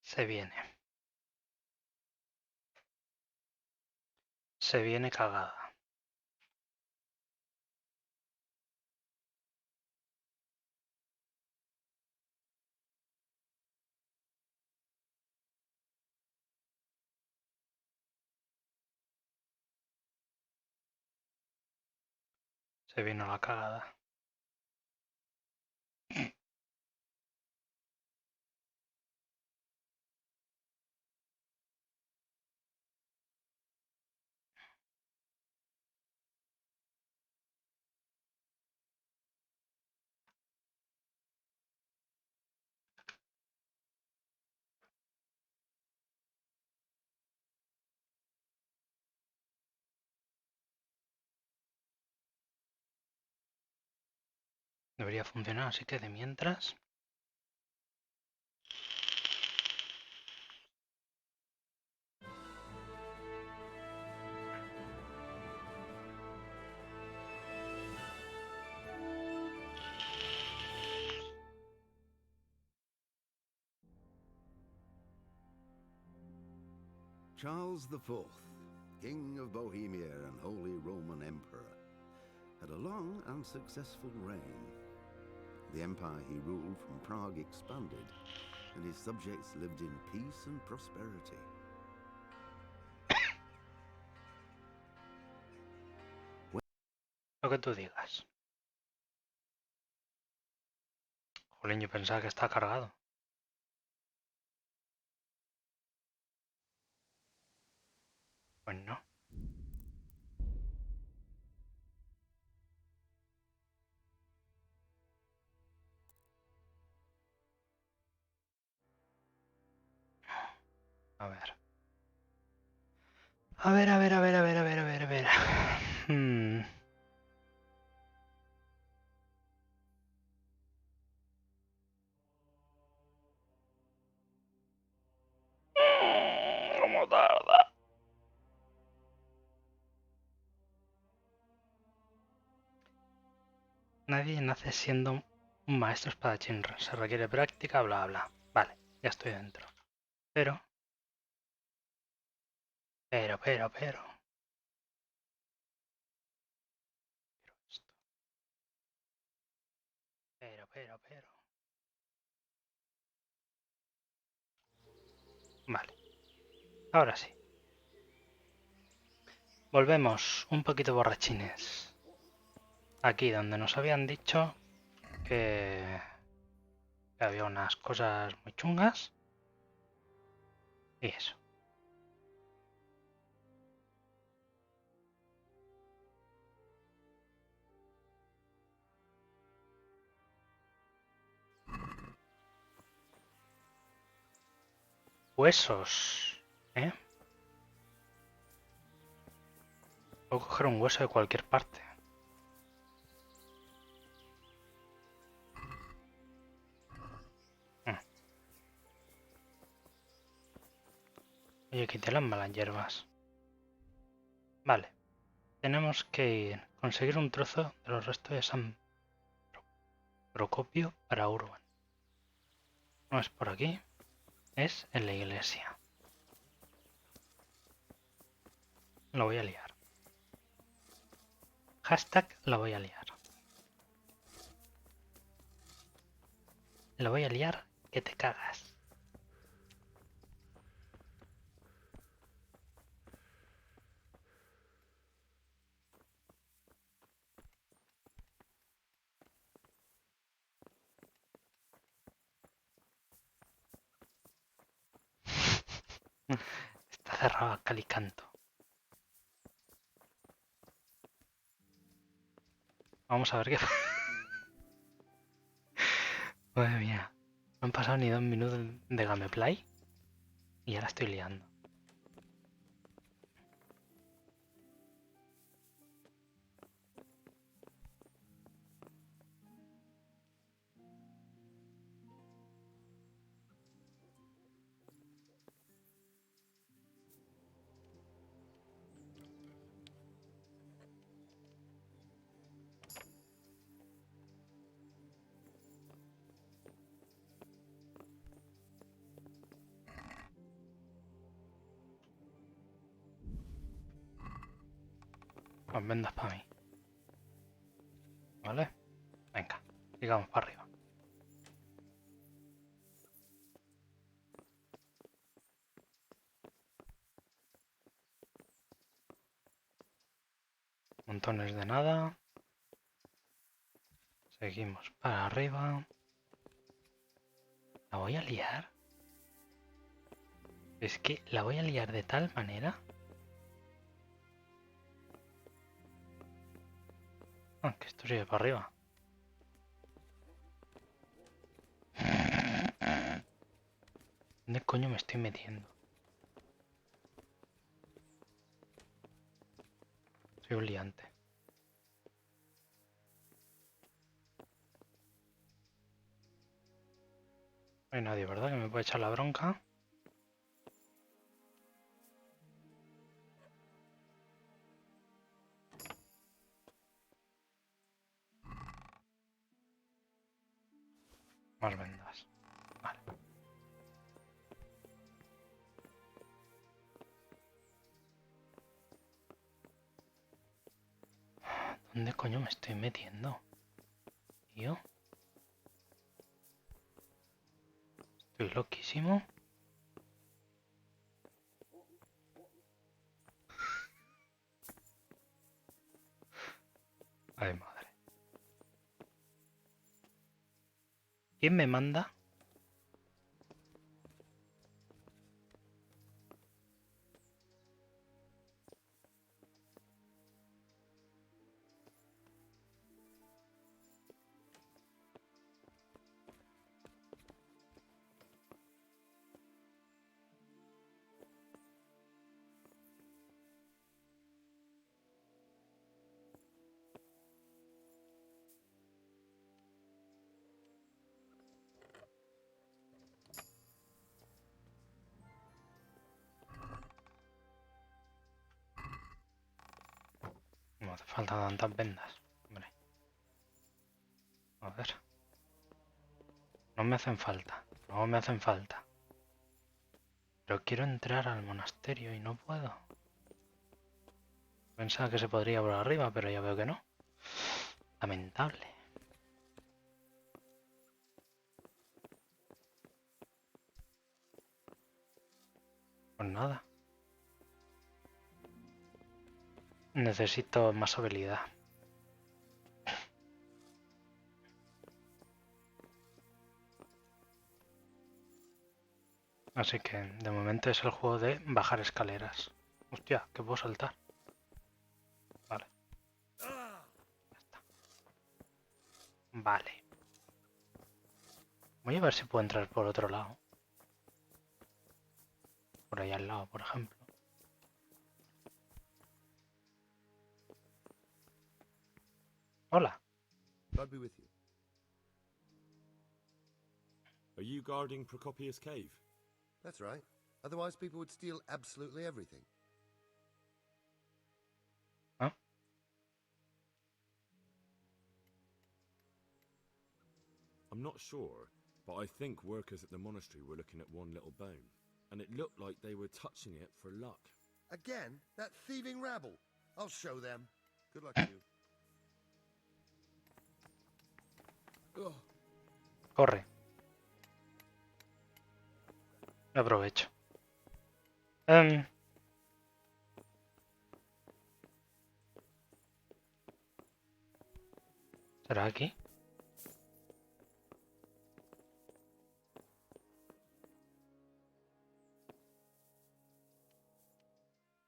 Se viene. Se viene cagada. Se vino la cagada. Debería funcionar, así que de mientras... Charles IV, King of Bohemia and Holy Roman Emperor, had a long and successful reign. The empire he ruled from Prague expanded, and his subjects lived in peace and prosperity. Lo que tú digas. Jolín, yo pensaba que está cargado. Pues no. A ver. A ver, a ver, a ver, a ver, a ver, a ver, a ver. ¿Cómo tarda? Nadie nace siendo un maestro espadachín. Se requiere práctica, bla, bla. Vale, ya estoy dentro. Pero... Pero... Pero esto. Pero... Vale, ahora sí. Volvemos un poquito borrachines. Aquí donde nos habían dicho que había unas cosas muy chungas. Y eso. Huesos. ¿Eh? Puedo coger un hueso de cualquier parte. Oye, quité las malas hierbas. Vale. Tenemos que ir, conseguir un trozo de los restos de San Procopio para Urban. No es por aquí, es en la iglesia. Lo voy a liar. Hashtag la voy a liar. La voy a liar que te cagas. Está cerrado a cal y canto. Vamos a ver qué... Madre mía. No han pasado ni 2 minutos de gameplay y ahora estoy liando. Las vendas para mí. ¿Vale? Venga, sigamos para arriba. Montones de nada. Seguimos para arriba. ¿La voy a liar? Es que la voy a liar de tal manera. Ah, que esto sigue para arriba. ¿Dónde coño me estoy metiendo? Soy un liante. No hay nadie, ¿verdad? Que me puede echar la bronca. Más vendas. Vale. ¿Dónde coño me estoy metiendo? Tío. Estoy loquísimo. Ay, madre. ¿Quién me manda? No hace falta tantas vendas. Hombre. A ver. No me hacen falta. No me hacen falta. Pero quiero entrar al monasterio y no puedo. Pensaba que se podría por arriba, pero ya veo que no. Lamentable. Pues nada. Necesito más habilidad. Así que de momento es el juego de bajar escaleras. Hostia, que puedo saltar. Vale. Ya está. Vale. Voy a ver si puedo entrar por otro lado. Por ahí al lado, por ejemplo. Hola. God be with you. Are you guarding Procopius Cave? That's right. Otherwise, people would steal absolutely everything. ¿Ah? I'm not sure, but I think workers at the monastery were looking at one little bone, and it looked like they were touching it for luck. Again? That thieving rabble? I'll show them. Good luck to you. Ugh. Corre. Aprovecho. ¿Será aquí?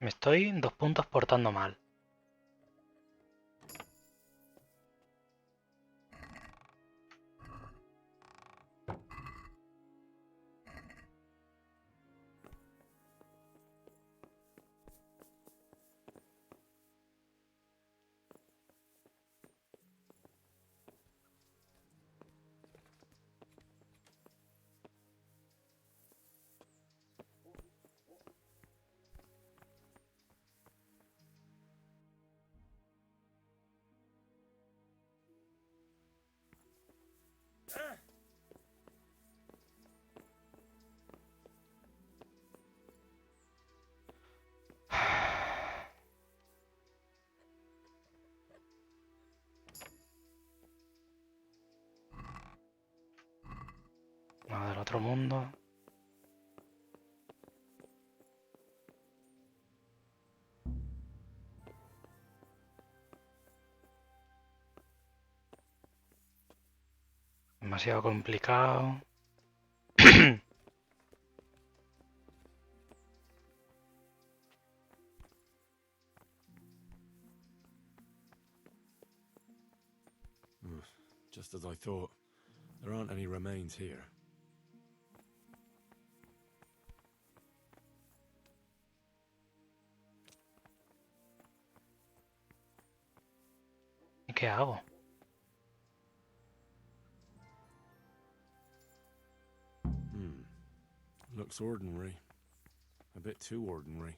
Me estoy 2 puntos portando mal. otro mundo. Demasiado complicado. Just as I thought. There aren't any remains here. ¿Y qué hago? Looks ordinary. A bit too ordinary.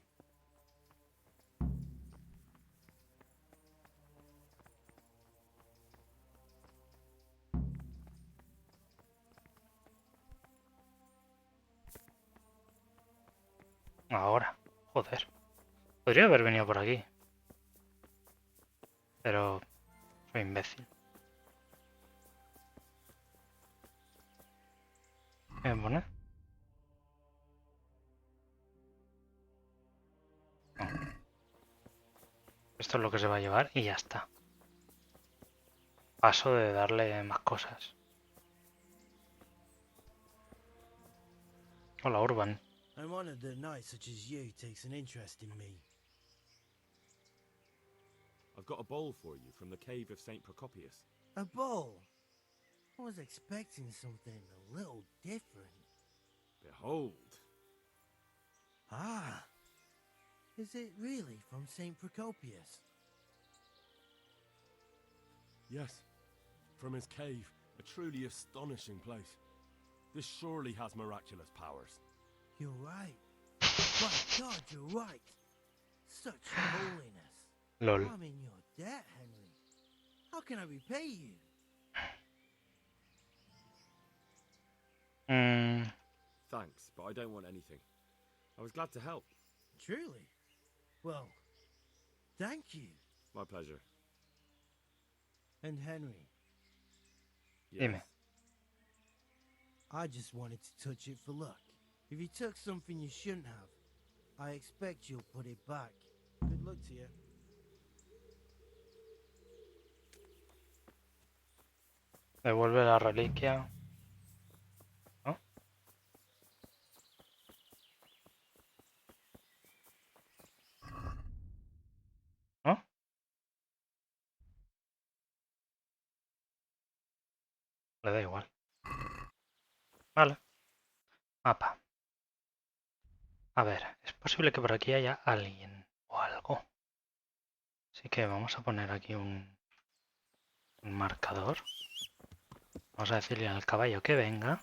Ahora. Joder. Podría haber venido por aquí. Pero soy imbécil. ¿Qué me pone? No. Esto es lo que se va a llevar y ya está. Paso de darle más cosas. Hola, Urban. I'm honored that a knight such as you takes an interest in me. I've got a bowl for you from the cave of St. Procopius. A bowl? I was expecting something a little different. Behold! Ah! Is it really from St. Procopius? Yes, from his cave, a truly astonishing place. This surely has miraculous powers. You're right. My God, you're right. Such holiness. LOL. I'm in your debt, Henry. How can I repay you? Thanks, but I don't want anything. I was glad to help. Truly? Well, thank you. My pleasure. And Henry, Yes. Dime. I just wanted to touch it for luck. If you took something you shouldn't have, I expect you'll put it back. Good luck to you. Devuelve la reliquia. ¿No? ¿No? Le da igual. Vale. Mapa. A ver, es posible que por aquí haya alguien o algo. Así que vamos a poner aquí un marcador. Vamos a decirle al caballo que venga.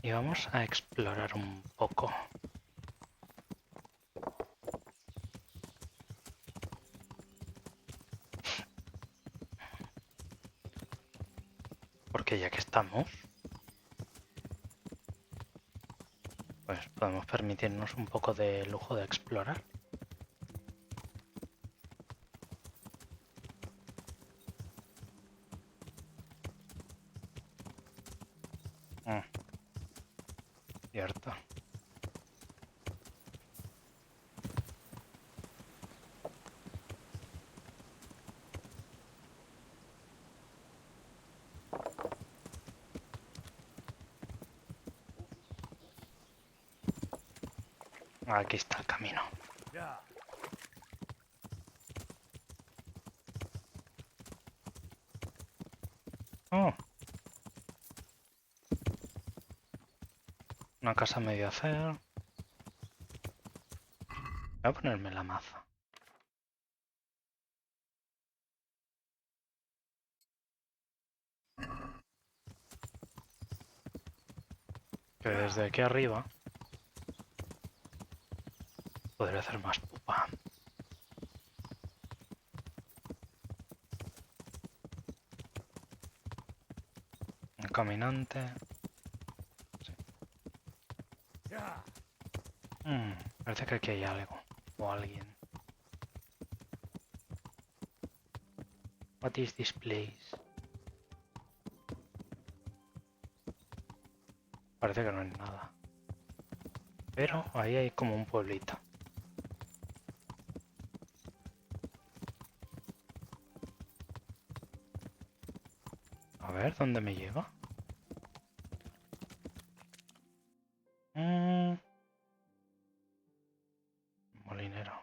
Y vamos a explorar un poco. Porque ya que estamos, pues podemos permitirnos un poco de lujo de explorar. Cierto. Aquí está el camino. Yeah. Oh. Una casa medio hacer. Voy a ponerme la maza. Que desde aquí arriba podré hacer más pupa. Un caminante. Sí. Yeah. Parece que aquí hay algo o alguien. What is this place? Parece que no es nada. Pero ahí hay como un pueblito. A ver, ¿dónde me lleva? Molinero.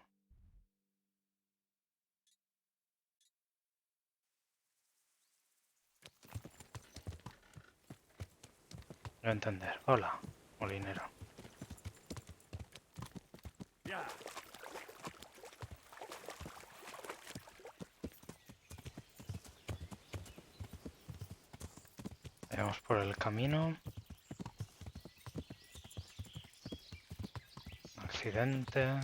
No entender. Hola, molinero. Vamos por el camino. Accidente.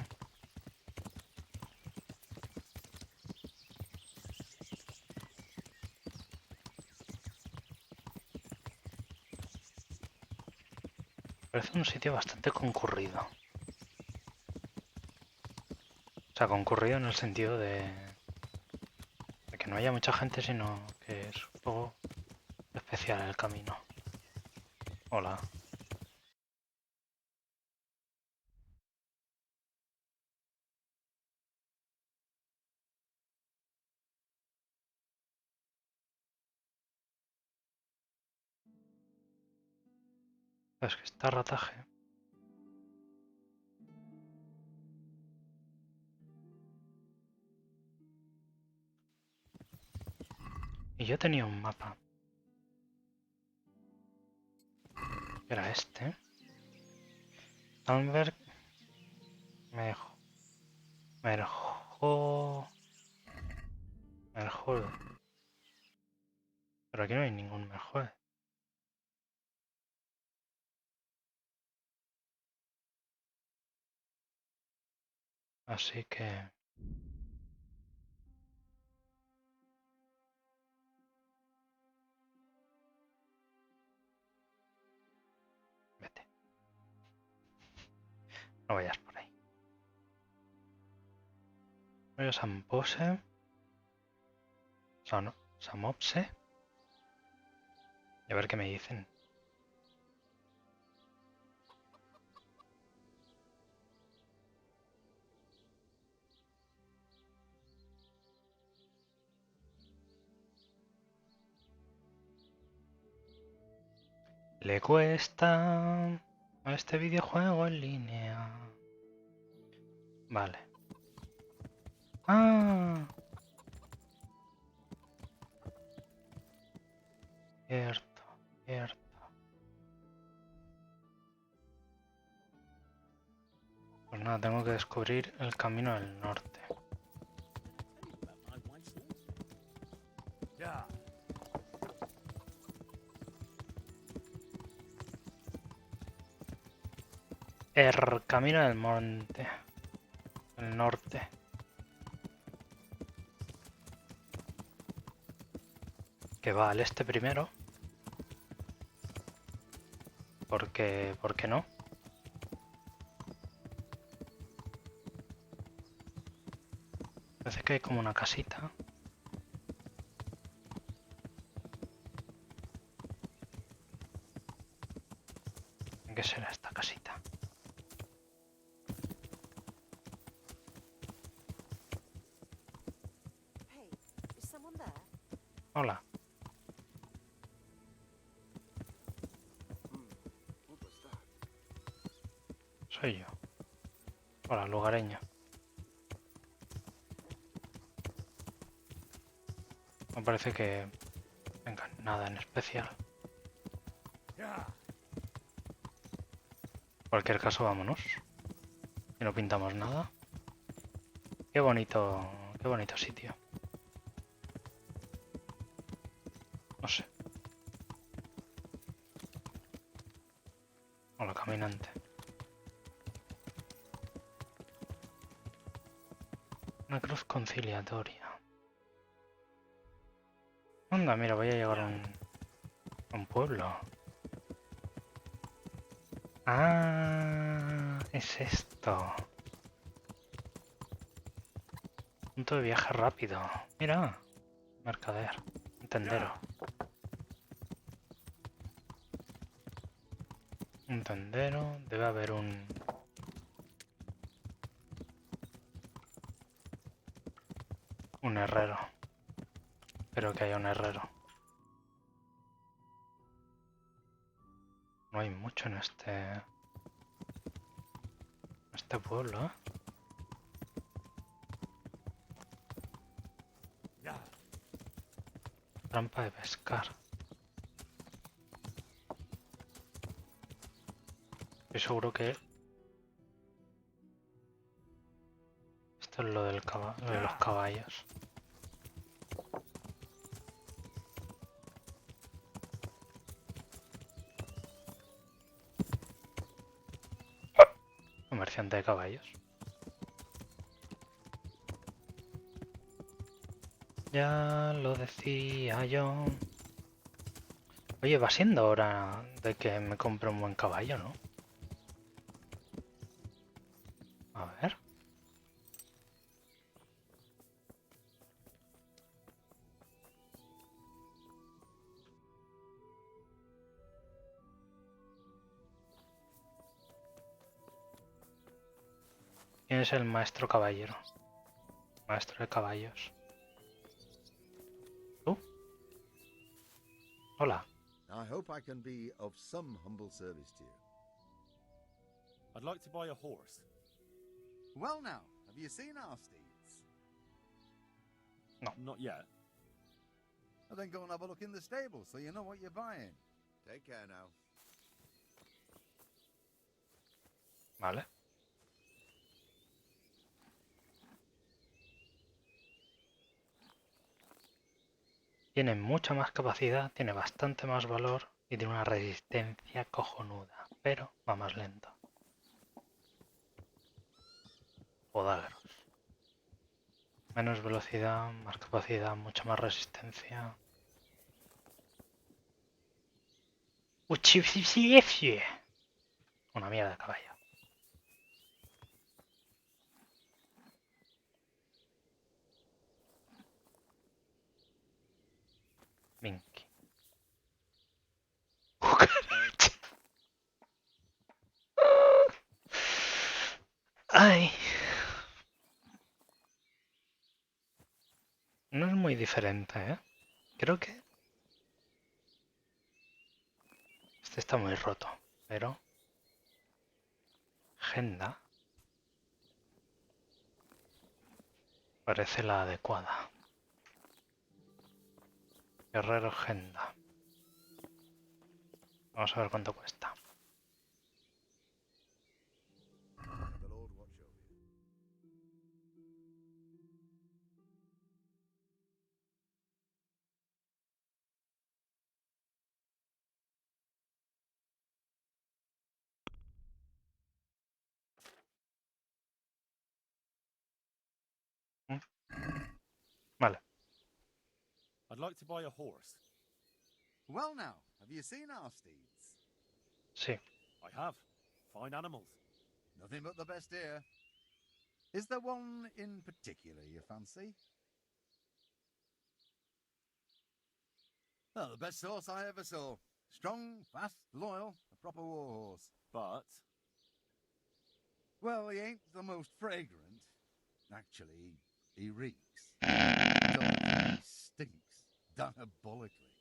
Parece un sitio bastante concurrido. O sea, concurrido en el sentido de que no haya mucha gente, sino que es un poco especial el camino. Hola. Es que está rataje. Y yo tenía un mapa. Era este. Alberg. Merjo. Merjol. Pero aquí no hay ningún Merjol. Así que... vete. No vayas por ahí. Voy a Sampose. Samopse. Y a ver qué me dicen. Le cuesta a este videojuego en línea. Vale. Ah. Cierto, cierto. Pues nada, tengo que descubrir el camino del norte. El camino del monte. El norte. Que va al este primero. ¿Por qué no? Parece que hay como una casita. ¿Qué será esta casita? Hey, is someone there? Hola. Soy yo. Hola, lugareño. Me parece que... venga, nada en especial. En cualquier caso, vámonos. Si no pintamos nada. Qué bonito sitio. No sé. Hola, caminante. Una cruz conciliatoria. Anda, mira, voy a llegar a un pueblo. Ah, es esto. Punto de viaje rápido. Mira, mercader, tendero. Un tendero. Debe haber un... un herrero. Espero que haya un herrero. No hay mucho en este pueblo, ¿eh? Trampa de pescar. Estoy seguro que esto es lo del de los caballos. Comerciante de caballos. Ya lo decía yo. Oye, va siendo hora de que me compre un buen caballo, ¿no? A ver. ¿Quién es el maestro caballero? Maestro de caballos. ¿Tú? Hola. I hope I can be of some humble service to you. I'd like to buy a horse. Well now, have you seen our steeds? Not yet. Well, then go and have a look in the stable so you know what you're buying. Take care now. Vale. Tiene mucha más capacidad, tiene bastante más valor y tiene una resistencia cojonuda, pero va más lento. Podagros. Menos velocidad, más capacidad, mucha más resistencia. Una mierda de caballo. Minky. Ay. No es muy diferente, ¿eh? Creo que... este está muy roto, pero... Agenda. Parece la adecuada. Guerrero agenda. Vamos a ver cuánto cuesta. The Lord watch over you. Vale. I'd like to buy a horse. Well now, have you seen our steeds? Sí. I have. Fine animals. Nothing but the best here. Is there one in particular you fancy? Oh, the best horse I ever saw. Strong, fast, loyal, a proper war horse. But Well, he ain't the most fragrant. Actually, he reeks. He stinks diabolically.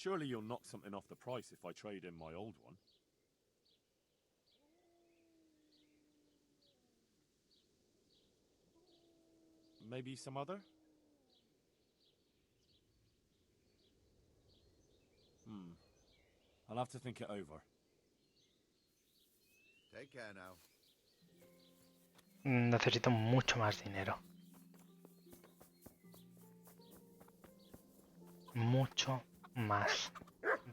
surely you'll knock something off the price if I trade in my old one. Maybe some other? I'll have to think it over. Take care now. Necesito mucho más dinero. Mucho más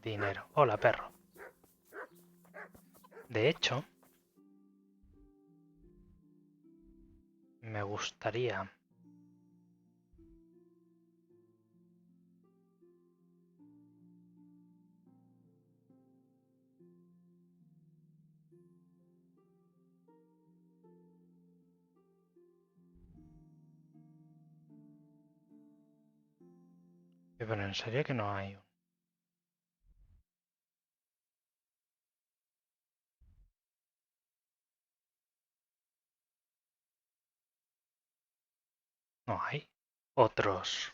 dinero. Hola, perro. De hecho, me gustaría... Pero en serio que no hay un... No hay otros...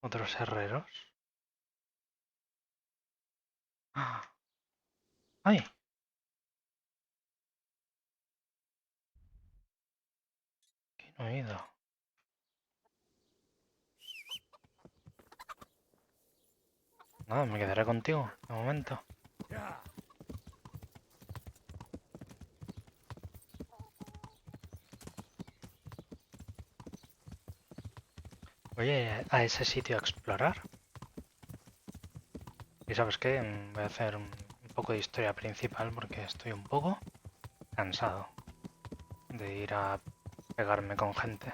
otros herreros. ¡Ah! ¡Ay! Que no he ido. Nada, me quedaré contigo de momento. Voy a ese sitio a explorar. Y sabes qué, voy a hacer un poco de historia principal porque estoy un poco cansado de ir a pegarme con gente.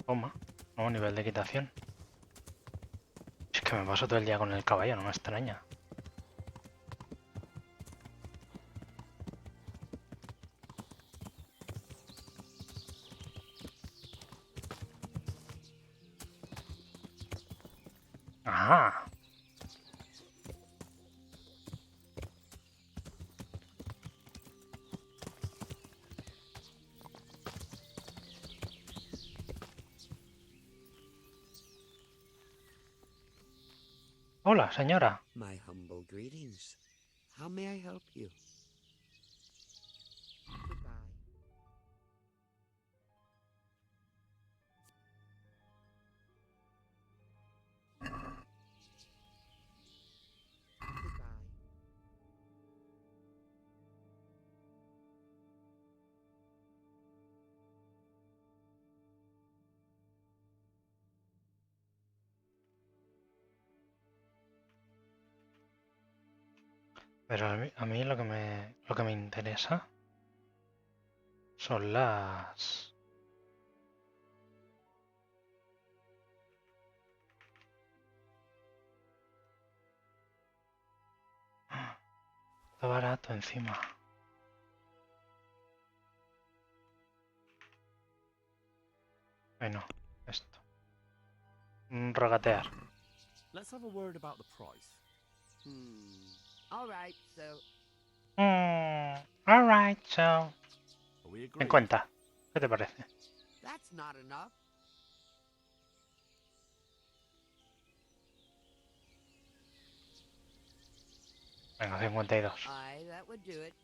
Toma, nuevo nivel de equitación. Es que me paso todo el día con el caballo, no me extraña. ¡Ajá! Hola, señora. My humble greetings. How may I help you? Goodbye. Goodbye. Pero a mí lo que me interesa son las... Está barato encima. Bueno, esto. Regatear. Let's have a word about the price. All right, so Alright, so... Are we agreed? 50. ¿Qué te parece? that's not enough. Venga, 52. Aye, that would do it.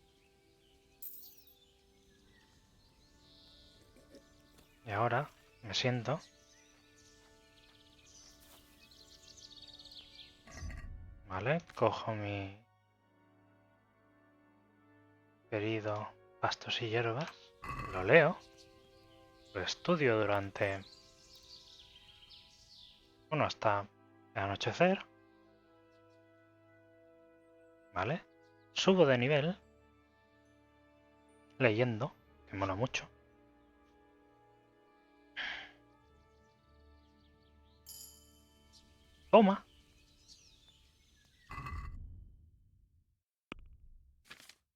Y ahora me siento. Vale, cojo mi querido pastos y hierbas. Lo leo. Lo estudio durante... Bueno, hasta el anochecer. ¿Vale? Subo de nivel. Leyendo, que mola mucho. Toma.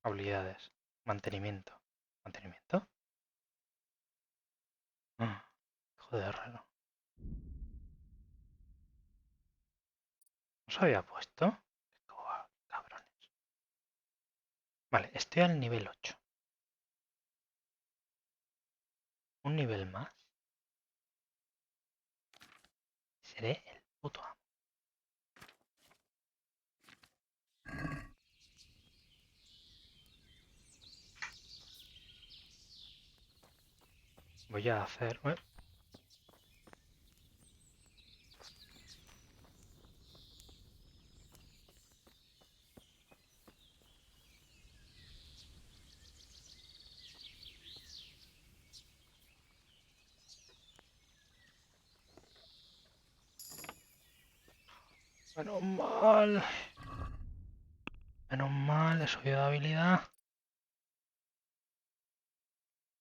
Habilidades. Mantenimiento. ¿Mantenimiento? Hijo de herrero. ¿No se había puesto? Cabrones. Vale, estoy al nivel 8. Un nivel más. Seré el puto amo. Voy a hacer... Menos mal. Menos mal, he subido de habilidad.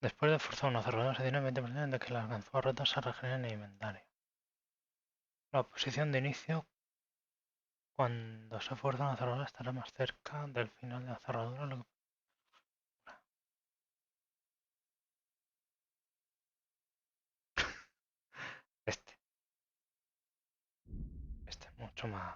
Después de forzar una cerradura se tiene 20% de que las ganzúas rotas se regeneren en el inventario. La posición de inicio cuando se fuerza una cerradura estará más cerca del final de la cerradura. Este. Este es mucho más.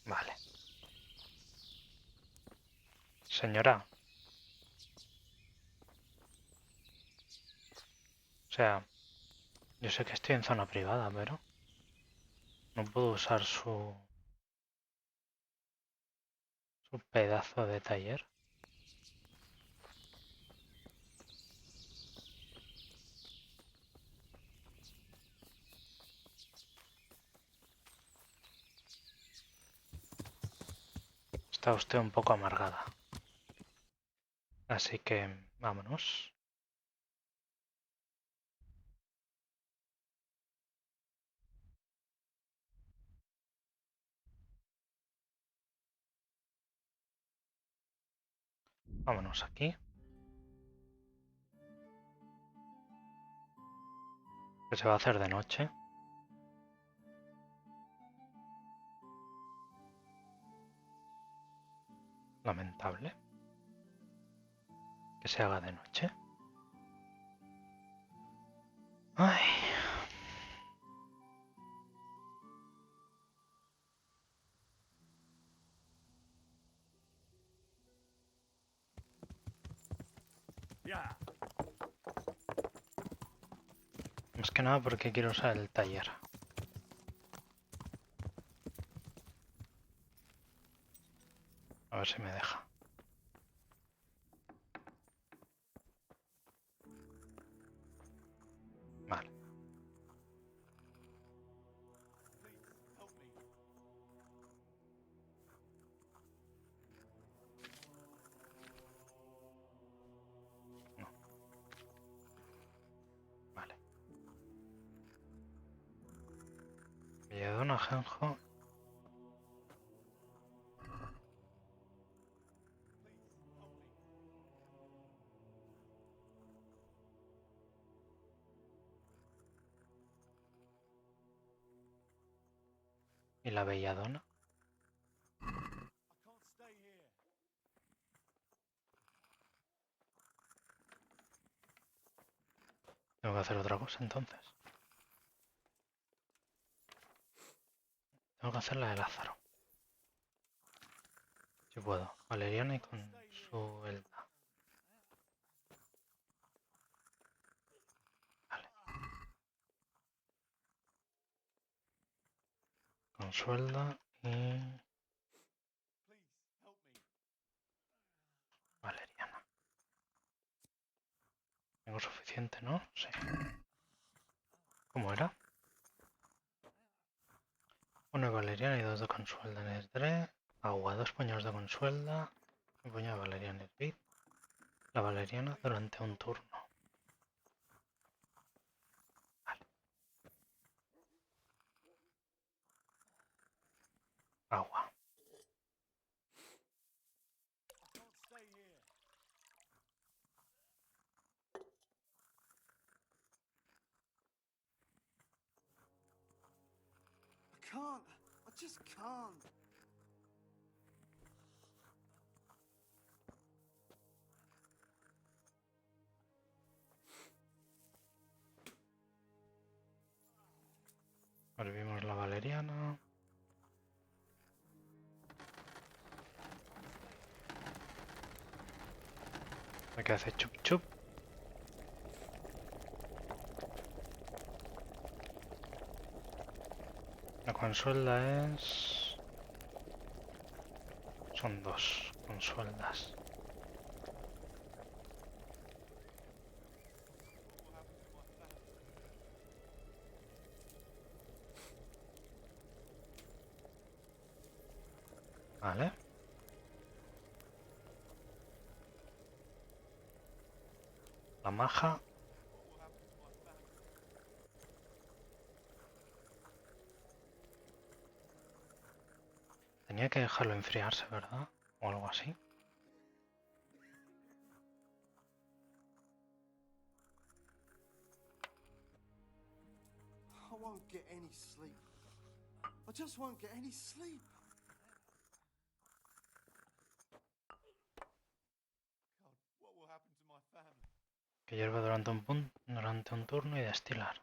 Vale. Señora. O sea, yo sé que estoy en zona privada, pero no puedo usar su pedazo de taller. Está usted un poco amargada. Así que vámonos. Vámonos aquí. Que se va a hacer de noche. Lamentable. Que se haga de noche. Ay. Yeah. Más que nada porque quiero usar el taller. A ver si me deja. Vale. No. Vale. Belladona, ajenjo. Y la belladona. Tengo que hacer otra cosa entonces. Tengo que hacer la de Lázaro. Si puedo. Valeriana y con su Elda. Vale. Con su Elda y Valeriana. Tengo suficiente, ¿no? Sí. ¿Cómo era? Una valeriana y dos de consuelda en esdre. Agua, 2 puñados de consuelda. Un puñado de valeriana en esbit. La valeriana durante un turno. Vale. Agua. I can't. I just can't. Volvimos la valeriana. ¿Qué hace chup chup? La consuelda es... Son 2 consueldas. Vale. maja. Tenía que dejarlo enfriarse, ¿verdad? O algo así. I won't get any sleep. I just won't get any sleep. God, what will happen to my family? Que hierve durante un turno y destilar.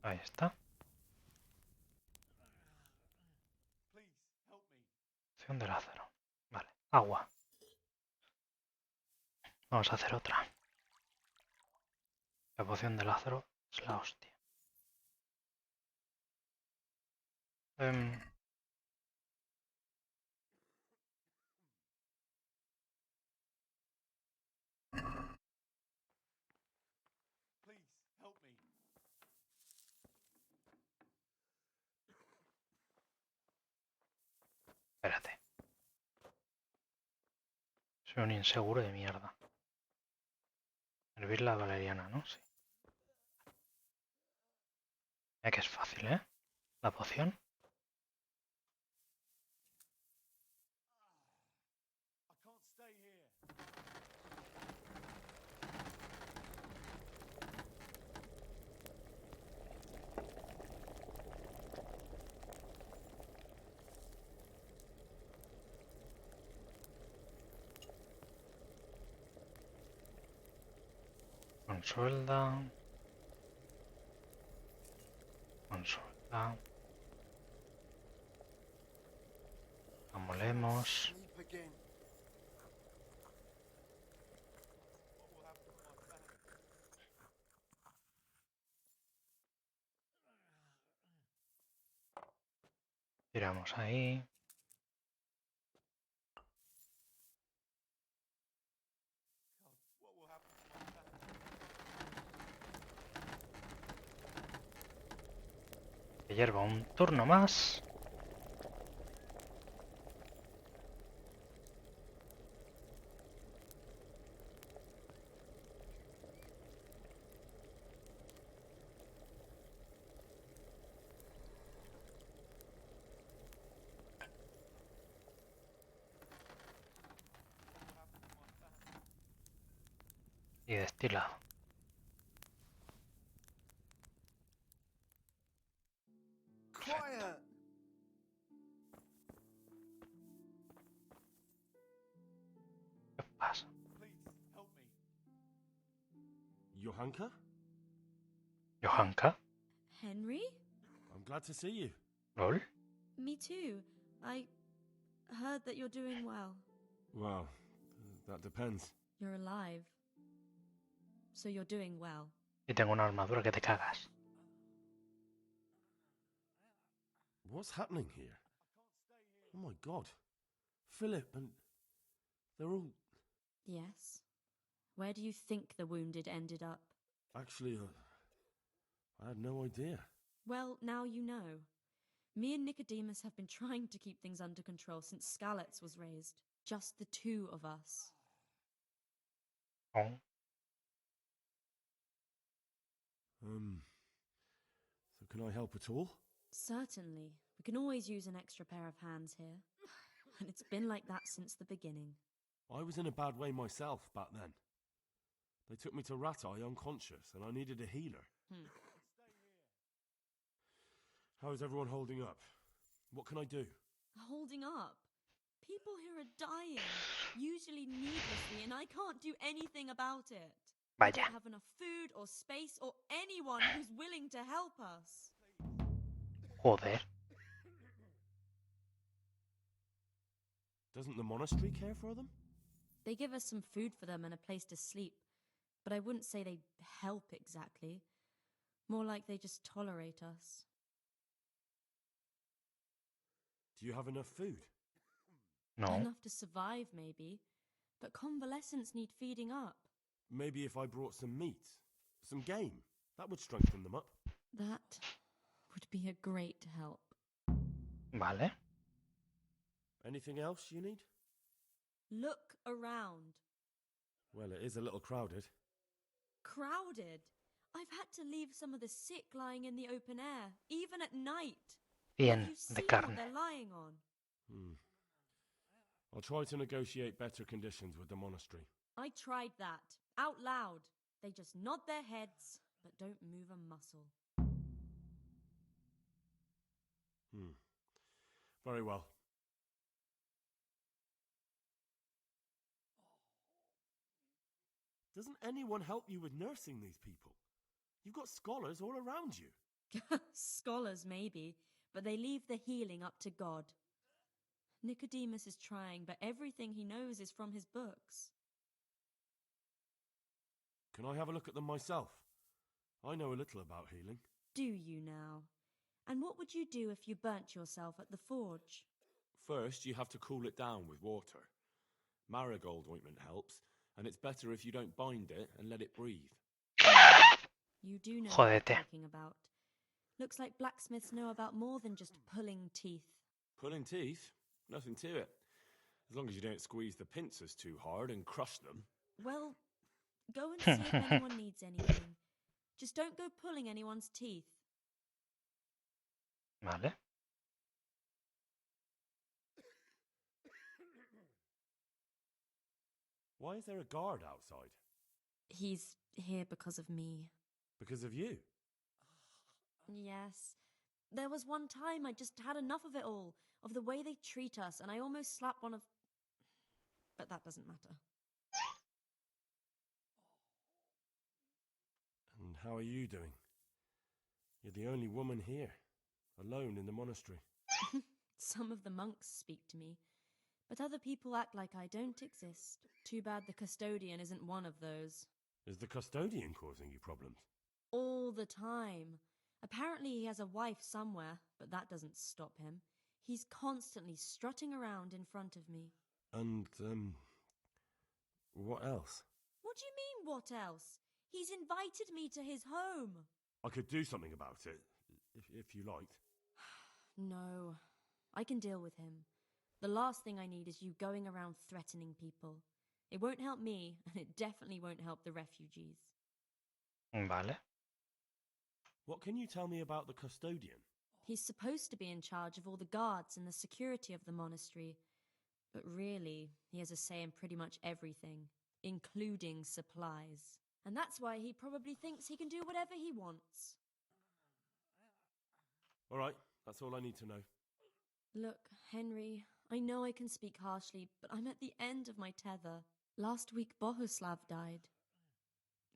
Ahí está. Please help me. Poción del acero. Vale. Agua. Vamos a hacer otra. La poción del acero es la hostia. Please help me. Espérate. Soy un inseguro de mierda. Hervir la valeriana, ¿no? Sí. Ya que es fácil, ¿eh? La poción. I can't stay here. Con suelda. Con suelda. La molemos. Sleep again. What will happen to my family? Tiramos ahí. God, what will happen to my family? Que hierva un turno más. Y destilado. Quiet. ¿Qué pasa? Please help me. Johanka? ¿Johanka? Henry? I'm glad to see you. ¿Lol? Me too. I heard that you're doing well. Well, that depends. You're alive. So you're doing well. Y tengo una armadura que te cagas. What's happening here? Oh my god. Philip and... they're all... Yes. Where do you think the wounded ended up? Actually, I had no idea. Well, now you know. Me and Nicodemus have been trying to keep things under control since Skalitz was raised. Just the two of us. Oh. So can I help at all? Certainly. We can always use an extra pair of hands here. And it's been like that since the beginning. I was in a bad way myself back then. They took me to Ratai unconscious and I needed a healer. How is everyone holding up? What can I do? Holding up? People here are dying, usually needlessly, and I can't do anything about it. We Vaya. don't have enough food or space or anyone who's willing to help us. Joder. Doesn't the monastery care for them? They give us some food for them and a place to sleep, but I wouldn't say they help exactly. More like they just tolerate us. Do you have enough food? No. Enough to survive, maybe, but convalescents need feeding up. Maybe if I brought some meat, some game, that would strengthen them up. That would be a great help. Vale. Anything else you need? Look around. Well, it is a little crowded. Crowded? I've had to leave some of the sick lying in the open air, even at night. Bien, Have you de seen what carne. they're lying on? I'll try to negotiate better conditions with the monastery. I tried that, out loud. They just nod their heads, but don't move a muscle. Very well. Doesn't anyone help you with nursing these people? You've got scholars all around you. Scholars, maybe, but they leave the healing up to God. Nicodemus is trying, but everything he knows is from his books. Can I have a look at them myself? I know a little about healing. Do you now? And what would you do if you burnt yourself at the forge? First, you have to cool it down with water. Marigold ointment helps, and it's better if you don't bind it and let it breathe. You do know what I'm Jodete. talking about. Looks like blacksmiths know about more than just pulling teeth. Pulling teeth? Nothing to it. As long as you don't squeeze the pincers too hard and crush them. Well, go and see if anyone needs anything. Just don't go pulling anyone's teeth. Vale. Why is there a guard outside? He's here because of me. Because of you? Yes. There was one time I just had enough of it all, of the way they treat us, and I almost slapped one of... But that doesn't matter. And how are you doing? You're the only woman here, alone in the monastery. Some of the monks speak to me, but other people act like I don't exist. Too bad the custodian isn't one of those. Is the custodian causing you problems? All the time. Apparently he has a wife somewhere, but that doesn't stop him. He's constantly strutting around in front of me. And, what else? What do you mean, what else? He's invited me to his home. I could do something about it, if you liked. No, I can deal with him. The last thing I need is you going around threatening people. It won't help me, and it definitely won't help the refugees. Vale. What can you tell me about the custodian? He's supposed to be in charge of all the guards and the security of the monastery. But really, he has a say in pretty much everything, including supplies. And that's why he probably thinks he can do whatever he wants. All right, that's all I need to know. Look, Henry, I know I can speak harshly, but I'm at the end of my tether. Last week, Bohuslav died.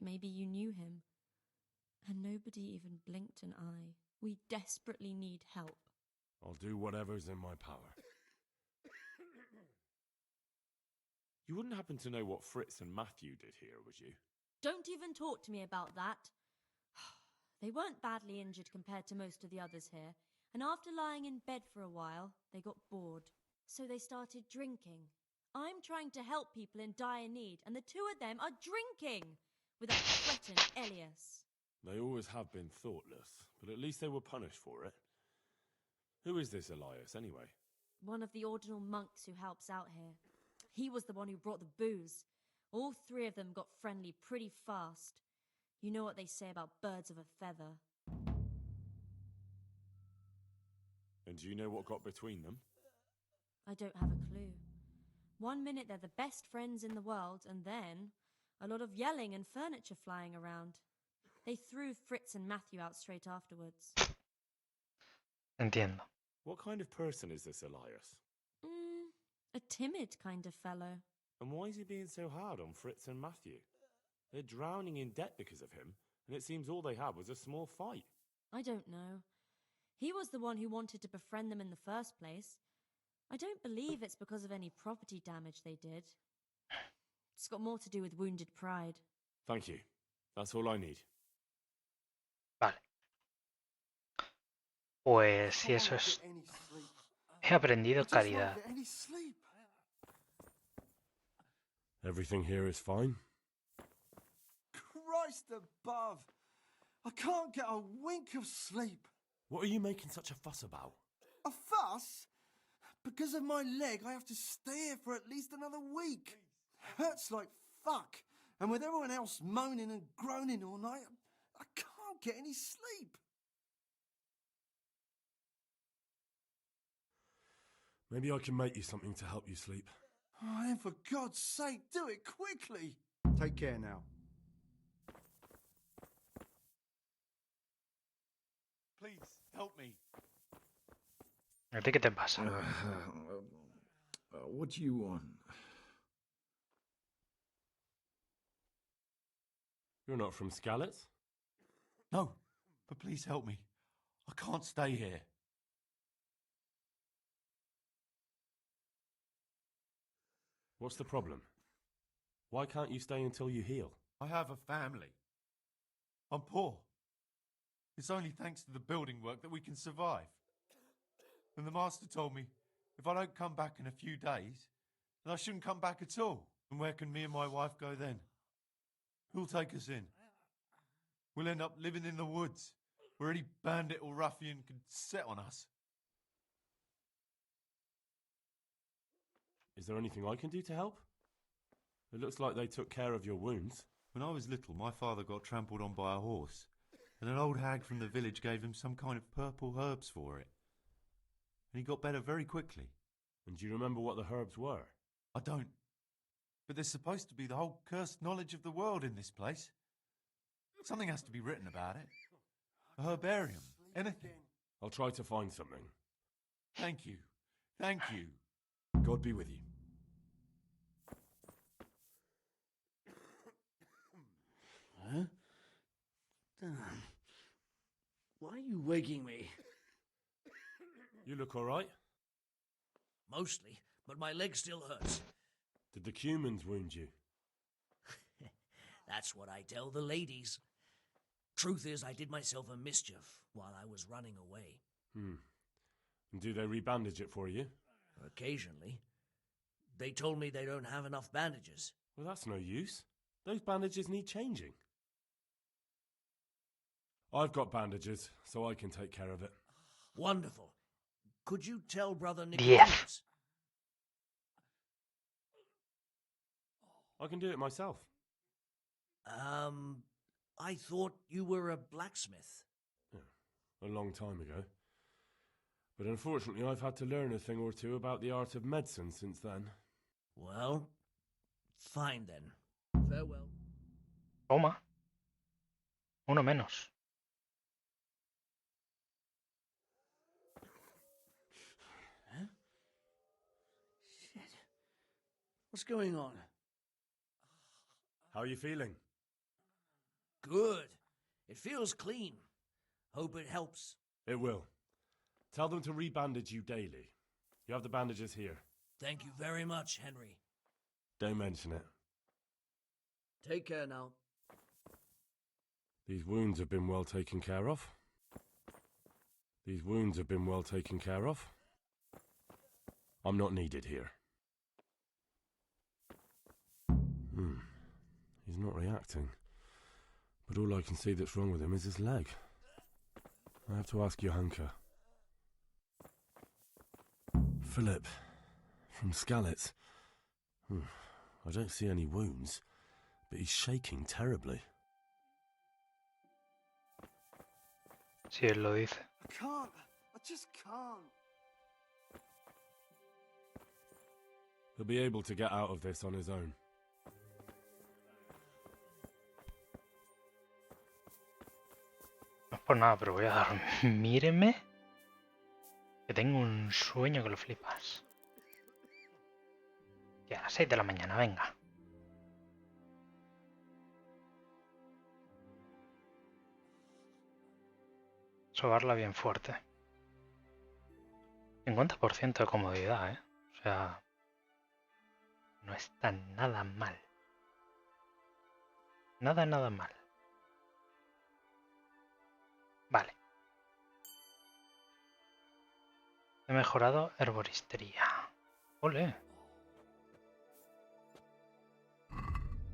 Maybe you knew him. And nobody even blinked an eye. We desperately need help. I'll do whatever's in my power. You wouldn't happen to know what Fritz and Matthew did here, would you? Don't even talk to me about that. They weren't badly injured compared to most of the others here, and after lying in bed for a while, they got bored. So they started drinking. I'm trying to help people in dire need, and the two of them are drinking with that cretin Elias. They always have been thoughtless, but at least they were punished for it. Who is this Elias, anyway? One of the ordinal monks who helps out here. He was the one who brought the booze. All three of them got friendly pretty fast. You know what they say about birds of a feather. And do you know what got between them? I don't have a clue. 1 minute they're the best friends in the world, and then a lot of yelling and furniture flying around. They threw Fritz and Matthew out straight afterwards. Entiendo. What kind of person is this Elias? A timid kind of fellow. And why is he being so hard on Fritz and Matthew? They're drowning in debt because of him, and it seems all they had was a small fight. I don't know. He was the one who wanted to befriend them in the first place. I don't believe it's because of any property damage they did. It's got more to do with wounded pride. Thank you. That's all I need. Vale. Pues si I eso won't es... get any sleep. He aprendido I just won't caridad. get any sleep. Everything here is fine? Christ above. I can't get a wink of sleep. What are you making such a fuss about? A fuss? Because of my leg, I have to stay here for at least another week. Hurts like fuck. And with everyone else moaning and groaning all night, I can't get any sleep. Maybe I can make you something to help you sleep. Oh, then for God's sake, do it quickly. Take care now. Please, help me. ¿A ti qué te pasa? What do you want? You're not from Skalitz? No, but please help me. I can't stay here. What's the problem? Why can't you stay until you heal? I have a family. I'm poor. It's only thanks to the building work that we can survive. And the master told me if I don't come back in a few days, then I shouldn't come back at all. And where can me and my wife go then? Who'll take us in? We'll end up living in the woods, where any bandit or ruffian can set on us. Is there anything I can do to help? It looks like they took care of your wounds. When I was little, my father got trampled on by a horse, and an old hag from the village gave him some kind of purple herbs for it. And he got better very quickly. And do you remember what the herbs were? I don't. But there's supposed to be the whole cursed knowledge of the world in this place. Something has to be written about it. A herbarium. Anything. I'll try to find something. Thank you. Thank you. God be with you. Huh? Damn. Why are you waking me? You look all right? Mostly, but my leg still hurts. Did the humans wound you? That's what I tell the ladies. Truth is, I did myself a mischief while I was running away. And do they rebandage it for you? Occasionally. They told me they don't have enough bandages. Well, that's no use. Those bandages need changing. I've got bandages, so I can take care of it. Wonderful. Could you tell Brother Yes. Nicodemus? I can do it myself. I thought you were a blacksmith. A long time ago. But unfortunately, I've had to learn a thing or two about the art of medicine since then. Well, fine then. Farewell. Toma. Uno menos. Huh? Shit. What's going on? How are you feeling? Good. It feels clean. Hope it helps. It will. Tell them to rebandage you daily. You have the bandages here. Thank you very much, Henry. Don't mention it. Take care now. These wounds have been well taken care of. These wounds have been well taken care of. I'm not needed here. He's not reacting. But all I can see that's wrong with him is his leg. I have to ask Johanka. Philip, from Skalitz. I don't see any wounds, but he's shaking terribly. Si él lo dice. I can't. I just can't. He'll be able to get out of this on his own. No es por nada, pero voy a dormirme. Que tengo un sueño que lo flipas. Que a las 6 de la mañana, venga. Sobarla bien fuerte. 50% de comodidad, ¿eh? O sea, no está nada mal. Nada mal. Vale. He mejorado herboristería. ¡Ole!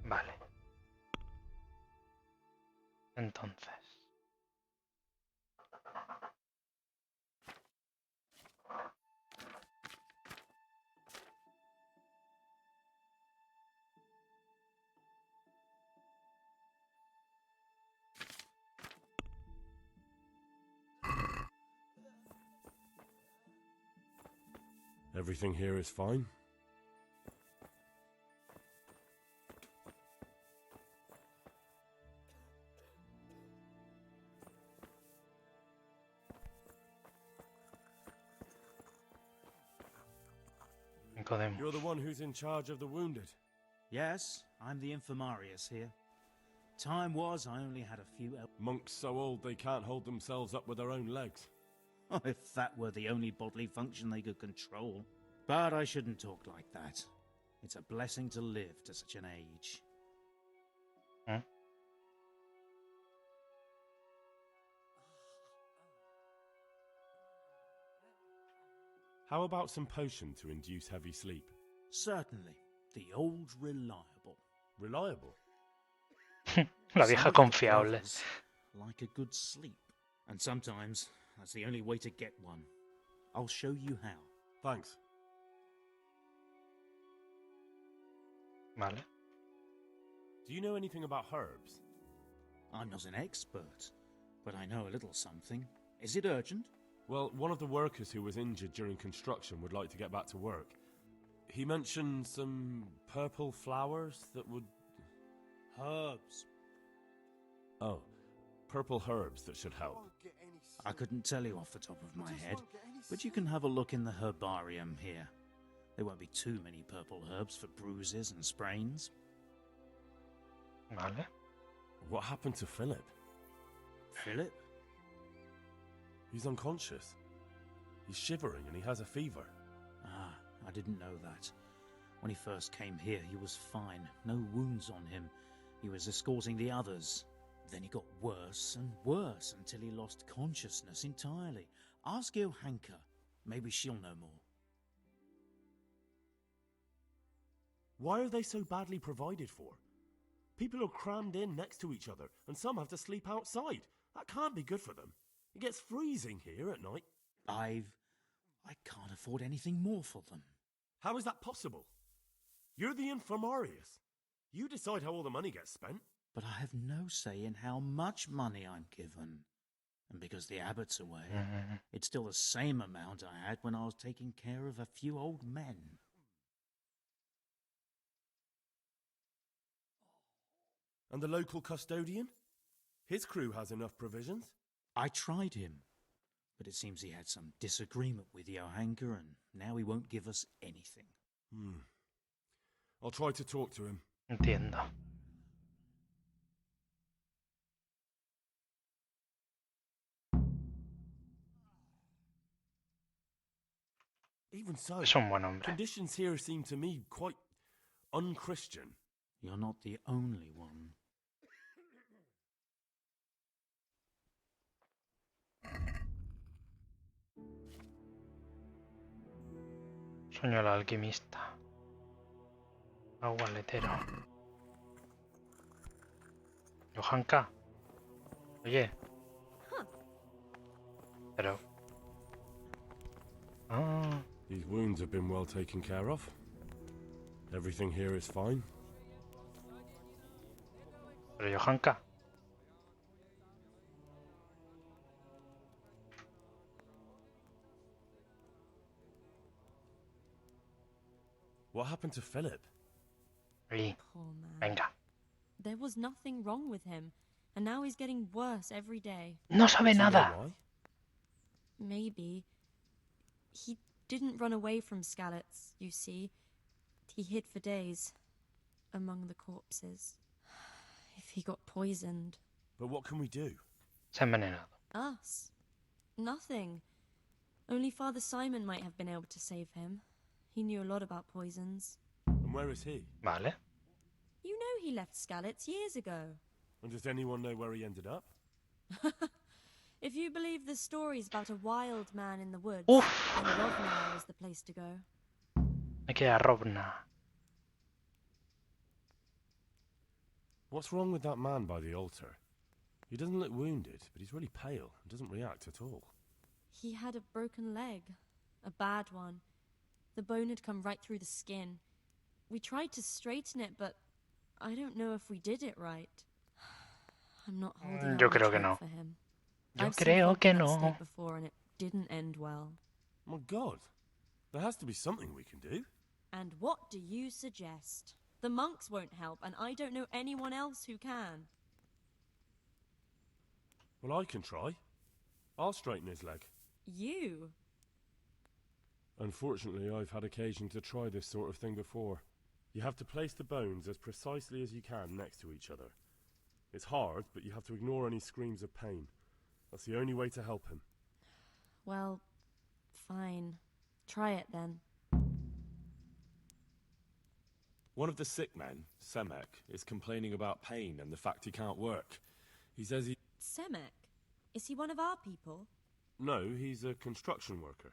Vale. Entonces. Everything here is fine? You're the one who's in charge of the wounded? Yes, I'm the infirmarius here. Time was I only had a few... Monks so old they can't hold themselves up with their own legs. Oh, if that were the only bodily function they could control. But I shouldn't talk like that. It's a blessing to live to such an age. Hmm? How about some potion to induce heavy sleep? Certainly. The old reliable. Reliable? La vieja confiable. Like a good sleep. And sometimes that's the only way to get one. I'll show you how. Thanks. Vale. Do you know anything about herbs? I'm not an expert, but I know a little something. Is it urgent? Well, one of the workers who was injured during construction would like to get back to work. He mentioned some purple flowers that would... Herbs. Oh, purple herbs that should help. I couldn't tell you off the top of my head, but you can have a look in the herbarium here. There won't be too many purple herbs for bruises and sprains. Vale. What happened to Philip? Philip? He's unconscious. He's shivering and he has a fever. Ah, I didn't know that. When he first came here, he was fine. No wounds on him. He was escorting the others. Then he got worse and worse until he lost consciousness entirely. Ask Johanka. Maybe she'll know more. Why are they so badly provided for? People are crammed in next to each other, and some have to sleep outside. That can't be good for them. It gets freezing here at night. I can't afford anything more for them. How is that possible? You're the infirmarius. You decide how all the money gets spent. But I have no say in how much money I'm given. And because the abbot's away, it's still the same amount I had when I was taking care of a few old men. And the local custodian? His crew has enough provisions. I tried him, but it seems he had some disagreement with Johanka, and now he won't give us anything. I'll try to talk to him. Entiendo. Even so, Es un buen hombre. conditions here seem to me quite unchristian. You're not the only one. Sueño al alquimista. Agualetero. Johanka. Oye. Pero... Ah. These wounds have been well taken care of. Everything here is fine. Pero Johanka. What happened to Philip? Sí. Poor man. Venga. There was nothing wrong with him, and now he's getting worse every day. No sabe nada. Maybe. He didn't run away from Skalitz, you see. He hid for days among the corpses. If he got poisoned. But what can we do? Se ha envenenado. Us? Nothing. Only Father Simon might have been able to save him. He knew a lot about poisons. And where is he? Vale. You know he left Skalitz years ago. And does anyone know where he ended up? If you believe the stories about a wild man in the woods, Uf. then Rovnar is the place to go. Me queda Rovna. What's wrong with that man by the altar? He doesn't look wounded, but he's really pale and doesn't react at all. He had a broken leg. A bad one. The bone had come right through the skin. We tried to straighten it, but I don't know if we did it right. I'm not holding out Yo much creo que hope no. for him. Yo I've seen creo folk que in that no. state before, and it didn't end well. My God, there has to be something we can do. And what do you suggest? The monks won't help, and I don't know anyone else who can. Well, I can try. I'll straighten his leg. You? Unfortunately, I've had occasion to try this sort of thing before. You have to place the bones as precisely as you can next to each other. It's hard, but you have to ignore any screams of pain. That's the only way to help him. Well, fine. Try it then. One of the sick men, Semek, is complaining about pain and the fact he can't work. He says he... Semek? Is he one of our people? No, he's a construction worker.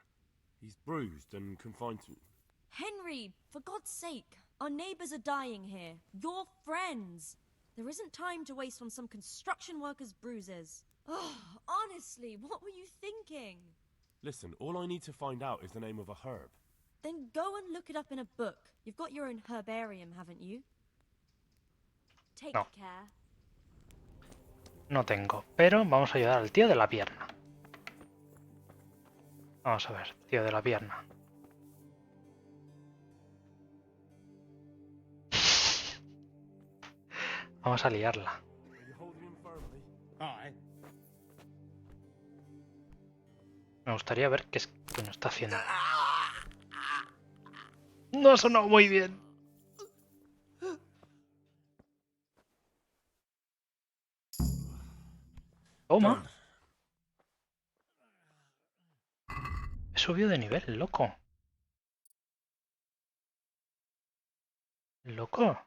He's bruised and confined to... Henry, for God's sake! Our neighbors are dying here. Your friends! There isn't time to waste on some construction worker's bruises. Oh, honestly, what were you thinking? Listen, all I need to find out is the name of a herb. Then go and look it up in a book. You've got your own herbarium, haven't you? Take No. care. No tengo, pero vamos a ayudar al tío de la pierna. Vamos a ver, tío de la pierna. Vamos a liarla. Me gustaría ver qué es que no está haciendo. No ha sonado muy bien. Toma. He subido de nivel, loco. Loco.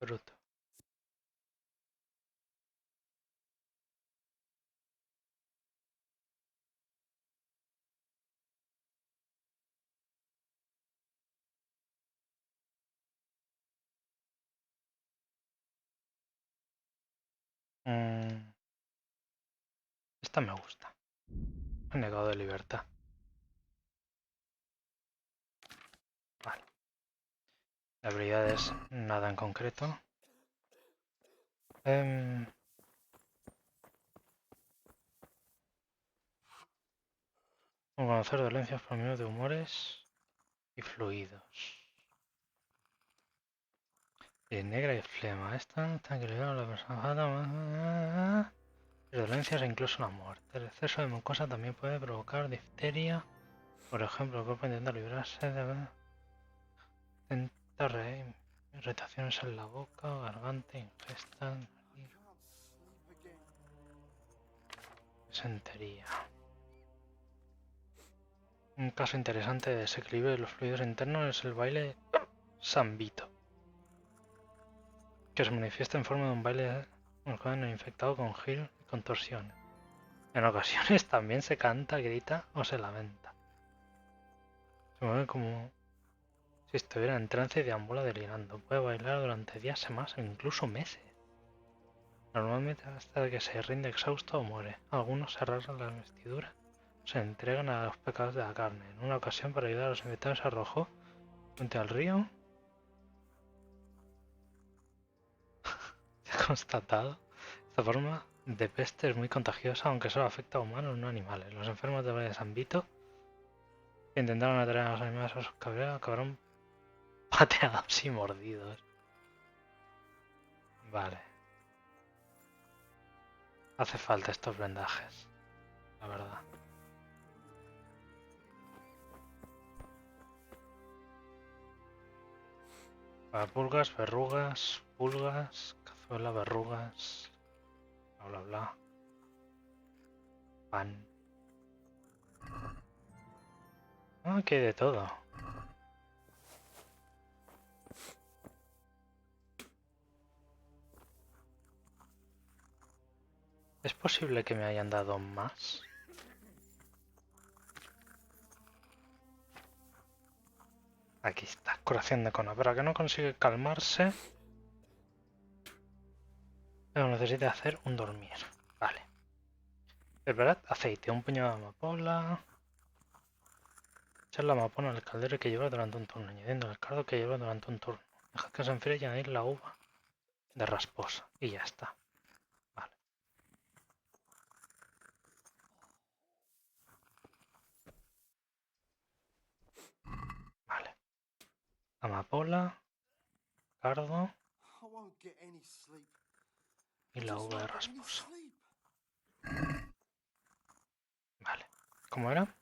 Bruto. Esta me gusta. He negado de libertad. Vale. De habilidades, nada en concreto. Conocer dolencias por medio de humores y fluidos. Y negra y flema. Esta tranquilidad a la persona. Dolencias e incluso la muerte. El exceso de mucosa también puede provocar difteria. Por ejemplo, el cuerpo intenta librarse de irritaciones en la boca, garganta, ingesta, disentería. Un caso interesante de desequilibrio de los fluidos internos es el baile sambito, que se manifiesta en forma de un baile infectado con giro y contorsión. En ocasiones también se canta, grita o se lamenta. Se mueve como si estuviera en trance y deambula delirando. Puede bailar durante días, semanas o incluso meses. Normalmente hasta que se rinde exhausto o muere. Algunos se rasgan las vestiduras, se entregan a los pecados de la carne. En una ocasión, para ayudar a los invitados, se arrojó frente al río. Se ha constatado. Esta forma de peste es muy contagiosa, aunque solo afecta a humanos, no a animales. Los enfermos de baile de Sambito que intentaron atraer a los animales a sus cabreras acabaron pateados y mordidos. Vale. Hace falta estos vendajes, la verdad. Para pulgas, verrugas, pulgas, cazuela, verrugas. bla bla. Pan. Ah, que hay de todo. ¿Es posible que me hayan dado más? Aquí está, curación de cono, pero que no consigue calmarse. Pero necesita hacer un dormir. Vale. Preparad aceite, un puñado de amapola. Echar la amapola en el caldero que lleva durante un turno, añadiendo el caldo que lleva durante un turno. Dejad que se enfríe y añadir la uva de rasposa. Y ya está. Vale. Vale. Amapola, cardo I won't get any sleep. y la Just uva de not get any rasposa. sleep. Vale. ¿Cómo era?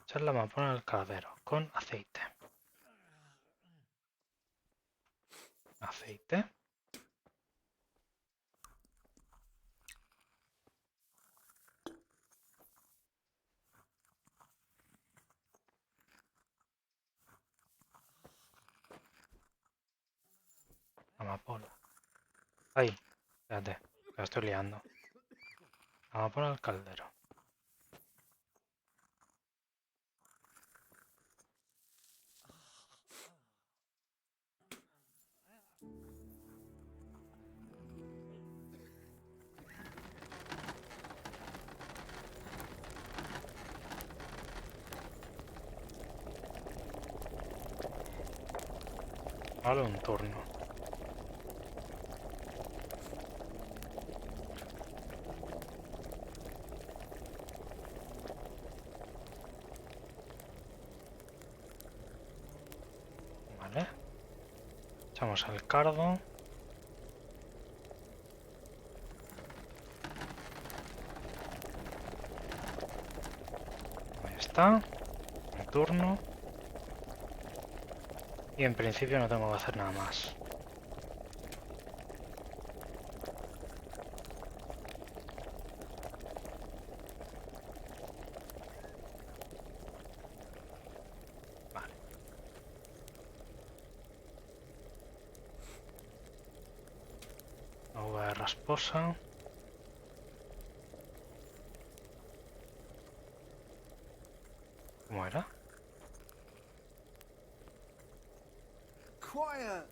Echar la amapola en el caldero con aceite. Aceite. Amapola. Ay, espérate, la estoy liando. Amapola al caldero. Vale, un turno. Vale. Echamos el cardo. Ahí está. Mi turno. Y en principio no tengo que hacer nada más. Vale. Uva de rasposa. ¿Cómo era? Quiet.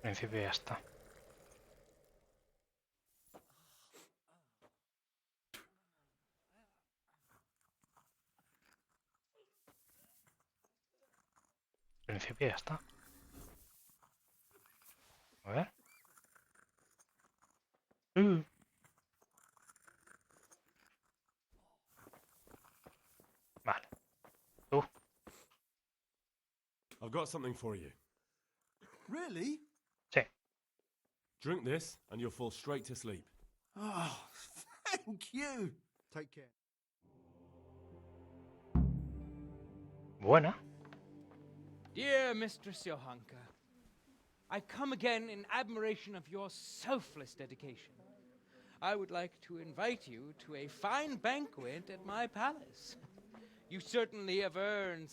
En principio ya está. En principio ya está. A ver. Vale. Tú. I've got something for you. Really? Sí. Drink this, and you'll fall straight to sleep. Oh, thank you. Take care. Buena. Dear Mistress Johanka, I come again in admiration of your selfless dedication. I would like to invite you to a fine banquet at my palace. You certainly have earned...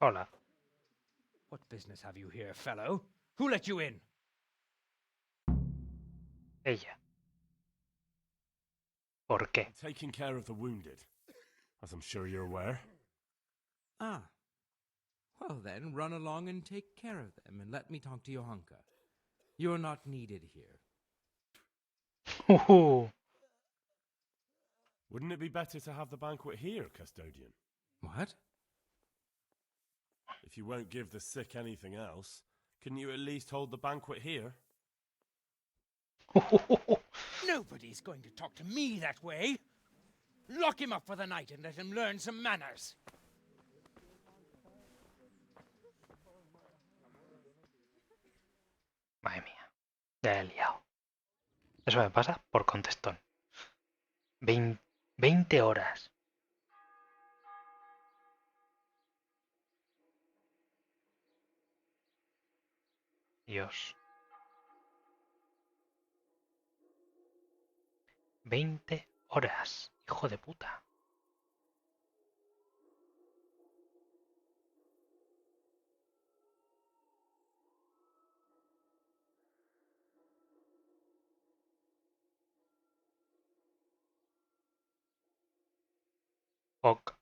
Hola. What business have you here, fellow? Who let you in? Ella. ¿Por qué? I'm taking care of the wounded, as I'm sure you're aware. Ah. Well then, run along and take care of them, and let me talk to Johanka. You're not needed here. Wouldn't it be better to have the banquet here, custodian? What? If you won't give the sick anything else, couldn't you at least hold the banquet here? Nobody's going to talk to me that way. Lock him up for the night and let him learn some manners. Madre mía. Ya he liado. Eso me pasa por contestón. 20 horas. Dios. 20 horas. Hijo de puta. Ok.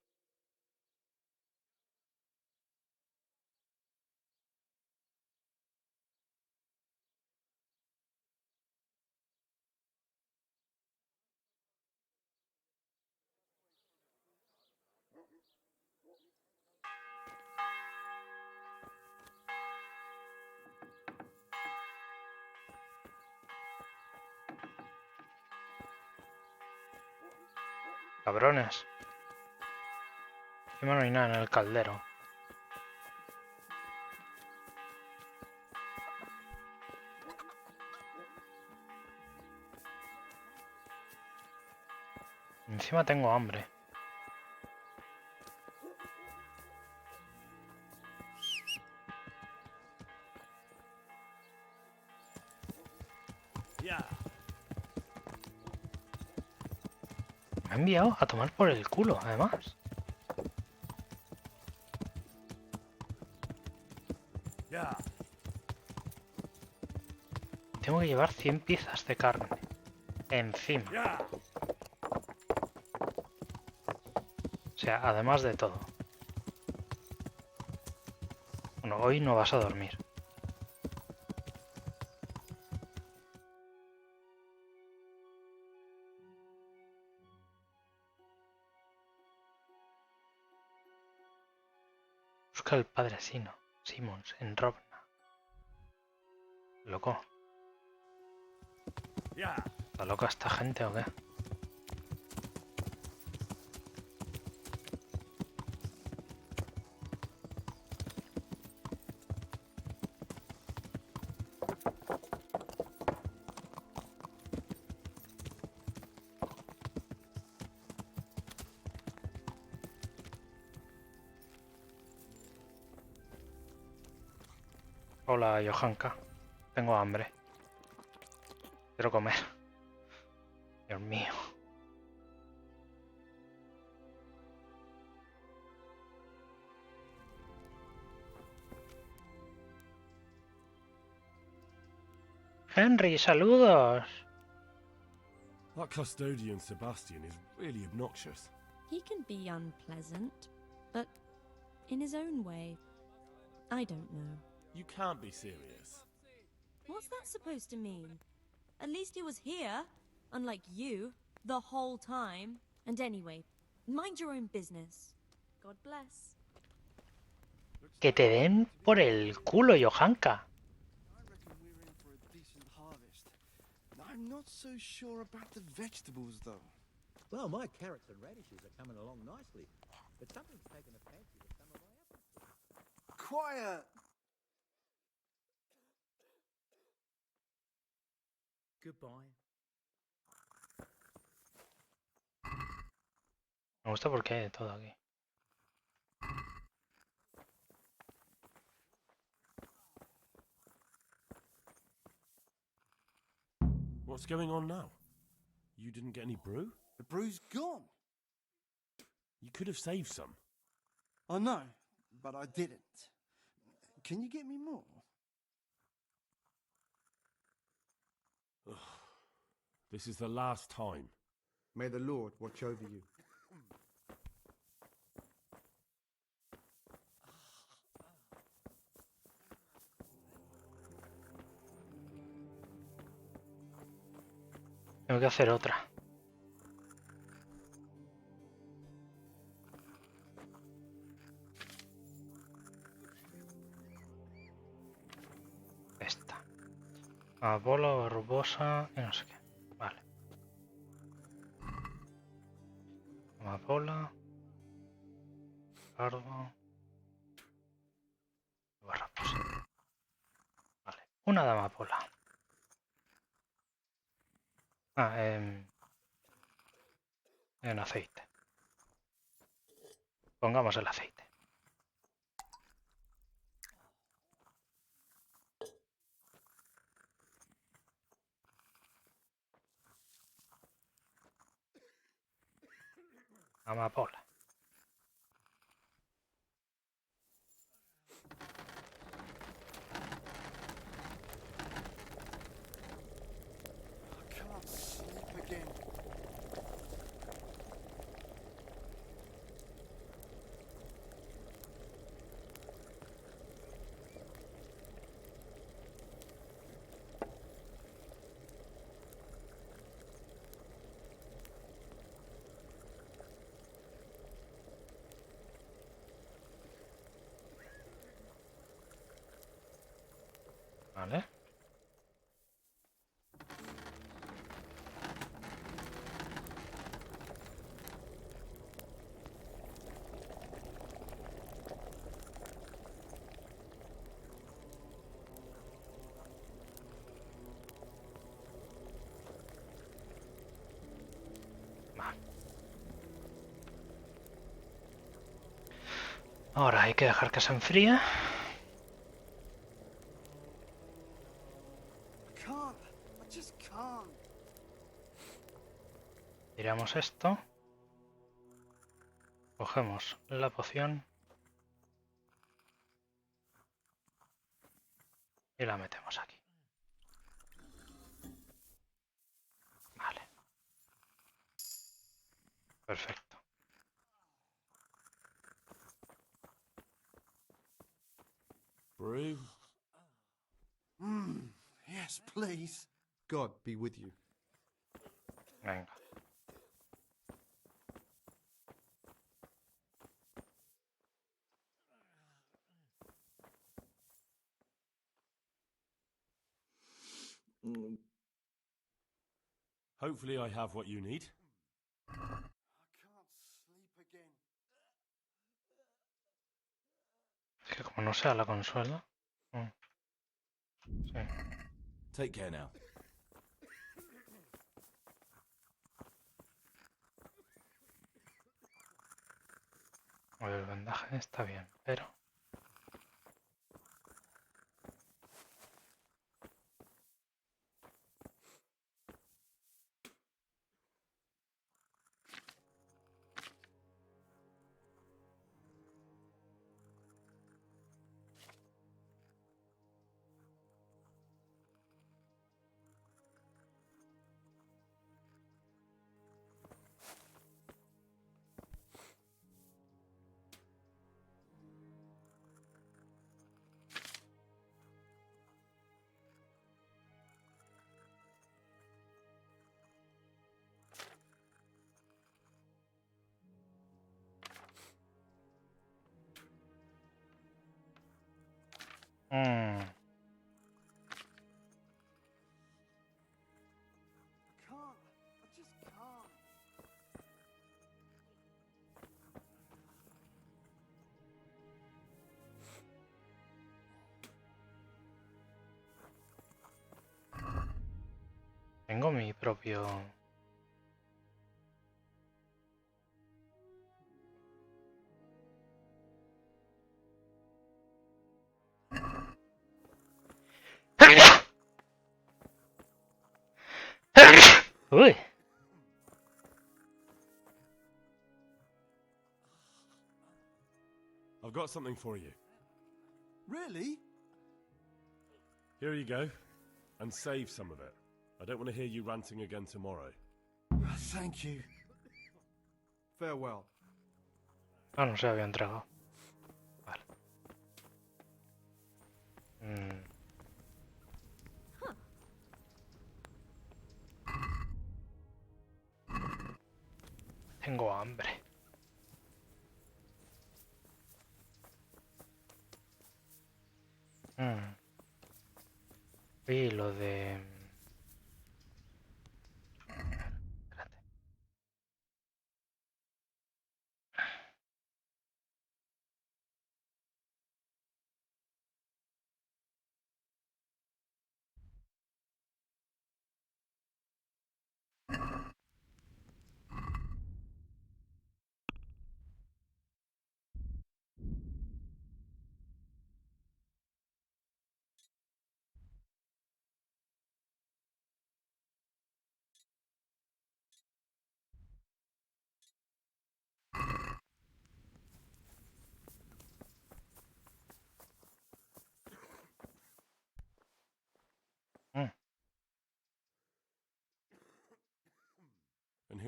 Cabrones. Encima no hay nada en el caldero. Encima tengo hambre. Me ha enviado a tomar por el culo, además. Tengo que llevar 100 piezas de carne. Encima. O sea, además de todo. Bueno, hoy no vas a dormir. Busca al padre Simons en Robna. Loco. ¿Está loca esta gente o qué? Hola, Johanka. Tengo hambre. Quiero comer. Dios mío. Henry, saludos. That custodian Sebastian is really obnoxious. He can be unpleasant, but in his own way. I don't know. You can't be serious. What's that supposed to mean? At least he was here, unlike you, the whole time. And anyway, mind your own business. God bless. Que te den por el culo, Johanka. I'm not so sure about the vegetables, though. Well, my carrots and radishes are coming along nicely, but something's taken a fancy to some of my apples. Quiet! Goodbye. Me gusta porque hay de todo aquí. What's going on now? You didn't get any brew? The brew's gone. You could have saved some. I know, but I didn't. Can you get me more? This is the last time. May the Lord watch over you. Tengo que hacer otra. Esta. Abola, barbosa y no sé qué. Vale. Amapola. Cardo. Barbosa. Vale. Una de amapola. En aceite. Pongamos el aceite. Amapola. I can't sleep again. Vale. Ahora hay que dejar que se enfríe. Tiramos esto. Cogemos la poción. Y la metemos aquí. Vale. Perfecto. Brew? Yes, please. God be with you. Venga. Hopefully I have what you need. I can't sleep again. Es que como no sea la consuela. Sí. Take care now. El vendaje está bien, pero... Tengo mi propio... Uy. I've got something for you. Really? Here you go. And save some of it. I don't want to hear you ranting again tomorrow. Thank you. Farewell. Ah, no se había entregado. Vale. Tengo hambre. Y lo de... Espérate.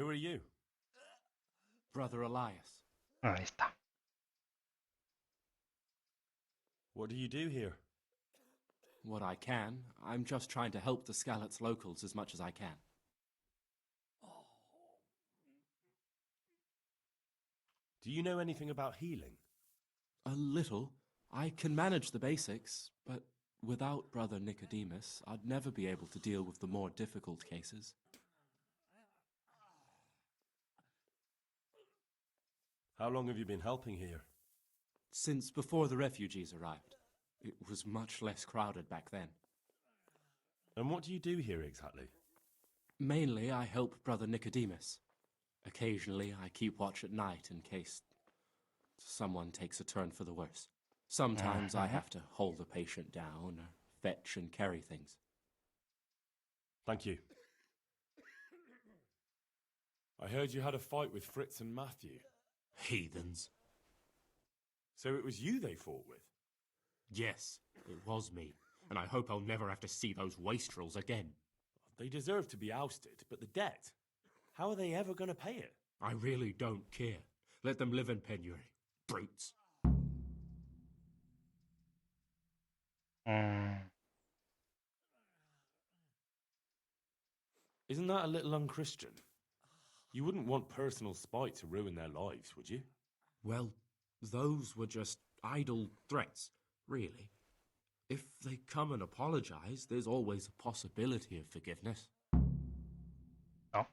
who are you? Brother Elias. Ahí está. What do you do here? What I can. I'm just trying to help the Skalitz locals as much as I can. Do you know anything about healing? A little. I can manage the basics, but without Brother Nicodemus, I'd never be able to deal with the more difficult cases. How long have you been helping here? Since before the refugees arrived. It was much less crowded back then. And what do you do here exactly? Mainly, I help Brother Nicodemus. Occasionally, I keep watch at night in case someone takes a turn for the worse. Sometimes I have to hold a patient down or fetch and carry things. Thank you. I heard you had a fight with Fritz and Matthew. Heathens. So it was you they fought with? Yes, it was me. And I hope I'll never have to see those wastrels again. They deserve to be ousted, but the debt? How are they ever going to pay it? I really don't care. Let them live in penury. Brutes. Isn't that a little unchristian? You wouldn't want personal spite to ruin their lives, would you? Well, those were just idle threats, really. If they come and apologize, there's always a possibility of forgiveness. No.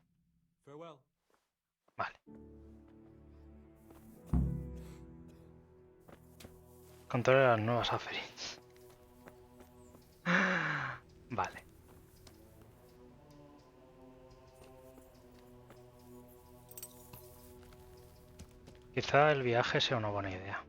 Farewell. Vale. Controla las nuevas Aferins. Vale. Quizá el viaje sea una buena idea.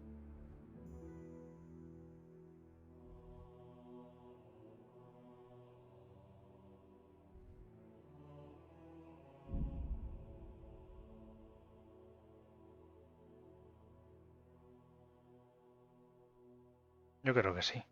Yo creo que sí.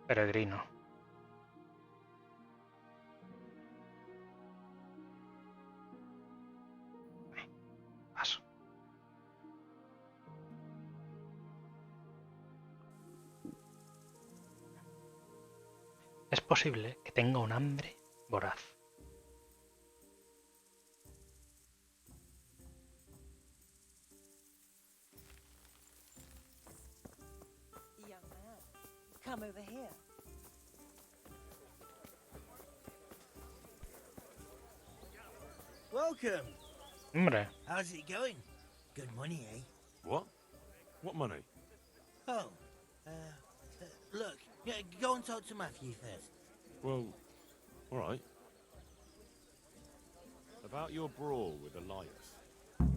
Peregrino. Paso. Es posible que tenga un hambre voraz. Young man, come over here. Welcome. Hombre. How's it going? Good money, eh? What? What money? Oh, look, go and talk to Matthew first. Well, all right. About your brawl with Elias.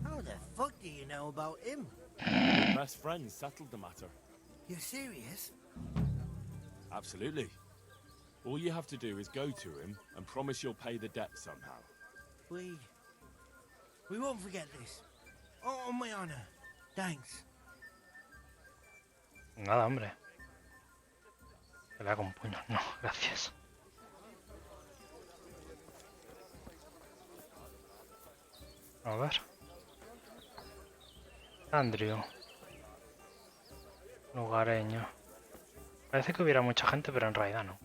How the fuck do you know about him? Your best friend settled the matter. You're serious? Absolutely. All you have to do is go to him and promise you'll pay the debt somehow. We won't forget this. On my honor. Thanks. Nada, hombre. Pelea con puños. No, gracias. A ver. Andrew. Lugareño. Parece que hubiera mucha gente, pero en realidad no.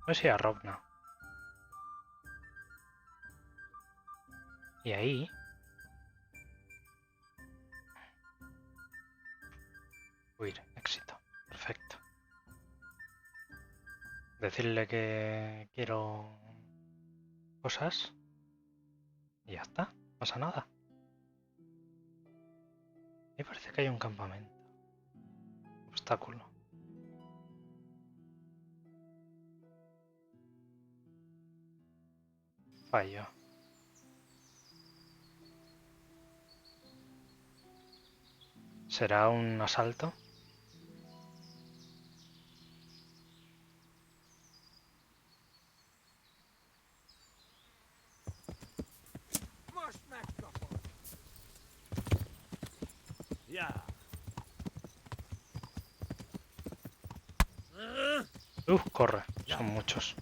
No sé si a Robna. Y ahí... Huir, éxito. Perfecto. Decirle que quiero cosas. Y ya está. No pasa nada. Me parece que hay un campamento. Obstáculo. fallo. ¿Será un asalto? Corre, son muchos.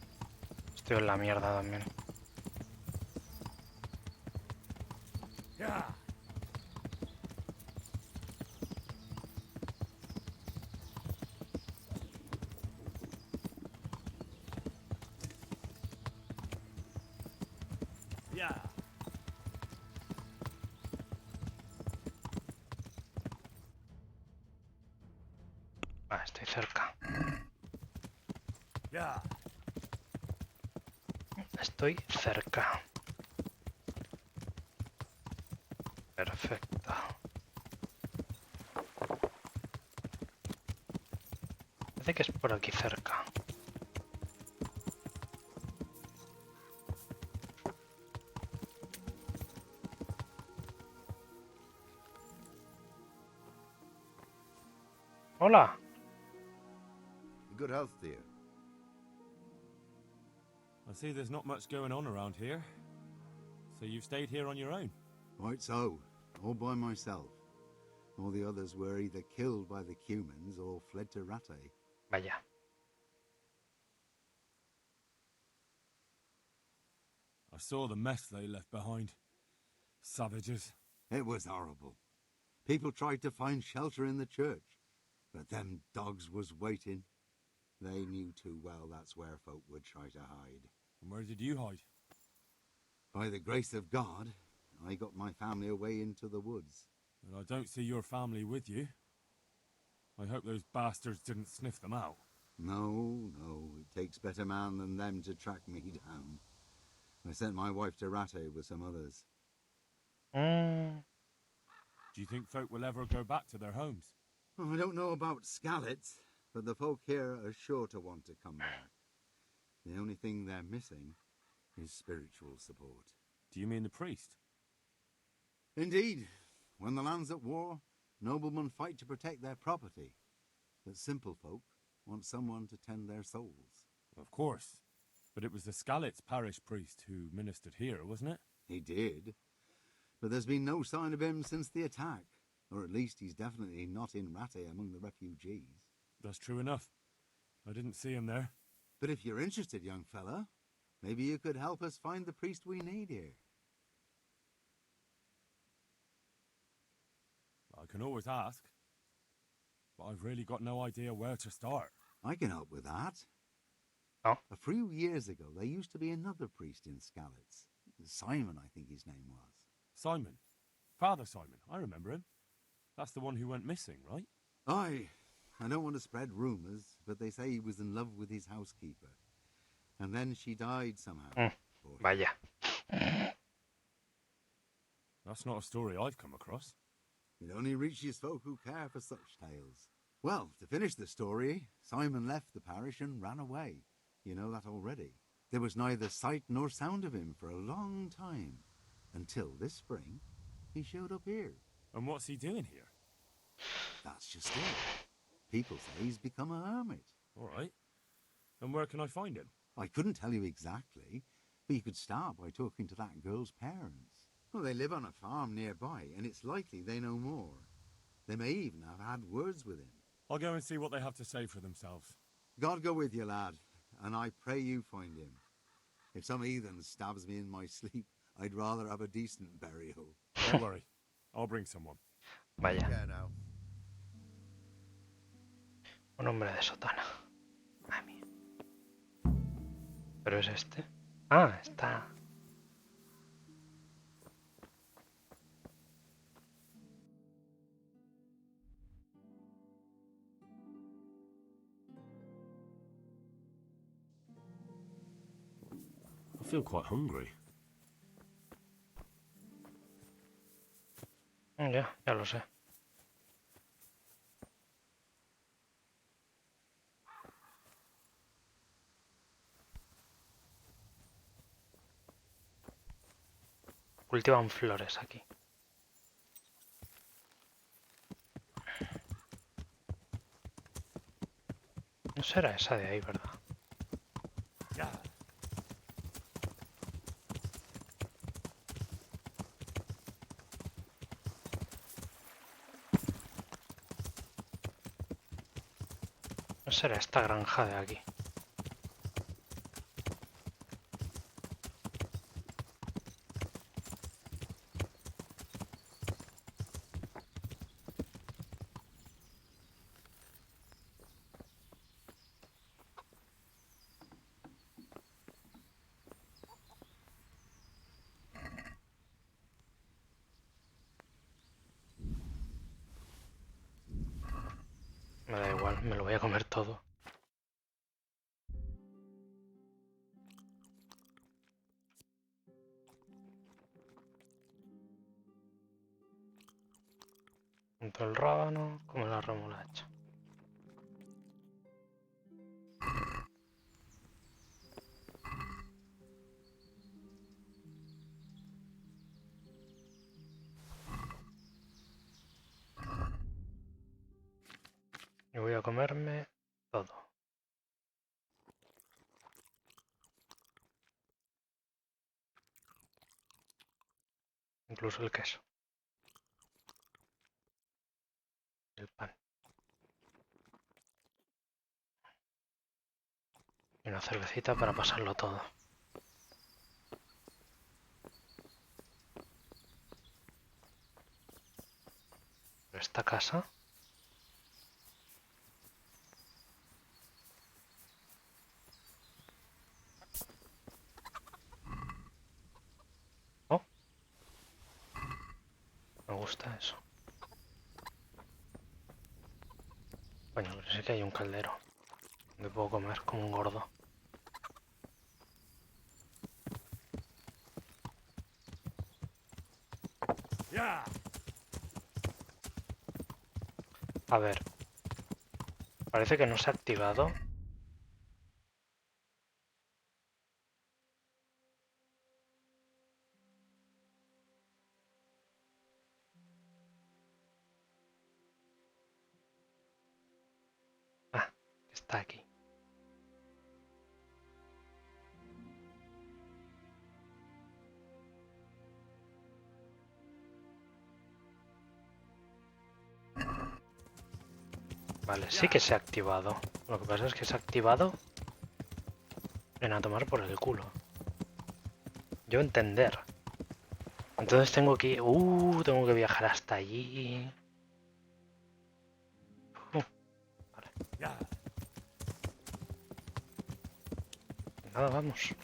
Estoy en la mierda también. Estoy cerca. Estoy cerca. Perfecto. Parece que es por aquí cerca. Hola. Good health, dear. I see there's not much going on around here. So you've stayed here on your own? Quite so. All by myself. All the others were either killed by the Cumans or fled to Rattay. Vaya. I saw the mess they left behind. Savages. It was horrible. People tried to find shelter in the church, but them dogs was waiting. They knew too well that's where folk would try to hide. And where did you hide? By the grace of God, I got my family away into the woods. And I don't see your family with you. I hope those bastards didn't sniff them out. No, it takes better man than them to track me down. I sent my wife to Rattay with some others. Do you think folk will ever go back to their homes? I don't know about Skallets, but the folk here are sure to want to come back. The only thing they're missing is spiritual support. Do you mean the priest? Indeed. When the land's at war, noblemen fight to protect their property. But simple folk want someone to tend their souls. Of course. But it was the Skallets parish priest who ministered here, wasn't it? He did. But there's been no sign of him since the attack. Or at least he's definitely not in Rattay among the refugees. That's true enough. I didn't see him there. But if you're interested, young fella, maybe you could help us find the priest we need here. I can always ask. But I've really got no idea where to start. I can help with that. Oh. A few years ago, there used to be another priest in Skallets. Simon, I think his name was. Simon? Father Simon, I remember him. That's the one who went missing, right? Aye. I don't want to spread rumours, but they say he was in love with his housekeeper. And then she died somehow. Vaya. That's not a story I've come across. It only reaches folk who care for such tales. Well, to finish the story, Simon left the parish and ran away. You know that already. There was neither sight nor sound of him for a long time. Until this spring, he showed up here. And what's he doing here? That's just it. People say he's become a hermit. All right. And where can I find him? I couldn't tell you exactly, but you could start by talking to that girl's parents. Well, they live on a farm nearby, and it's likely they know more. They may even have had words with him. I'll go and see what they have to say for themselves. God go with you, lad, and I pray you find him. If some heathen stabs me in my sleep, I'd rather have a decent burial. Don't worry. I'll bring someone. Vaya. Yeah, now. Un hombre de sotana. Mami. ¿Pero es este? Ah, está. I feel quite hungry. Ya lo sé. Cultivan flores aquí. No será esa de ahí, ¿verdad? No será esta granja de aquí. Me da igual, me lo voy a comer todo. Tanto el rábano como la remolacha. Y voy a comerme todo. Incluso el queso. El pan. Y una cervecita para pasarlo todo. Pero esta casa... Oh. Me gusta eso. Coño, pero sí que hay un caldero. Donde puedo comer como un gordo. A ver. Parece que no se ha activado. Ah, está aquí. Vale, sí que se ha activado. Lo que pasa es que se ha activado en a tomar por el culo. Yo entender. Entonces tengo que... tengo que viajar hasta allí. Vale. Nada, vamos.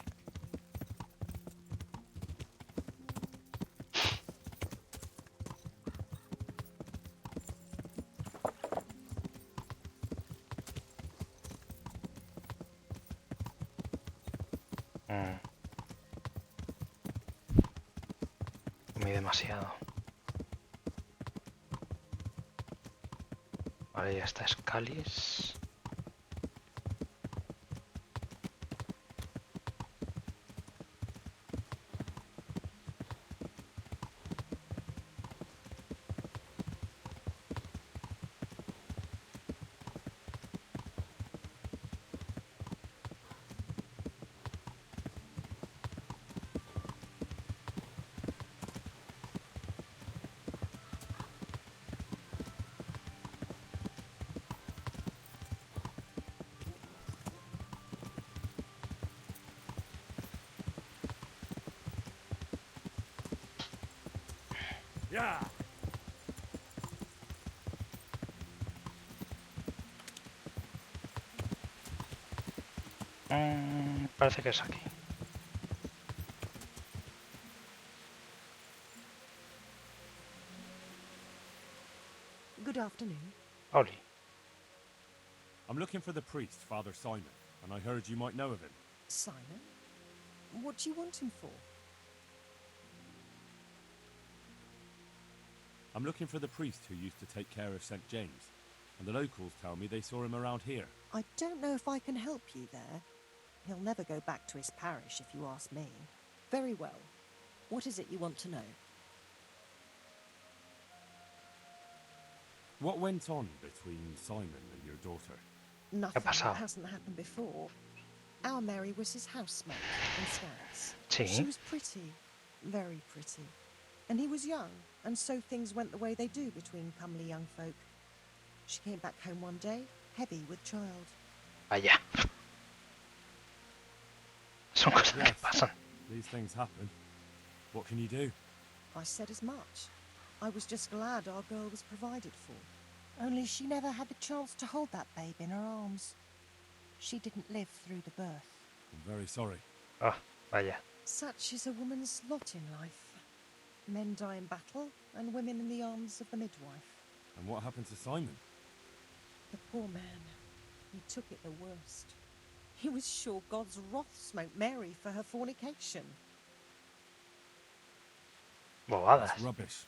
Comí demasiado. Vale, ya está Scalis. Parece que es aquí. Good afternoon. Oli. I'm looking for the priest, Father Simon, and I heard you might know of him. Simon? What do you want him for? I'm looking for the priest who used to take care of St. James, and the locals tell me they saw him around here. I don't know if I can help you there. He'll never go back to his parish if you ask me. Very well. What is it you want to know? What went on between Simon and your daughter? Nothing pasado? that hasn't happened before. Our Mary was his housemate in Scouts. Sí. She was pretty, very pretty. And he was young, and so things went the way they do between comely young folk. She came back home one day, heavy with child. Vaya. Son cosas que pasan. These things happen. What can you do? I said as much. I was just glad our girl was provided for. Only she never had the chance to hold that babe in her arms. She didn't live through the birth. I'm very sorry. Oh, vaya. Such is a woman's lot in life. Men die in battle, and women in the arms of the midwife. And what happened to Simon? The poor man. He took it the worst. He was sure God's wrath smote Mary for her fornication. Bobadas. That's rubbish.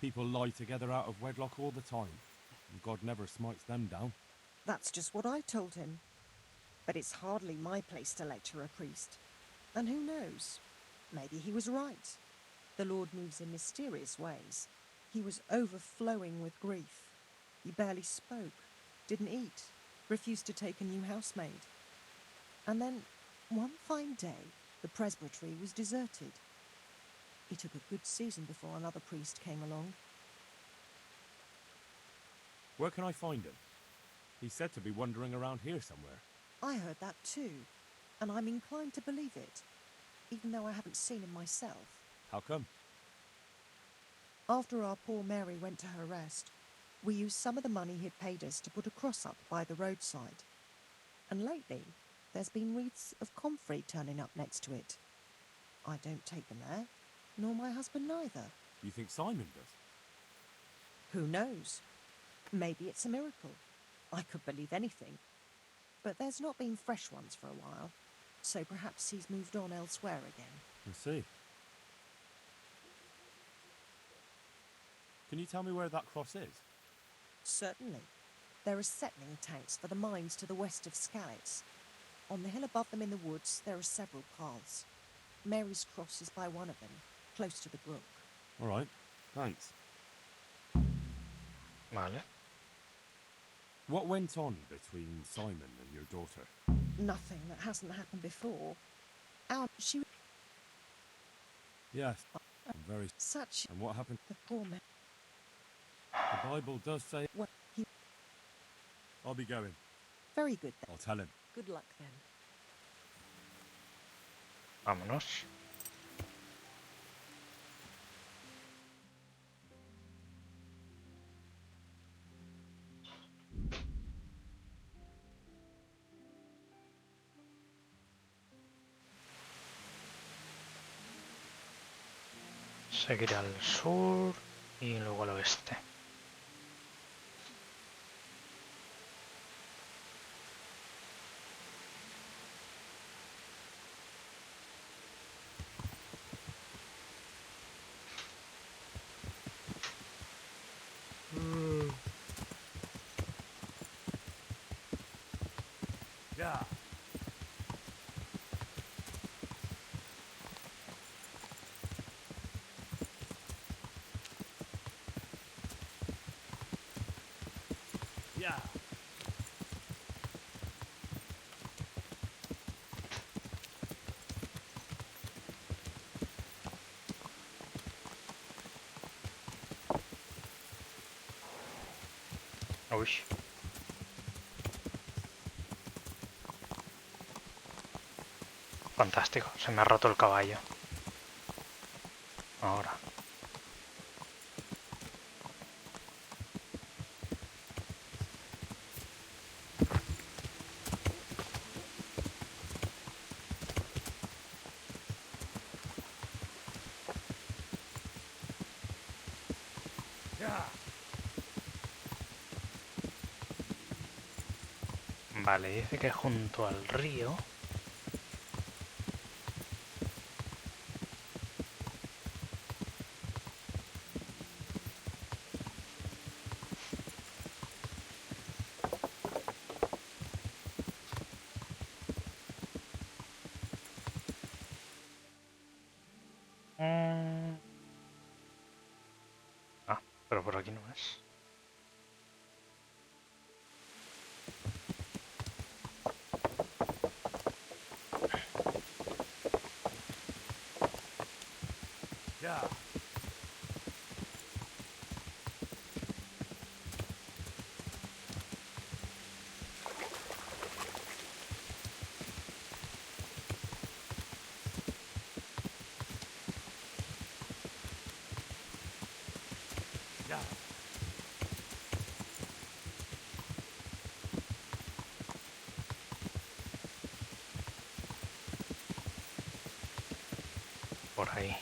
People lie together out of wedlock all the time, and God never smites them down. That's just what I told him. But it's hardly my place to lecture a priest. And who knows? Maybe he was right. The Lord moves in mysterious ways. He was overflowing with grief. He barely spoke, didn't eat, refused to take a new housemaid. And then, one fine day, the presbytery was deserted. It took a good season before another priest came along. Where can I find him? He's said to be wandering around here somewhere. I heard that too, and I'm inclined to believe it, even though I haven't seen him myself. How come? After our poor Mary went to her rest, we used some of the money he'd paid us to put a cross up by the roadside. And lately, there's been wreaths of comfrey turning up next to it. I don't take them there, nor my husband neither. You think Simon does? Who knows? Maybe it's a miracle. I could believe anything. But there's not been fresh ones for a while, so perhaps he's moved on elsewhere again. I see. Can you tell me where that cross is? Certainly. There are settling tanks for the mines to the west of Scalets. On the hill above them in the woods, there are several paths. Mary's cross is by one of them, close to the brook. All right, thanks. Vale. What went on between Simon and your daughter? Nothing that hasn't happened before. She... Yes, I'm very... Such... And what happened? The poor man... The Bible does say... Well, he... I'll be going. Very good then. I'll tell him. Good luck then. Vámonos. Seguir al sur y luego al oeste. Yeah. Yeah. Uy. Fantástico, se me ha roto el caballo. Ahora. Vale, dice que junto al río... por aquí no es. Ya. Ya. Por ahí.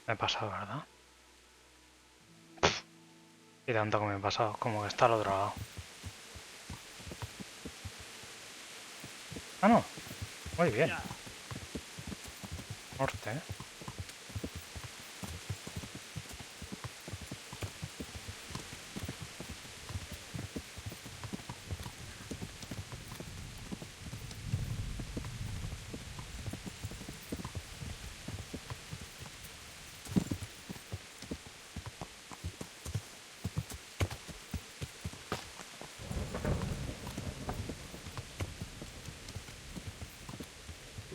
Me he pasado, ¿verdad? Y tanto que me he pasado, como que está al otro lado. Ah, no. Muy bien. Norte, ¿eh?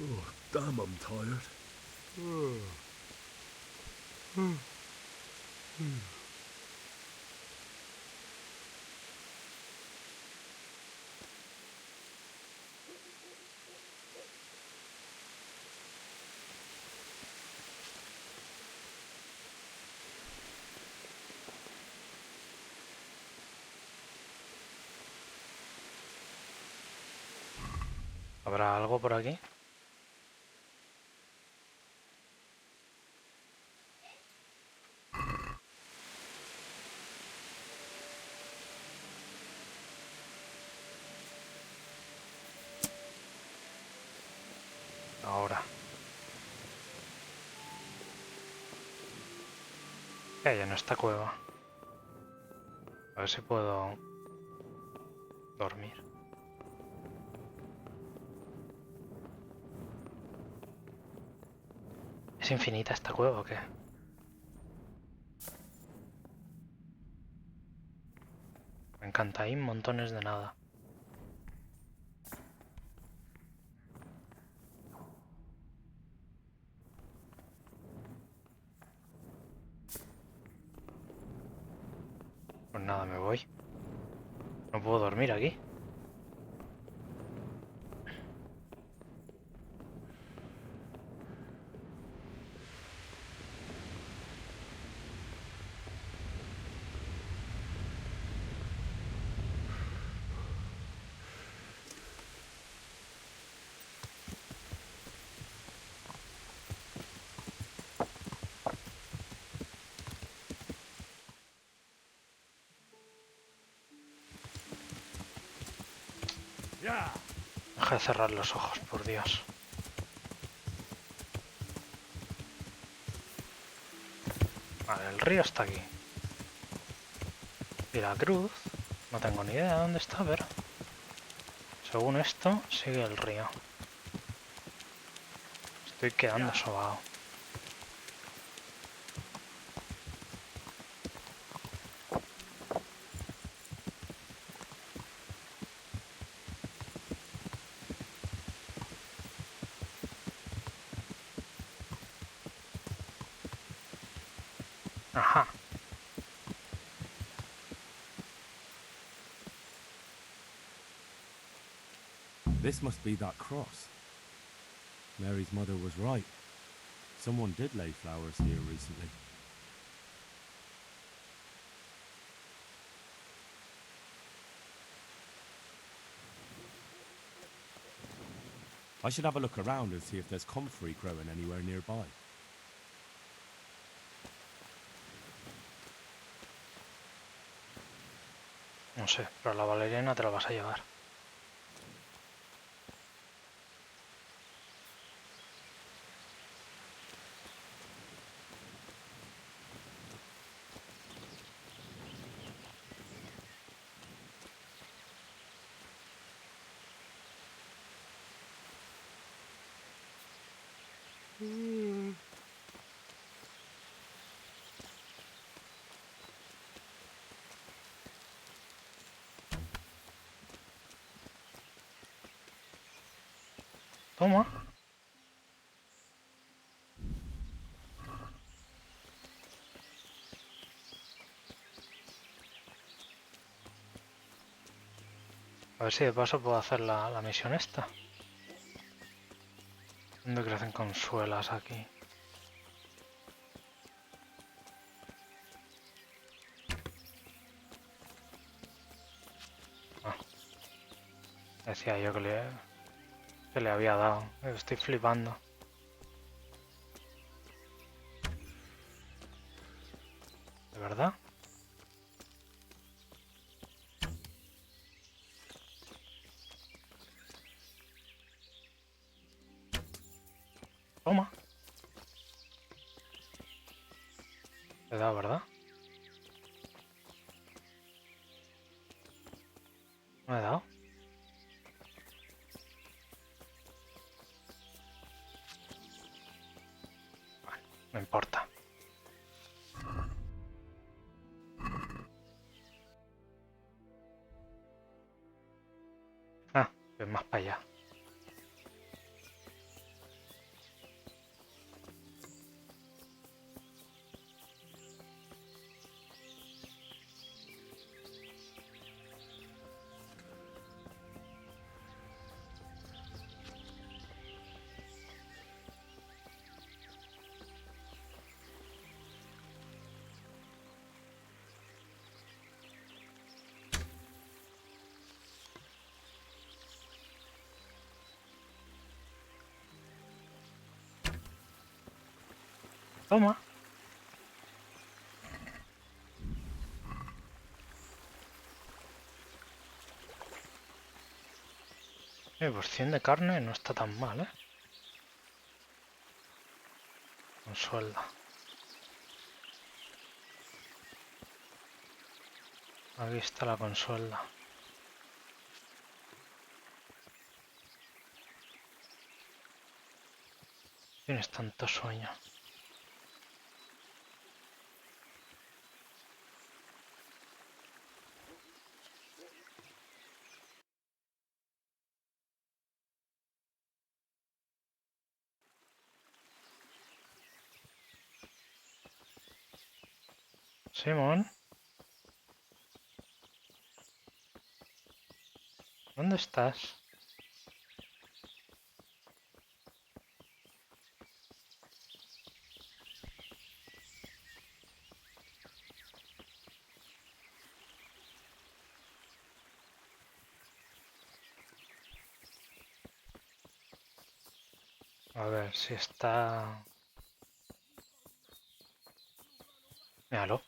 Oh, damn, I'm tired. ¿Habrá algo por aquí? Ahora. ¿Qué hay en esta cueva? A ver si puedo dormir. ¿Es infinita esta cueva o qué? Me encanta, hay montones de nada. Pues nada, me voy. No puedo dormir aquí. Deja de cerrar los ojos, por Dios. Vale, el río está aquí. Y la cruz, no tengo ni idea de dónde está, pero según esto, sigue el río. Estoy quedando sobado. Ajá. This must be that cross. Mary's mother was right. Someone did lay flowers here recently. I should have a look around and see if there's comfrey growing anywhere nearby. No sé, pero la valeriana te la vas a llevar. Toma. A ver si de paso puedo hacer la misión esta. ¿Dónde crecen consuelas aquí? Ah. Decía yo que le había dado. Estoy flipando. ¿De verdad? Toma. Te da, ¿verdad? ¿No he dado? Bueno, no importa. Ah, es más para allá. Toma. Pues 100 de carne no está tan mal, ¿eh? Con sueldo. Aquí está la consuela. Tienes tanto sueño. Simón. ¿Dónde estás? A ver si está... Míralo.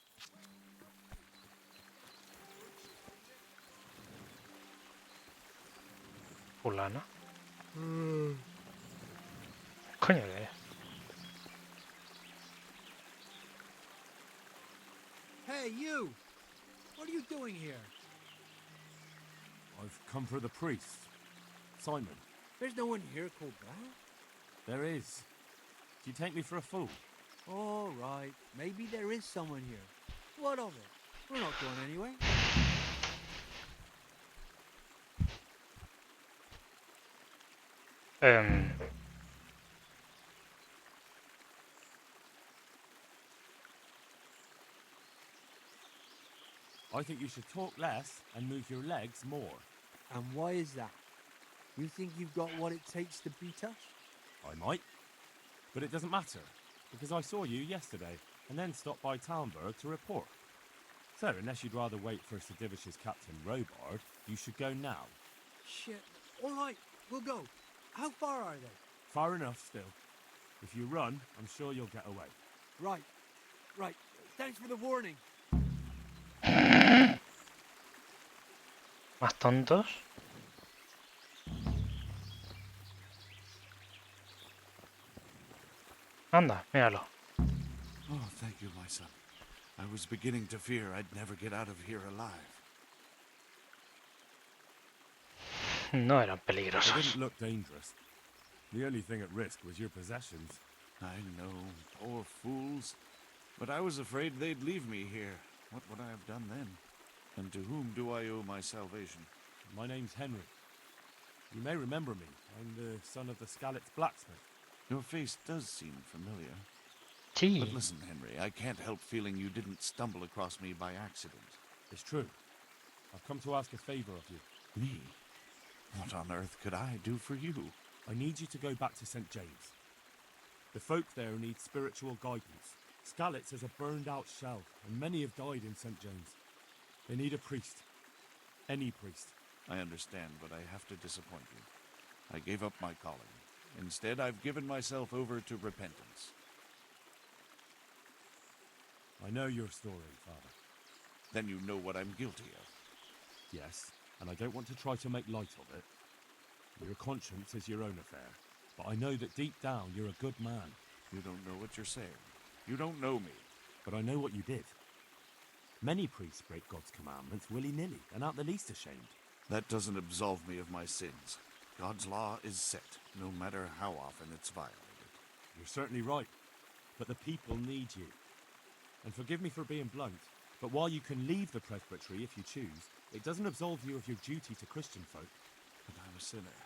Fulana. Coño que es. Hey, you! What are you doing here? I've come for the priest. Simon. There's no one here called that. There is. Do you take me for a fool? All right, maybe there is someone here. What of it? We're not going anywhere. I think you should talk less and move your legs more. And why is that? You think you've got what it takes to beat us? I might. But it doesn't matter, because I saw you yesterday, and then stopped by Talmberg to report. So, unless you'd rather wait for Sir Divish's Captain Robard, you should go now. Shit. All right, we'll go. How far are they? Far enough still. If you run, I'm sure you'll get away. Right. Right. Thanks for the warning. ¿Más tontos? Anda, míralo. Oh, thank you, my son. I was beginning to fear I'd never get out of here alive. No eran They peligrosos. didn't look dangerous. The only thing at risk was your possessions. I know, poor fools. But I was afraid they'd leave me here. What would I have done then? And to whom do I owe my salvation? My name's Henry. You may remember me. I'm the son of the Skalitz blacksmith. Your face does seem familiar. Gee. But listen, Henry, I can't help feeling you didn't stumble across me by accident. It's true. I've come to ask a favor of you. Me? What on earth could I do for you? I need you to go back to St. James. The folk there need spiritual guidance. Skalitz is a burned-out shell, and many have died in St. James. They need a priest. Any priest. I understand, but I have to disappoint you. I gave up my calling. Instead, I've given myself over to repentance. I know your story, Father. Then you know what I'm guilty of. Yes, and I don't want to try to make light of it. Your conscience is your own affair, but I know that deep down you're a good man. You don't know what you're saying. You don't know me. But I know what you did. Many priests break God's commandments willy-nilly and aren't the least ashamed. That doesn't absolve me of my sins. God's law is set, no matter how often it's violated. You're certainly right, but the people need you. And forgive me for being blunt, but while you can leave the presbytery if you choose, it doesn't absolve you of your duty to Christian folk. But I'm a sinner.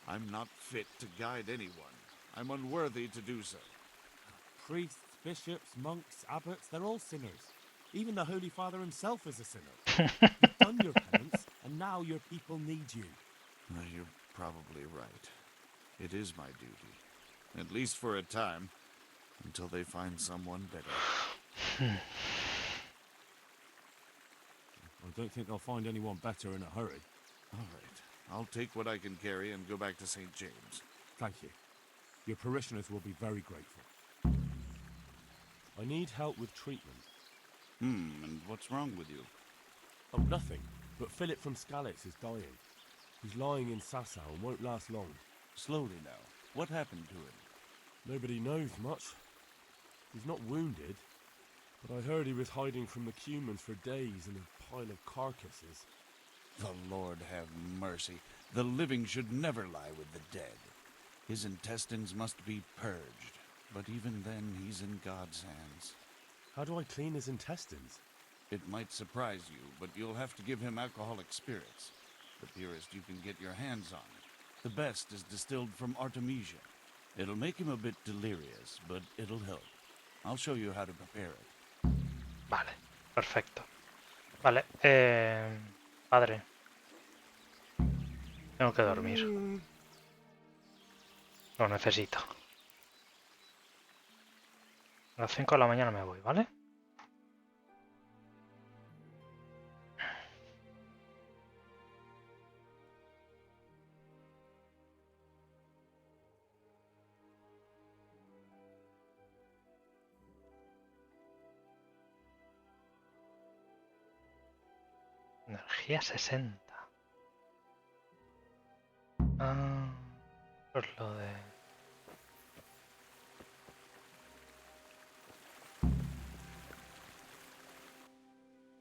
I'm not fit to guide anyone. I'm unworthy to do so. Priests, bishops, monks, abbots, they're all sinners. Even the Holy Father himself is a sinner. You've done your penance, and now your people need you. You're probably right. It is my duty. At least for a time. Until they find someone better. I don't think they'll find anyone better in a hurry. All right. I'll take what I can carry and go back to St. James. Thank you. Your parishioners will be very grateful. I need help with treatment. And what's wrong with you? Oh, nothing. But Philip from Skalitz is dying. He's lying in Sasau and won't last long. Slowly now. What happened to him? Nobody knows much. He's not wounded, but I heard he was hiding from the Cumans for days in a pile of carcasses. The Lord have mercy. The living should never lie with the dead. His intestines must be purged, but even then he's in God's hands. How do I clean his intestines? It might surprise you, but you'll have to give him alcoholic spirits. The purest you can get your hands on. The best is distilled from Artemisia. It'll make him a bit delirious, but it'll help. I'll show you how to prepare it. Vale, perfecto. Vale, padre. Tengo que dormir. Lo necesito. A las 5 de la mañana me voy, ¿vale? Energía 60. Ah, pues lo de...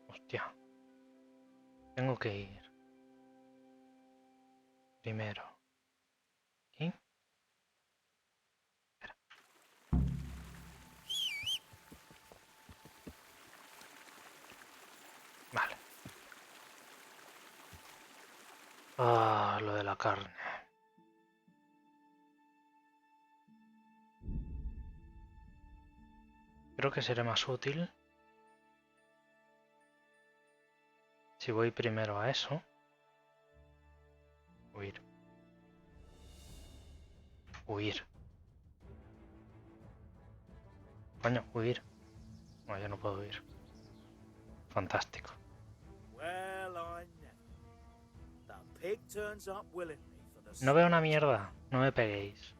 Hostia. Tengo que ir. Primero. ¿Aquí? Espera. Vale. Ah, lo de la carne. Creo que será más útil si voy primero a eso. Huir. Huir. Coño, huir. No, yo no puedo huir. Fantástico. No veo una mierda. No me peguéis.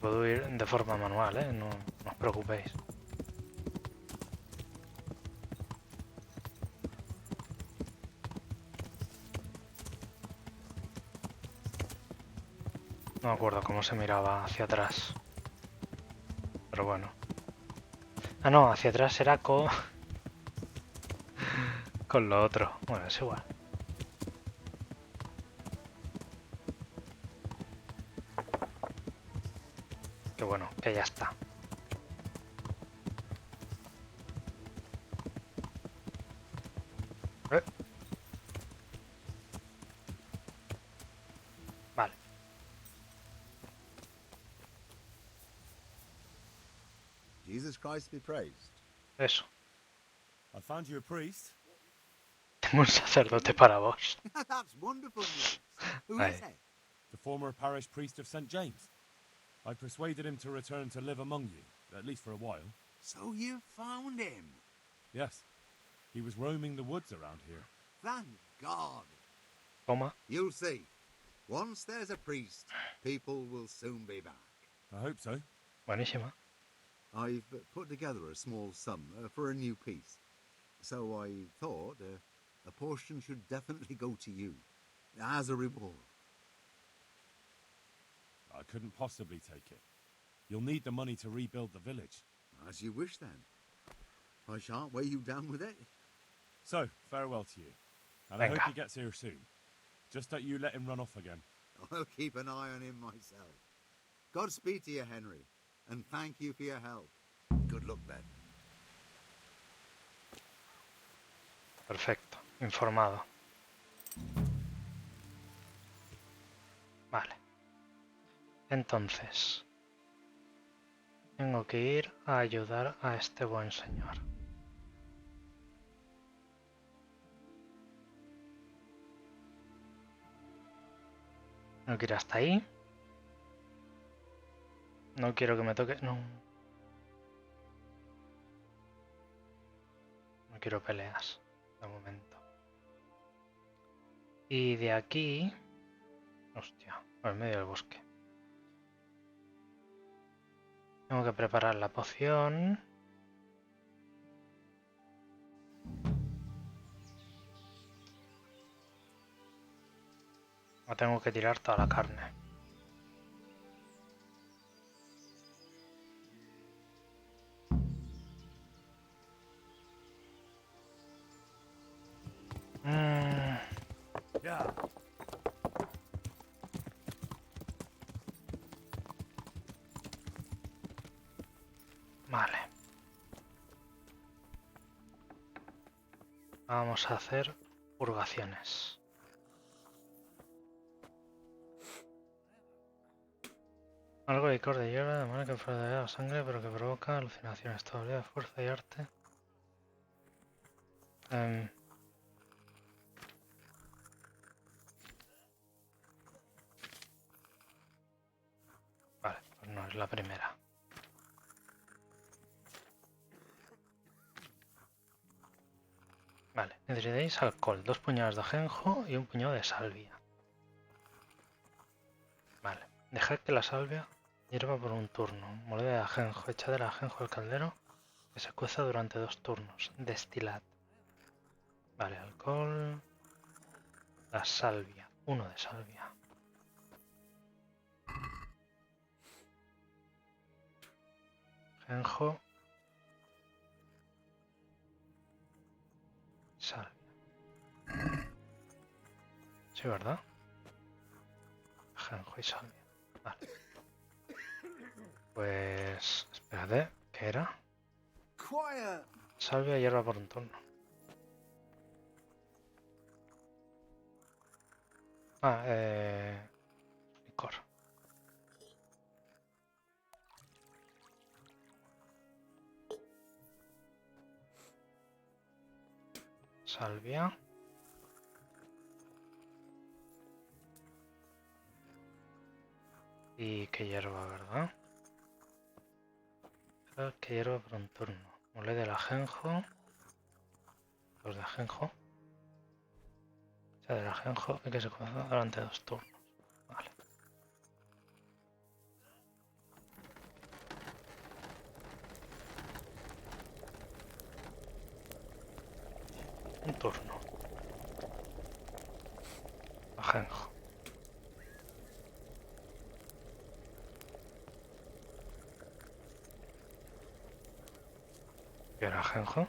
Puedo ir de forma manual, ¿eh? No os preocupéis. No me acuerdo cómo se miraba hacia atrás. Pero bueno. Ah, no, hacia atrás era con lo otro. Bueno, es igual. Que bueno, que ya está. Vale. Jesus Christ be praised. Eso. I found you a priest. Tengo un sacerdote para vos. That's wonderful news. Who Aye. is he? The former parish priest of St. James. I persuaded him to return to live among you, at least for a while. So you found him? Yes. He was roaming the woods around here. Thank God. Toma. You'll see. Once there's a priest, people will soon be back. I hope so. Buenísima. I've put together a small sum for a new piece. So I thought a portion should definitely go to you, as a reward. I couldn't possibly take it. You'll need the money to rebuild the village. As you wish, then. I shan't weigh you down with it. So, farewell to you. And I Venga. hope he gets here soon. Just that you let him run off again. I'll keep an eye on him myself. Godspeed to you, Henry, and thank you for your help. Good luck, then. Perfecto. Informado. Vale. Entonces, tengo que ir a ayudar a este buen señor. No quiero ir hasta ahí. No quiero que me toque... No. No quiero peleas, de momento. Y de aquí... Hostia, por el medio del bosque. Tengo que preparar la poción. O tengo que tirar toda la carne. Yeah. Vale. Vamos a hacer purgaciones. Algo de licor de hierba, de manera que enfría la sangre, pero que provoca alucinaciones, estabilidad de fuerza y arte. Vale, pues no es la primera. Vale, necesitáis alcohol, 2 puñados de ajenjo y un puñado de salvia. Vale, dejad que la salvia hierva por un turno. Moled de ajenjo, echad el ajenjo al caldero que se cueza durante 2 turnos. Destilad. Vale, alcohol. La salvia, 1 de salvia. Ajenjo. Salvia. Sí, ¿verdad? Ajenjo y salvia. Vale. Pues... espérate, ¿qué era? Quiet. Salvia hierba por un turno. Ah, licor. Salvia. Y que hierba, ¿verdad? Que hierba por un turno. Mole del ajenjo. 2 de ajenjo. O sea, del ajenjo y que se cueza durante 2 turnos. Vale. Un turno. Ajenjo. ¿Y el ajenjo?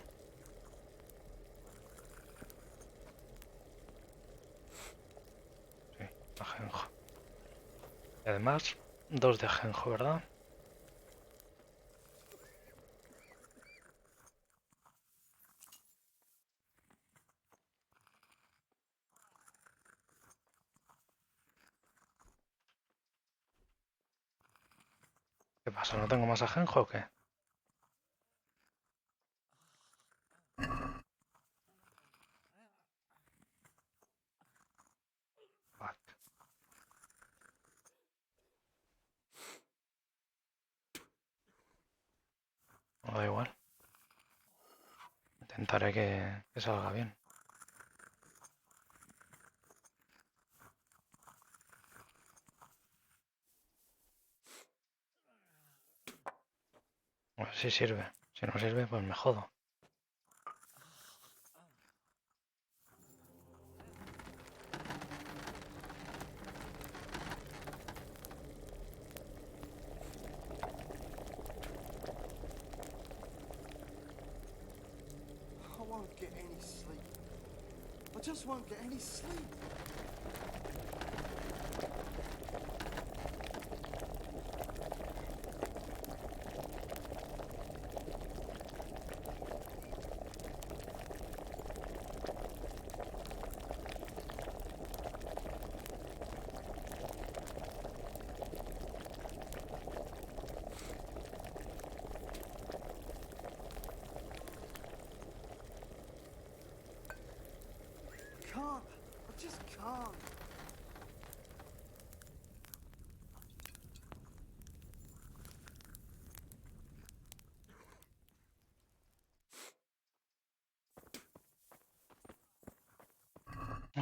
Sí, ajenjo. Y además, 2 de ajenjo, ¿verdad? ¿Qué pasa? ¿No tengo más ajenjo o qué? Fuck. No da igual. Intentaré que salga bien. A ver si sirve. Si no sirve, pues me jodo. I won't get any sleep. I just won't get any sleep. Can't. I just can't.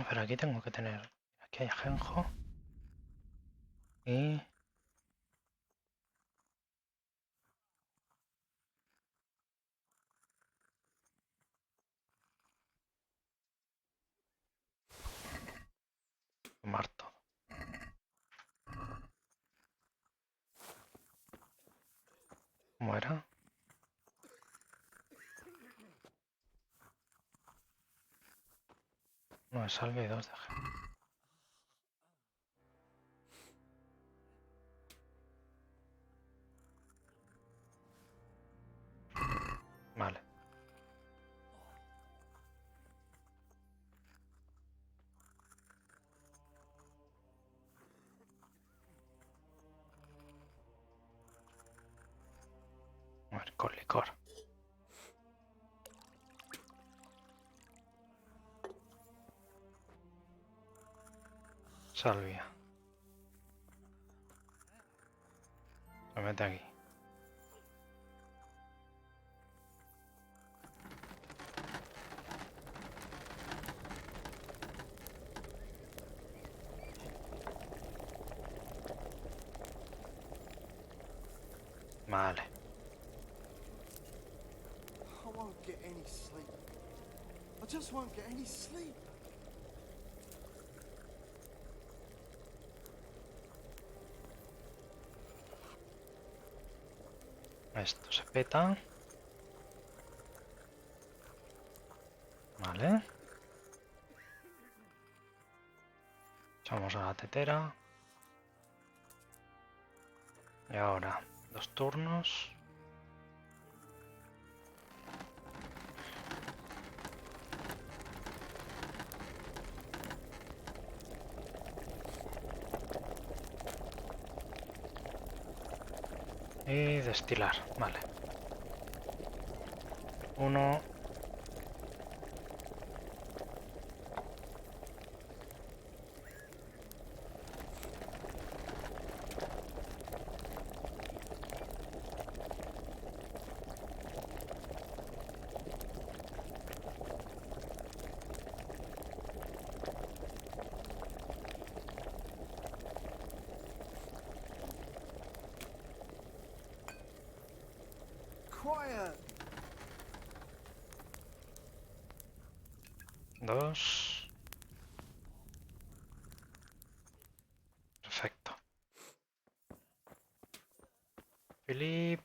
Pero aquí tengo que tener... Aquí hay ajenjo. Y... Tomar todo. ¿Cómo era? No, es salve y 2 de ajenjo. Vale. A ver, con licor. Salvia. Se mete aquí. Vale. I won't get any sleep. I just won't get any sleep. Esto se peta. Vale. Echamos a la tetera. Y ahora, 2 turnos. Y destilar, vale. 1. Quiet. 2. Perfecto. Philip.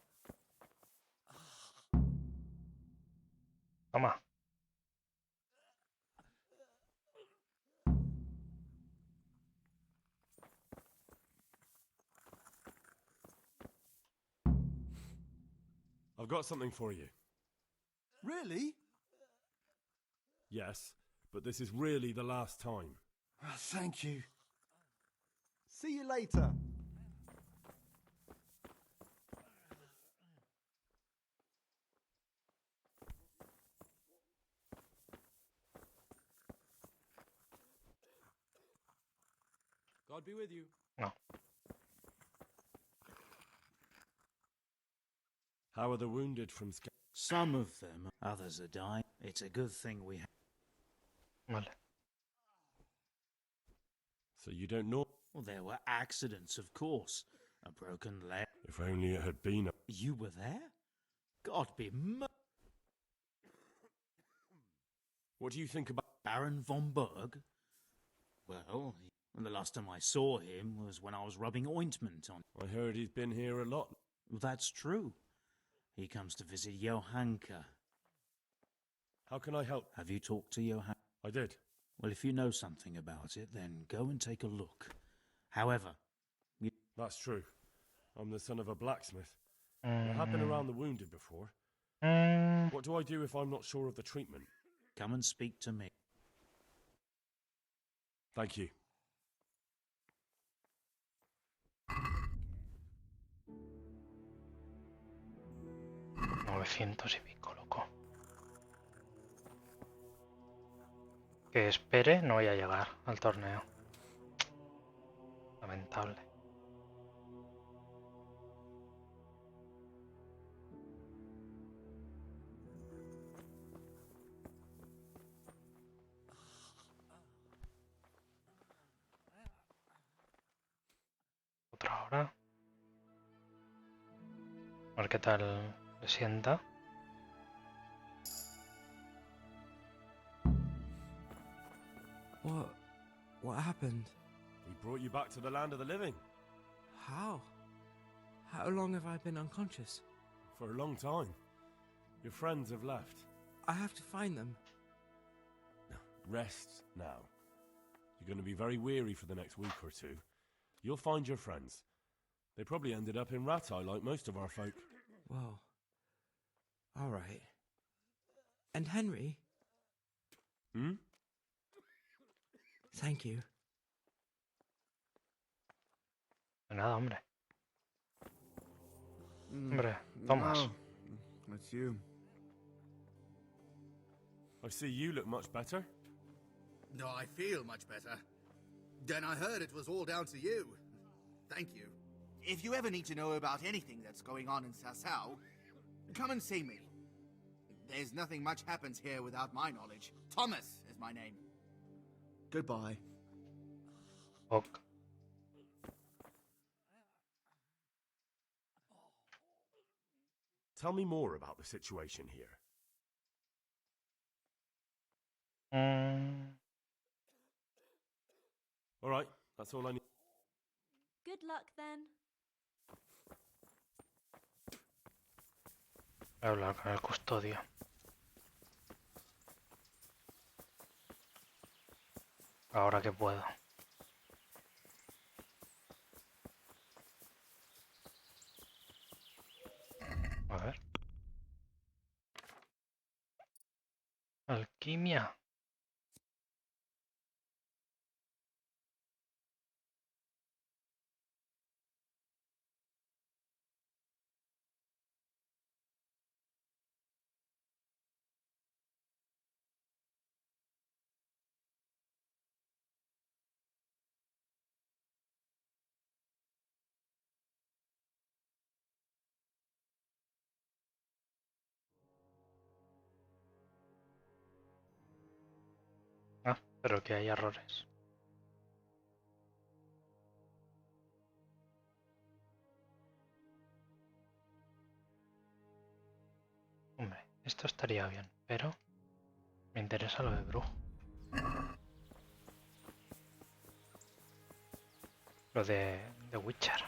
Toma. I've got something for you. Really? Yes, but this is really the last time. Oh, thank you. See you later. God be with you. No. How are the wounded from Some of them, others are dying. It's a good thing we have. Vale. So you don't know? Well, there were accidents, of course. A broken leg. If only it had been a... You were there? God be What do you think about... Baron von Berg? Well, the last time I saw him was when I was rubbing ointment on. I heard he's been here a lot. Well, that's true. He comes to visit Johanka. How can I help? Have you talked to Johanka? I did. Well, if you know something about it, then go and take a look. However... That's true. I'm the son of a blacksmith. I have been around the wounded before. What do I do if I'm not sure of the treatment? Come and speak to me. Thank you. 900 y pico, loco. Que espere, no voy a llegar al torneo. Lamentable. Otra hora. A ver qué tal le sienta. What happened? We brought you back to the land of the living. How? How long have I been unconscious? For a long time. Your friends have left. I have to find them. Rest now. You're going to be very weary for the next week or two. You'll find your friends. They probably ended up in Rattay like most of our folk. Well, all right. And Henry? Hmm? Thank you. De nada, hombre. Hombre, Thomas. Oh, that's you. I see you look much better. No, I feel much better. Then I heard it was all down to you. Thank you. If you ever need to know about anything that's going on in Sasau, come and see me. There's nothing much happens here without my knowledge. Thomas is my name. Goodbye. Ok. Tell me more about the situation here. All right, that's all I need. Good luck then. Voy a hablar con el custodio. Ahora que puedo. A ver. Alquimia. Ah, pero que hay errores. Hombre, esto estaría bien, pero me interesa lo de brujo. Lo de Witcher.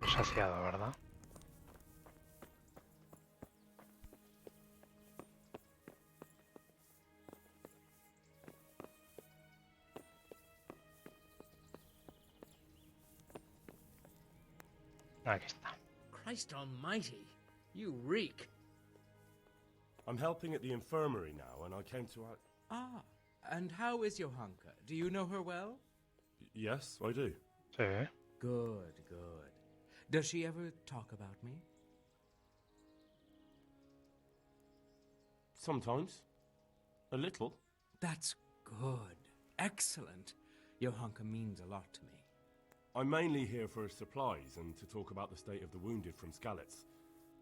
Saciado, ¿verdad? Aquí está. Christ almighty, you reek. I'm helping at the infirmary now, and I came to... Ah, and how is Johanka? Do you know her well? Yes, I do. Sí. Good, good. Does she ever talk about me? Sometimes. A little. That's good. Excellent. Johanka means a lot to me. I'm mainly here for supplies and to talk about the state of the wounded from Skalitz.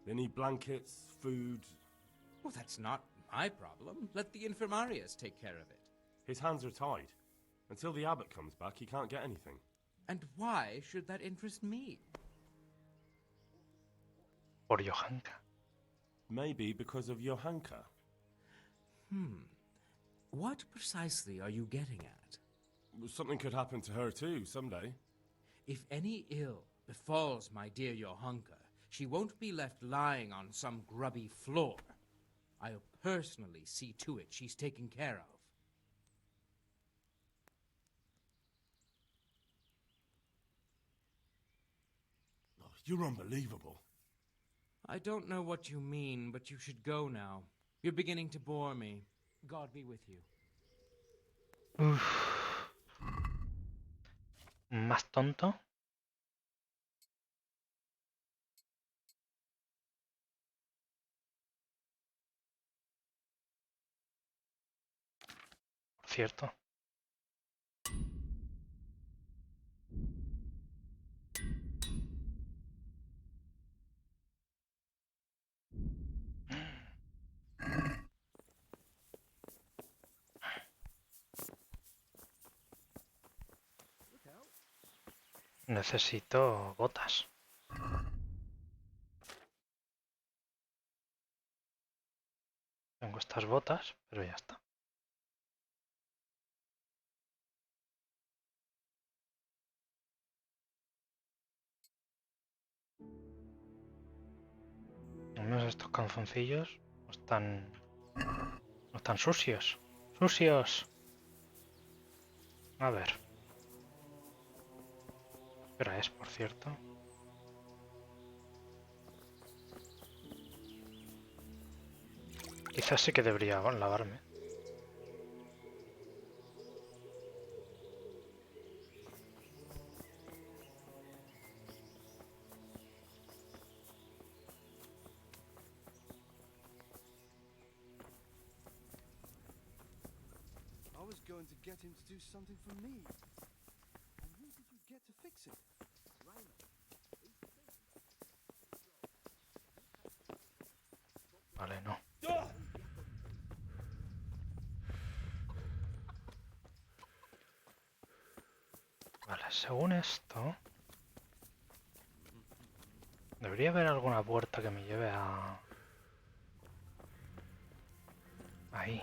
They need blankets, food... Well, that's not my problem. Let the infirmarius take care of it. His hands are tied. Until the abbot comes back, he can't get anything. And why should that interest me? Por Johanka. Maybe because of Johanka. What precisely are you getting at? Something could happen to her too, someday. If any ill befalls my dear Johanka, she won't be left lying on some grubby floor. I'll personally see to it she's taken care of. Oh, you're unbelievable. I don't know what you mean, but you should go now. You're beginning to bore me. God be with you. ¿Más tonto? Por cierto. Necesito botas. Tengo estas botas, pero ya está. Al menos estos calzoncillos no están sucios. ¡Sucios! A ver. ¿Qué hora es, por cierto? Quizás sí que debería lavarme. I was going to get him to do something for me. And who did you get to fix it? Vale, no. Vale, según esto... Debería haber alguna puerta que me lleve a... Ahí.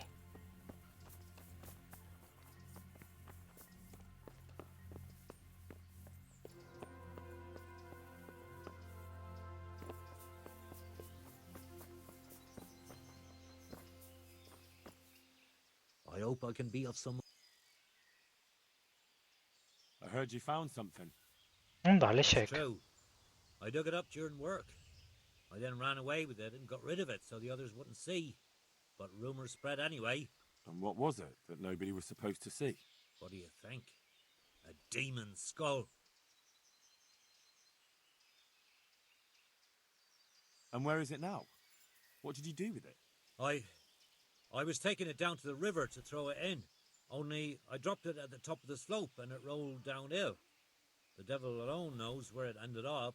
I hope I can be of some... I heard you found something. Dale, That's Shake. true. I dug it up during work. I then ran away with it and got rid of it so the others wouldn't see. But rumours spread anyway. And what was it that nobody was supposed to see? What do you think? A demon skull. And where is it now? What did you do with it? I was taking it down to the river to throw it in. Only I dropped it at the top of the slope and it rolled downhill. The devil alone knows where it ended up.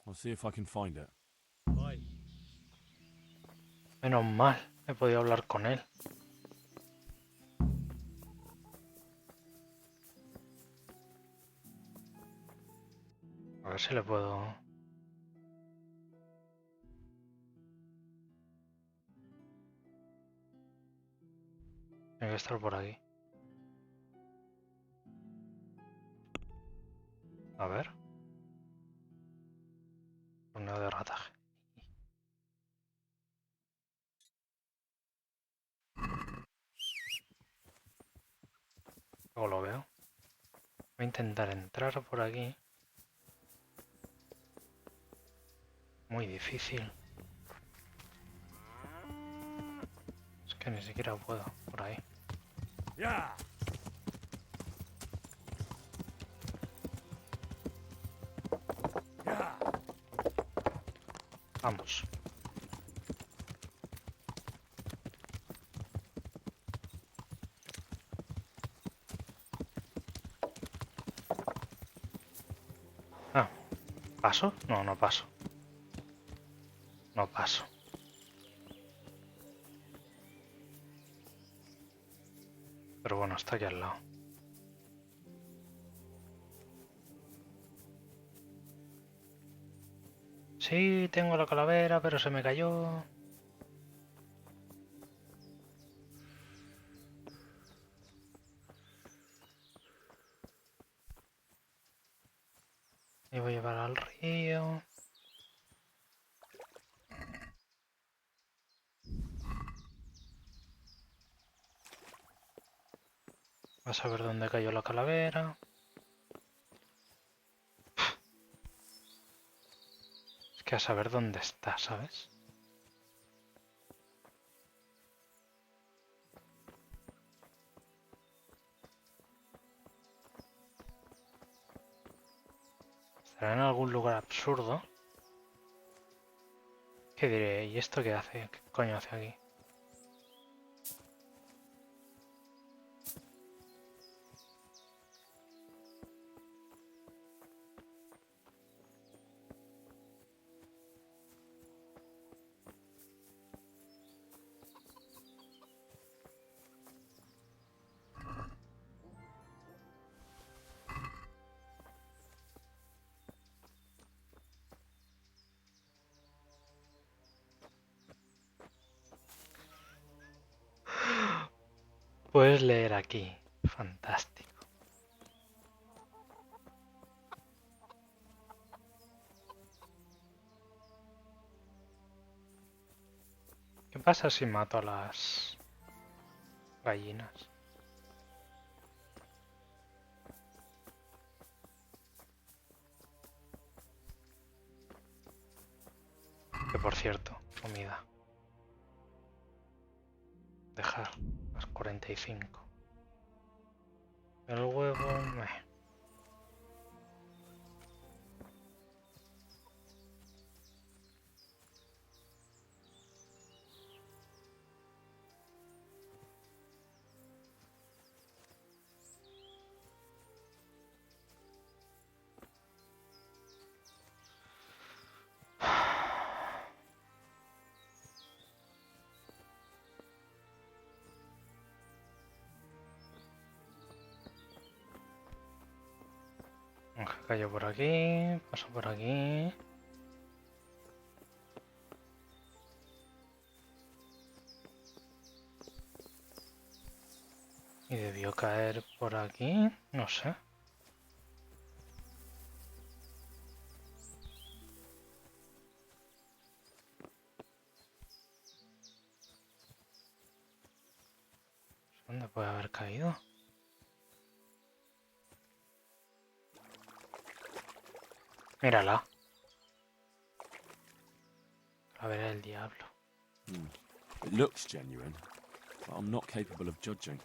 I'll see if I can find it. Bye. Menos mal, he podido hablar con él. A A ver si le puedo... Tiene que estar por aquí. A ver. Torneo de rataje. Luego lo veo. Voy a intentar entrar por aquí. Muy difícil. Es que ni siquiera puedo por ahí. ¡Ya! ¡Ya! Vamos. Ah, ¿paso? No, no paso. No paso. Pero bueno, está aquí al lado. Sí, tengo la calavera, pero se me cayó. Me voy a llevar al río. Vas a ver dónde cayó la calavera. Es que a saber dónde está, ¿sabes? Estará en algún lugar absurdo. ¿Qué diré? ¿Y esto qué hace? ¿Qué coño hace aquí? Puedes leer aquí. Fantástico. ¿Qué pasa si mato a las gallinas? Que por cierto, comida. Dejar las 45. El huevo... Cayó por aquí, pasó por aquí. Y debió caer por aquí, no sé. ¿Dónde puede haber caído? Mírala. A ver el diablo. It looks genuine, but I'm not capable of judging.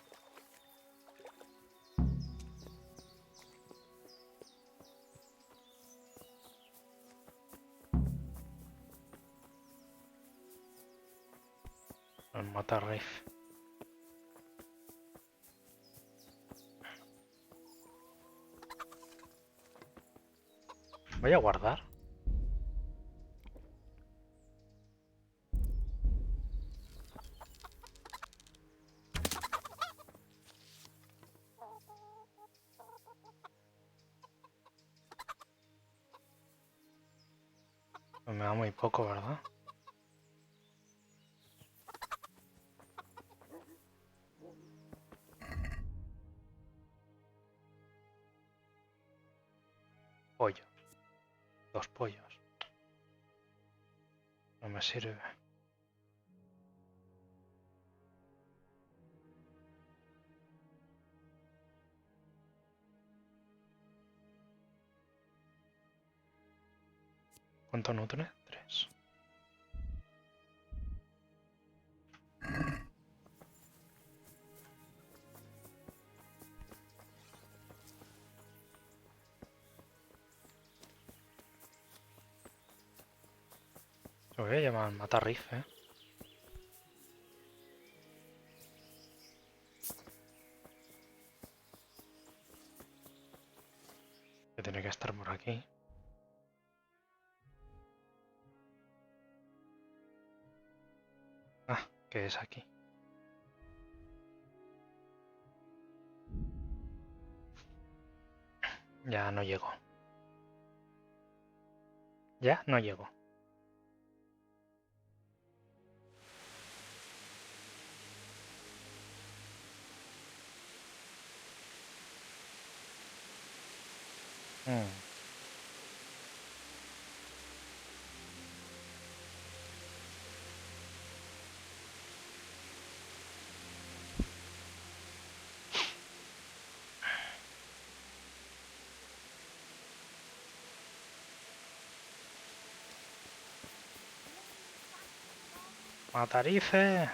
El matarrif. Voy a guardar. muy poco, ¿verdad? Pollo. 2 pollos. No me sirve. ¿Cuánto nutre? 3. Lo voy a llamar matarrife. Que tiene que estar por aquí. Ah, que es aquí. Ya no llego. Ya no llego. Matarife.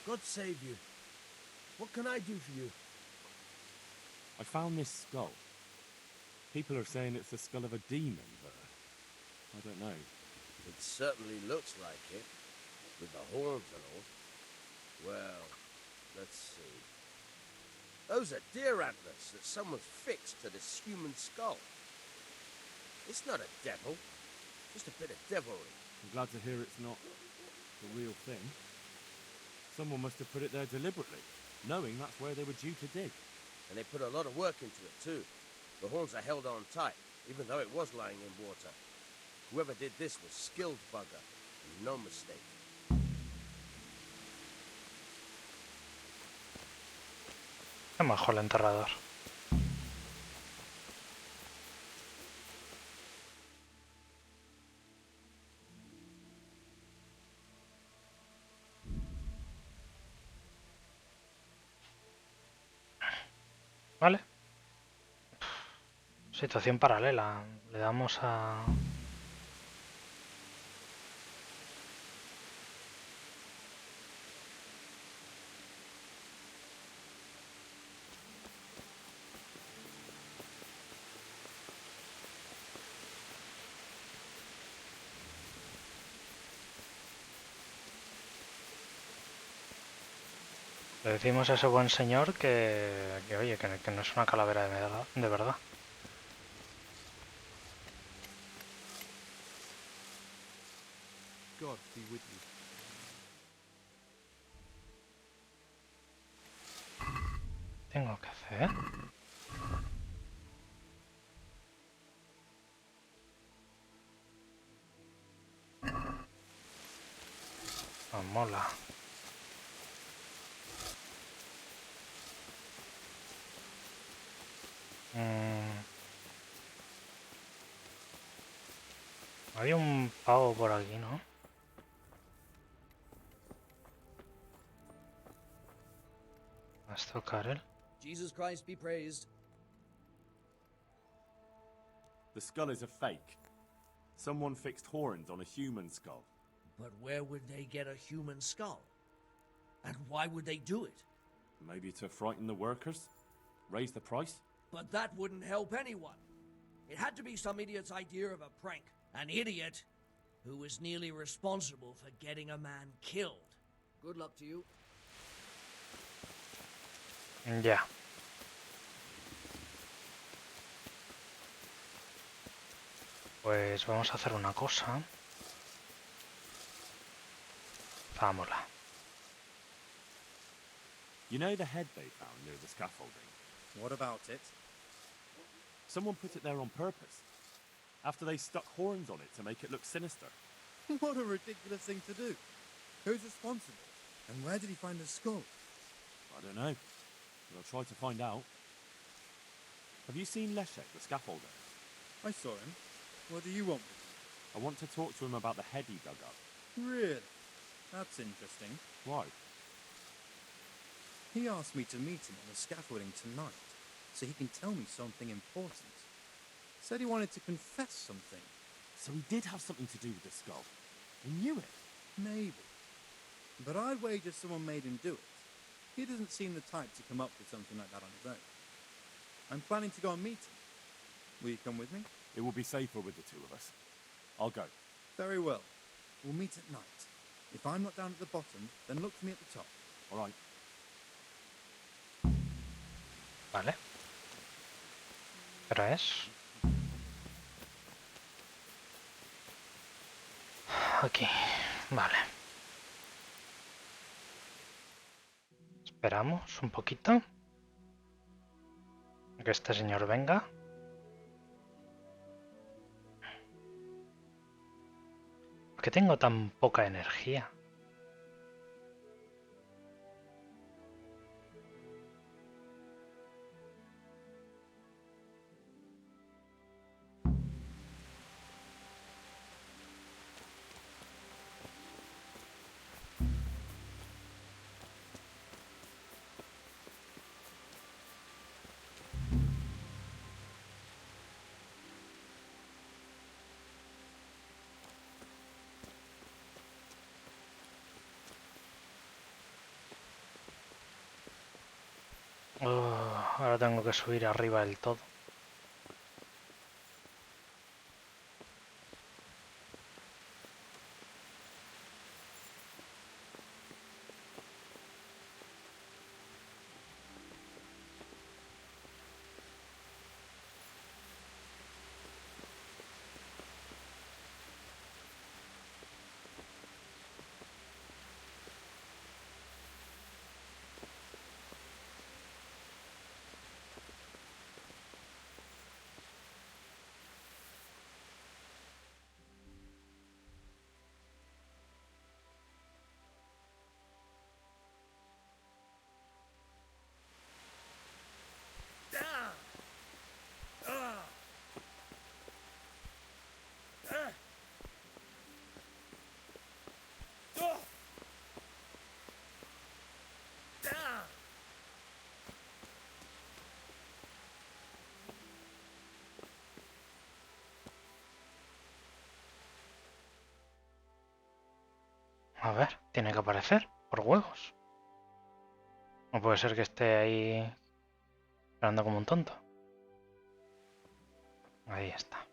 God save you. What can I do for you? I found this skull. People are saying it's the skull of a demon, but I don't know. It certainly looks like it, with the horns and all. Well, let's see. Those are deer antlers that someone's fixed to this human skull. It's not a devil, just a bit of devilry. I'm glad to hear it's not the real thing. Someone must have put it there deliberately, knowing that's where they were due to dig. And they put a lot of work into it too. The horns are held on tight, even though it was lying in water. Whoever did this was skilled bugger, and no mistake. Qué majo el enterrador. Vale. Situación paralela. Le damos a... Le decimos a ese buen señor que oye, que no es una calavera de verdad. God be with you. Tengo que hacer... Oh, mola. Hay un pavo por aquí, ¿no? ¿Has tocar él? Jesus Christ be praised. The skull is a fake. Someone fixed horns on a human skull. But where would they get a human skull? And why would they do it? Maybe to frighten the workers? Raise the price? But that wouldn't help anyone. It had to be some idiot's idea of a prank. An idiot who was nearly responsible for getting a man killed. Good luck to you. Ya. Pues vamos a hacer una cosa. Vámonos. You know the head they found near the scaffolding? What about it? Someone put it there on purpose. After they stuck horns on it to make it look sinister. What a ridiculous thing to do. Who's responsible? And where did he find the skull? I don't know, but I'll try to find out. Have you seen Leszek, the scaffolder? I saw him. What do you want with him? I want to talk to him about the head he dug up. Really? That's interesting. Why? He asked me to meet him on the scaffolding tonight, so he can tell me something important. Said he wanted to confess something. So he did have something to do with the skull. He knew it. Maybe. But I'd wager someone made him do it. He doesn't seem the type to come up with something like that on his own. I'm planning to go and meet him. Will you come with me? It will be safer with the two of us. I'll go. Very well. We'll meet at night. If I'm not down at the bottom, then look for me at the top. All right. Vale. ¿Pero es? Aquí. Vale. Esperamos un poquito. Que este señor venga. ¿Por qué tengo tan poca energía? Ahora tengo que subir arriba del todo. A ver, tiene que aparecer, por huevos. No puede ser que esté ahí esperando como un tonto. Ahí está.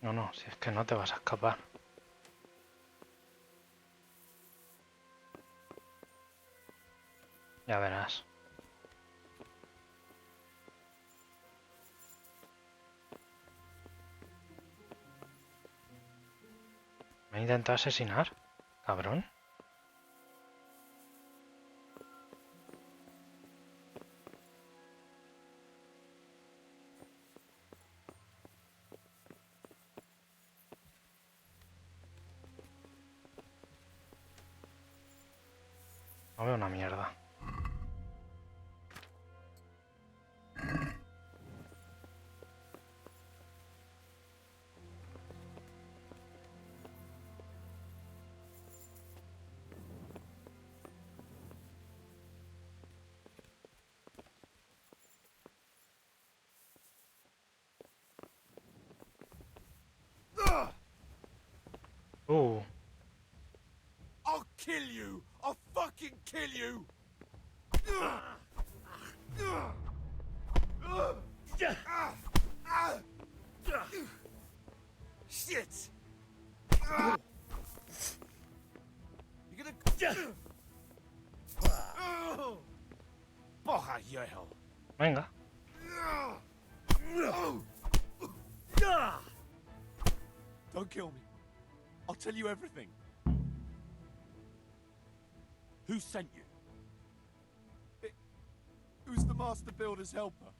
No, si es que no te vas a escapar. Ya verás. ¿Me ha intentado asesinar? Cabrón. No veo una mierda. I'll kill you! I'll fucking kill you! Venga. Don't kill me. I'll tell you everything. Who sent you? It was the Master Builder's helper.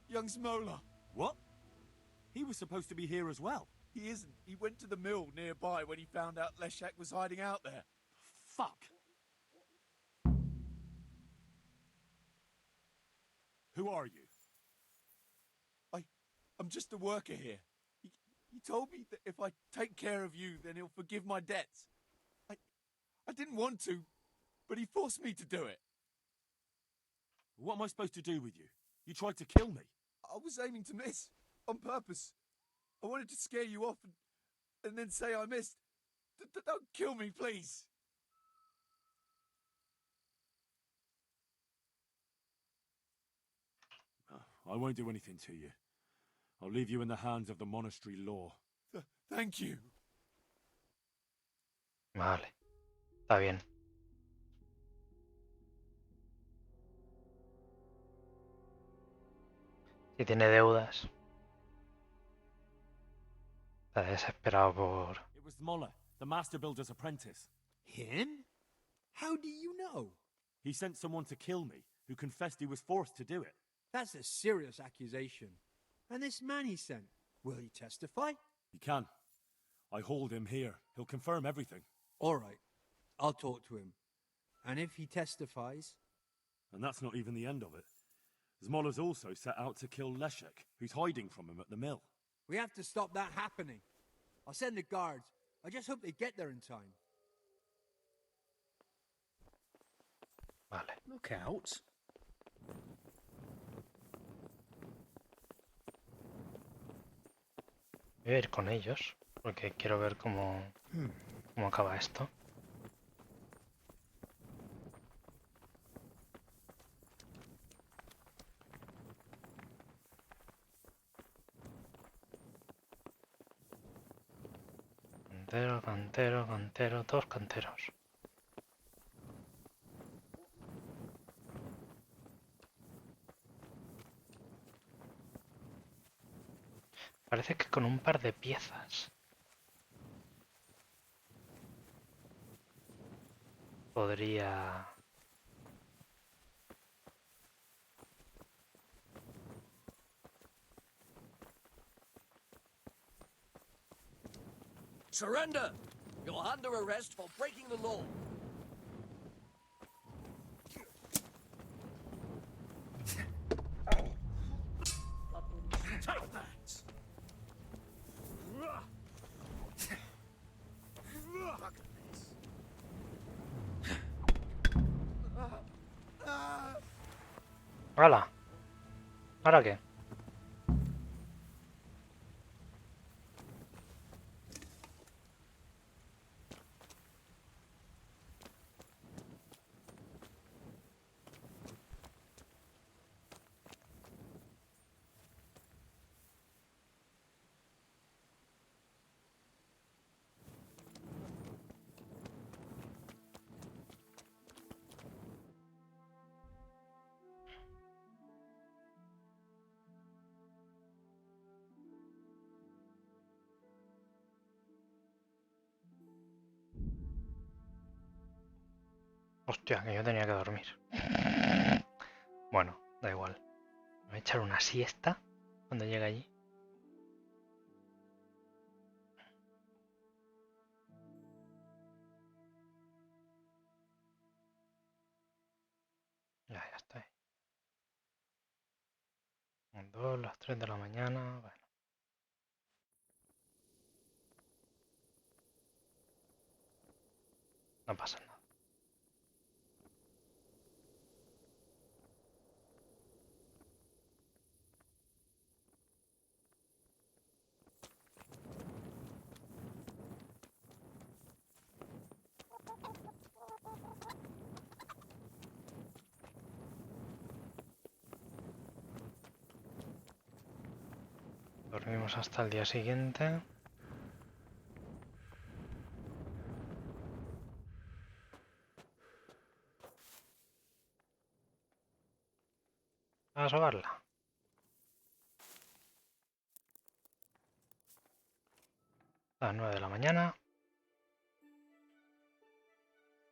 Young Smola. What? He was supposed to be here as well. He isn't. He went to the mill nearby when he found out Leshek was hiding out there. Fuck. Who are you? I'm just a worker here. He told me that if I take care of you, then he'll forgive my debts. I didn't want to, but he forced me to do it. What am I supposed to do with you? You tried to kill me. I was aiming to miss, on purpose. I wanted to scare you off and then say I missed. Don't kill me, please. I won't do anything to you. I'll leave you in the hands of the monastery law. Thank you. Vale. Está bien. Si tiene deudas. Está desesperado por... It was Moller, the master builder's apprentice. Him? How do you know? He sent someone to kill me, who confessed he was forced to do it. That's a serious accusation. And this man he sent, will he testify? He can. I hold him here. He'll confirm everything. All right. I'll talk to him. And if he testifies... And that's not even the end of it. Zmola's also set out to kill Leshek, who's hiding from him at the mill. We have to stop that happening. I'll send the guards. I just hope they get there in time. Vale. Look out. Voy a ir con ellos, porque quiero ver cómo acaba esto. Cantero, cantero, cantero, todos canteros. Parece que con un par de piezas podría... Surrender! You're under arrest for breaking the law. Take that! ¡Hala! ¿Ahora qué? Hostia, que yo tenía que dormir. Bueno, da igual. Me voy a echar una siesta cuando llegue allí. Ya estoy. Son 2, las 3 de la mañana. Bueno. No pasa nada. Dormimos hasta el día siguiente. a sobarla. A las 9 de la mañana.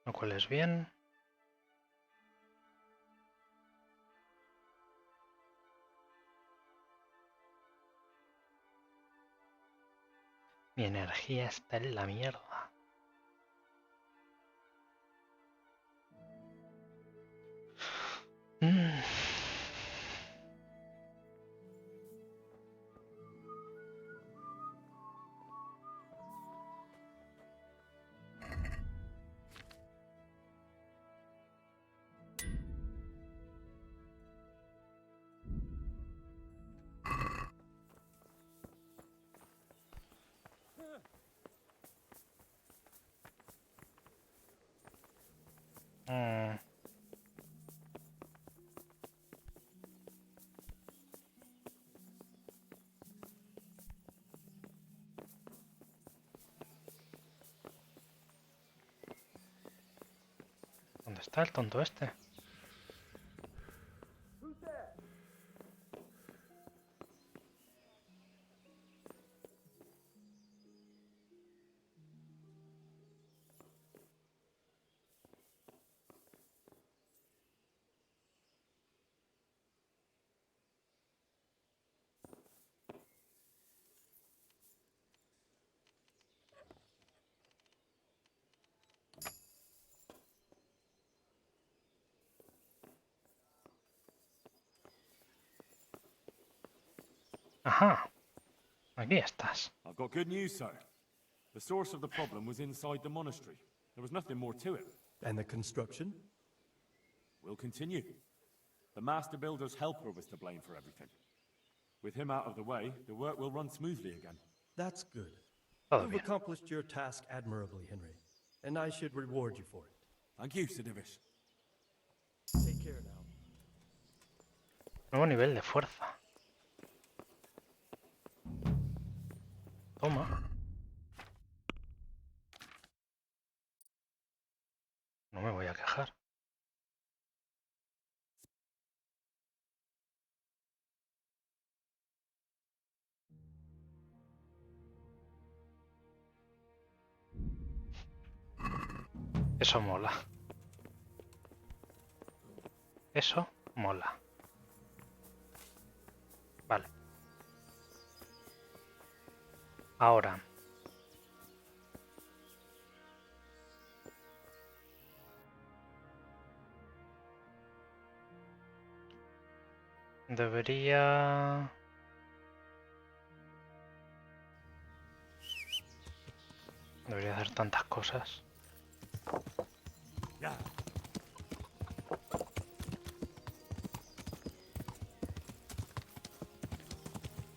Lo cual es bien. Mi energía está en la mierda. ¿Dónde está el tonto este? Ajá. Aquí estás. I've got good news, sir. The source of the problem was inside the monastery. There was nothing more to it. And the construction? We'll continue. The master builder's helper was to blame for everything. With him out of the way, the work will run smoothly again. That's good. Todo You've bien. accomplished your task admirably, Henry. And I should reward you for it. Thank you, Sidivish. Take care now. Nuevo nivel de fuerza. Toma. No me voy a quejar. Eso mola. Eso mola. Vale. Ahora. Debería... Debería hacer tantas cosas. Yeah.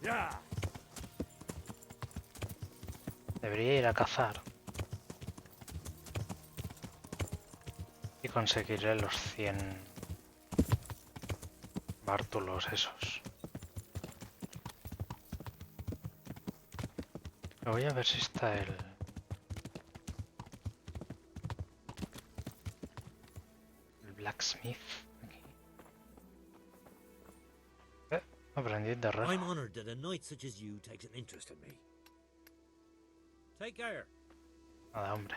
Yeah. Debería ir a cazar. Y conseguiré los 100 bártulos esos. Pero voy a ver si está el blacksmith aquí. Aprendiz de herrero. I'm honored that a knight such as you takes an interest in me. Take care. Nada, hombre.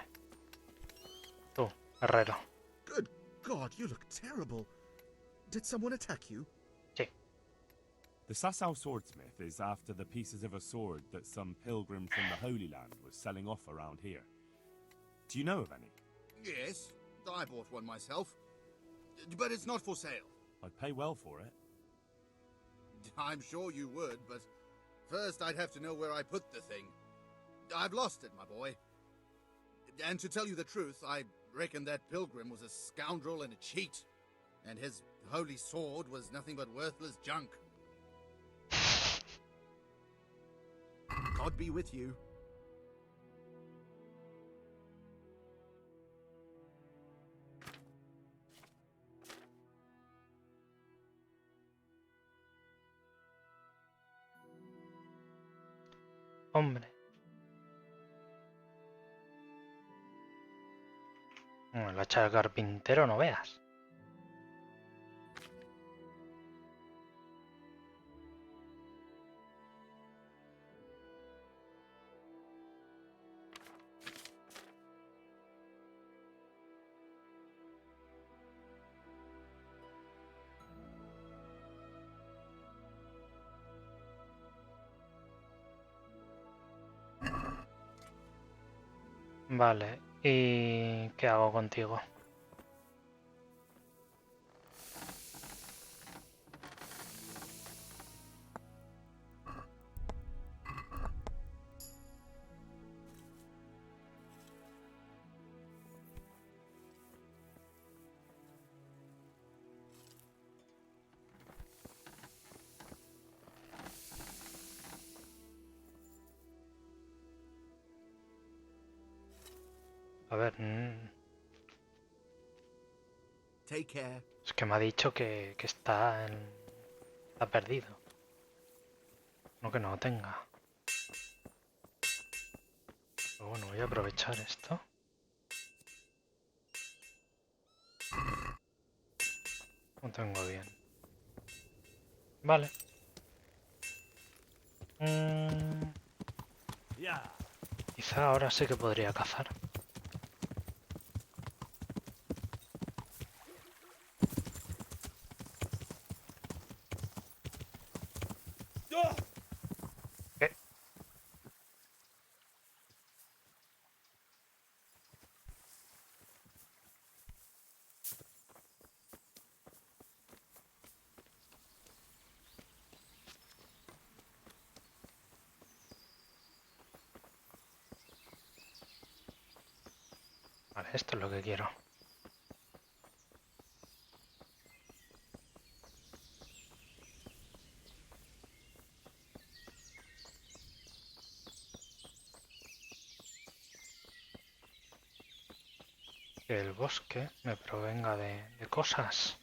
Tú, herrero. Good God, you look terrible. Did someone attack you? Sí. The Sasau swordsmith is after the pieces of a sword that some pilgrim from the Holy Land was selling off around here. Do you know of any? Yes, I bought one myself. But it's not for sale. I'd pay well for it. I'm sure you would, but first I'd have to know where I put the thing. I've lost it, my boy. And to tell you the truth, I reckon that pilgrim was a scoundrel and a cheat. And his holy sword was nothing but worthless junk. God be with you. Hombre. El hacha del carpintero, no veas. Vale, ¿y qué hago contigo? A ver, Take care. es que me ha dicho que está perdido. No que no lo tenga. Pero bueno, voy a aprovechar esto. Lo tengo bien. Vale. Quizá ahora sí que podría cazar. ¿Qué? Vale, esto es lo que quiero. Que el bosque me provenga de cosas.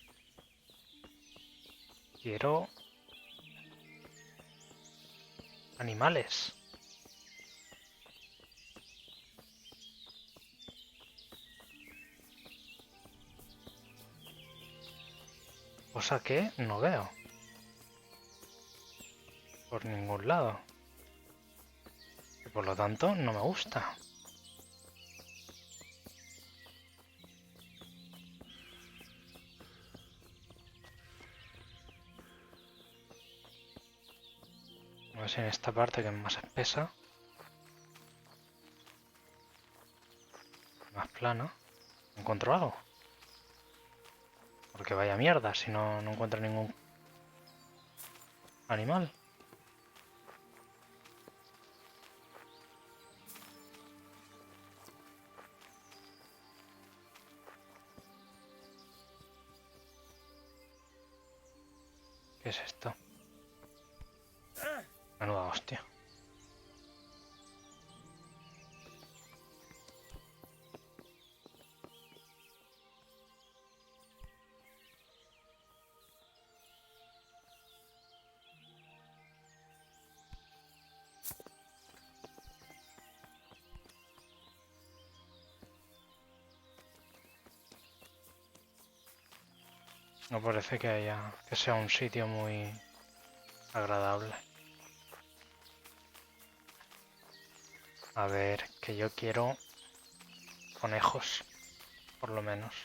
Quiero animales. Cosa que no veo. Por ningún lado. Y por lo tanto no me gusta. A ver si en esta parte que es más espesa, más plana, encuentro algo. Porque vaya mierda si no encuentro ningún animal. ¿Qué es esto? Menuda hostia. No parece que sea un sitio muy agradable. A ver, que yo quiero conejos, por lo menos.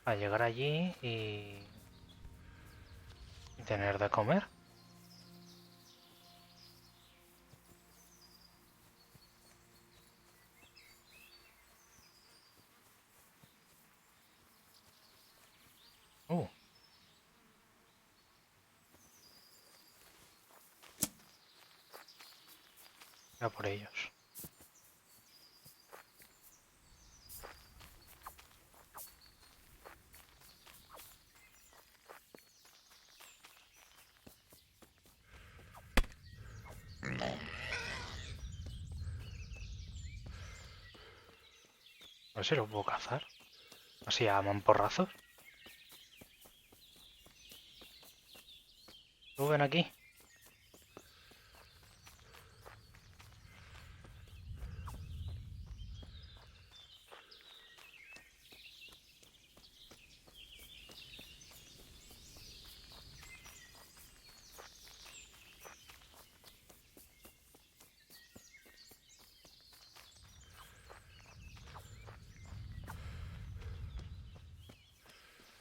A llegar allí y tener de comer. Ya por ellos. A ver si lo puedo cazar. Así a mamporrazos. Tú ven aquí.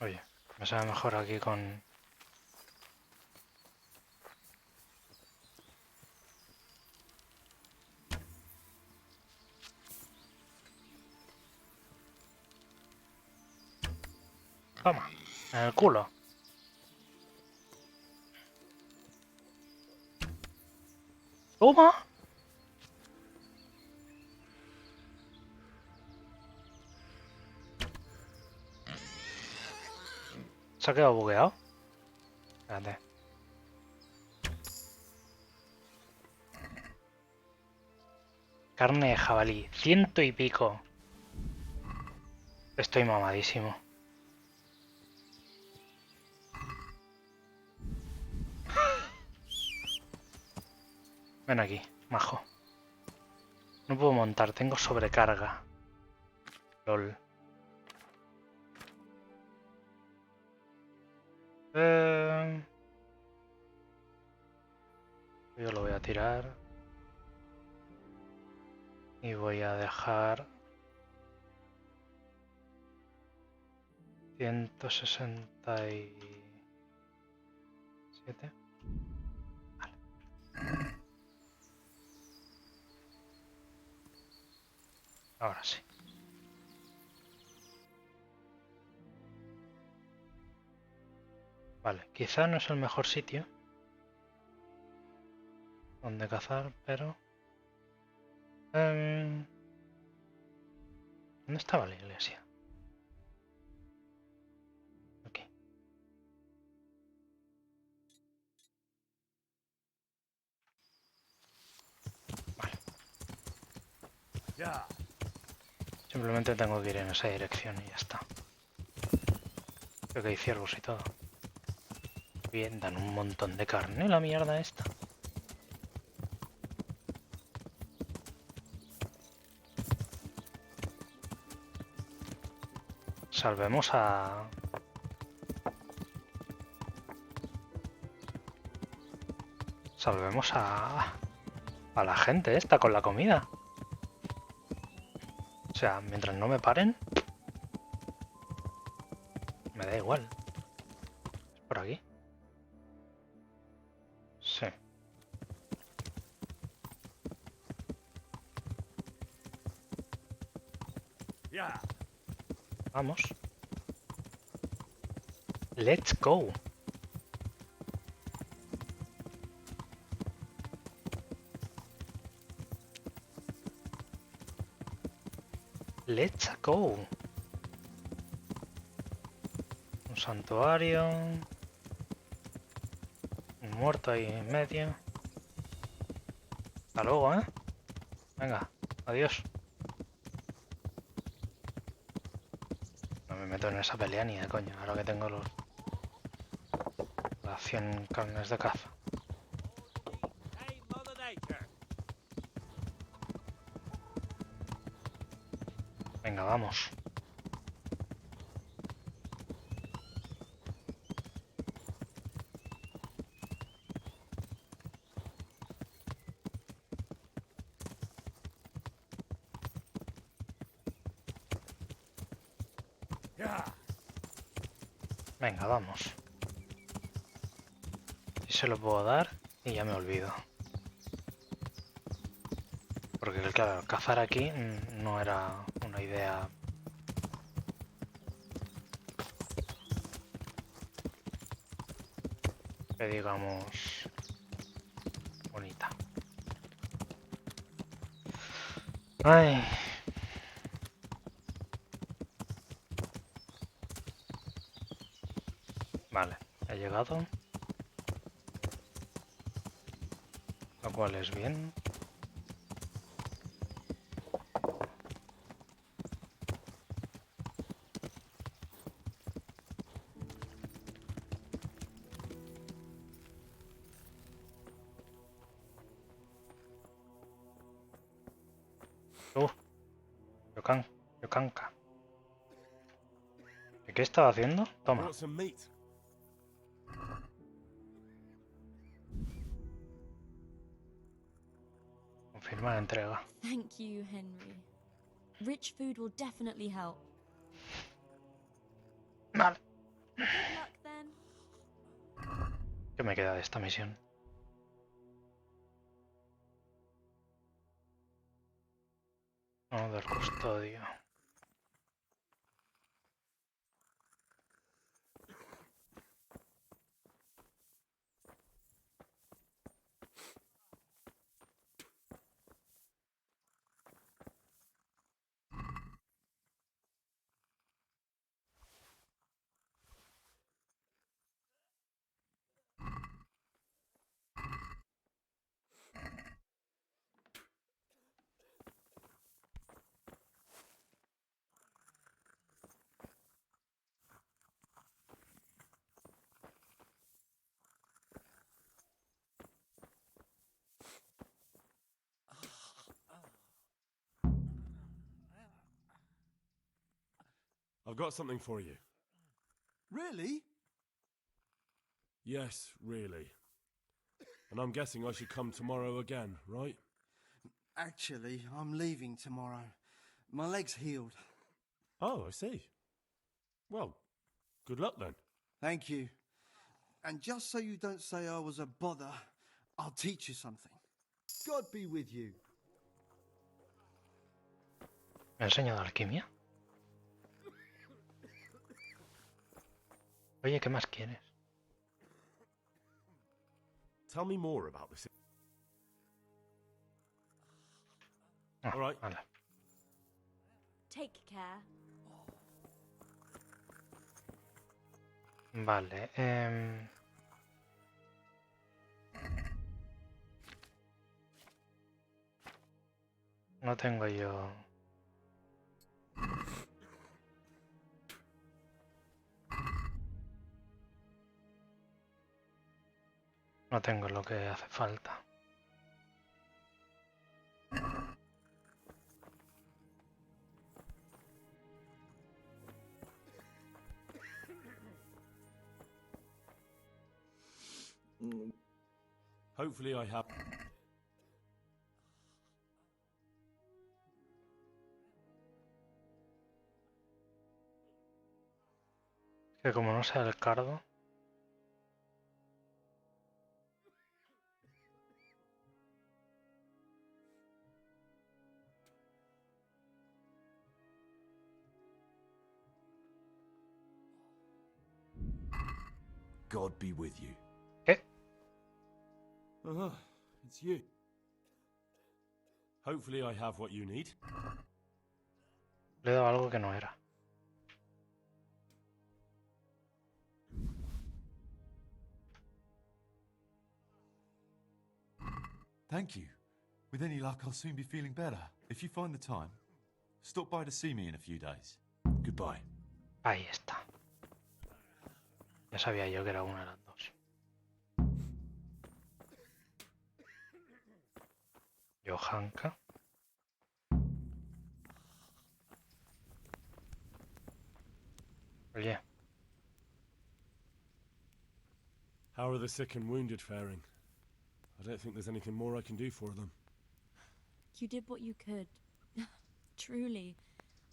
Oye, me sabe mejor aquí con... Toma, en el culo. Toma. ¿Se ha quedado bugueado? Espérate. Carne de jabalí, 100 y pico. Estoy mamadísimo. Ven aquí, majo. No puedo montar, tengo sobrecarga. LOL. Yo lo voy a tirar. Y voy a dejar 167. Vale. Ahora sí. Vale, quizá no es el mejor sitio donde cazar, pero... ¿dónde estaba la iglesia? Aquí. Vale. Simplemente tengo que ir en esa dirección y ya está. Creo que hay ciervos y todo. Bien, dan un montón de carne la mierda esta. Salvemos a... Salvemos a la gente esta con la comida. O sea, mientras no me paren, me da igual. ¿Es por aquí? Sí. Vamos. Let's go. Let's go. Un santuario. Un muerto ahí en medio. Hasta luego, ¿eh? Venga, adiós. No me meto en esa pelea ni de coño, ahora que tengo las 100 carnes de caza. Venga, vamos. Venga, vamos. Si se lo puedo dar y ya me olvido. Porque claro, cazar aquí no era una idea... que digamos... bonita. Ay... Vale, he llegado. Lo cual es bien. Yokanka. ¿Qué estaba haciendo? Toma. Confirma la entrega. Thank you, Henry. Rich food will definitely help. Vale. Good luck then. ¿Qué me queda de esta misión? No, del custodio. I've got something for you. Really? Yes, really. And I'm guessing I should come tomorrow again, right? Actually, I'm leaving tomorrow. My leg's healed. Oh, I see. Well, good luck then. Thank you. And just so you don't say I was a bother, I'll teach you something. God be with you. ¿Me ha enseñado alquimia? Oye, ¿qué más quieres? Tell me more about this. All right. Vale. Take care. Vale. No tengo yo... No tengo lo que hace falta. Hopefully I have... Que como no sea el cardo... God be with you. ¿Qué? It's you. Hopefully I have what you need. Le he dado algo que no era. Thank you. With any luck, I'll soon be feeling better. If you find the time, stop by to see me in a few days. Goodbye. Ahí está. Ya sabía yo que era una de las dos. Johanka. Oye. How are the sick and wounded faring? I don't think there's anything more I can do for them. You did what you could. Truly.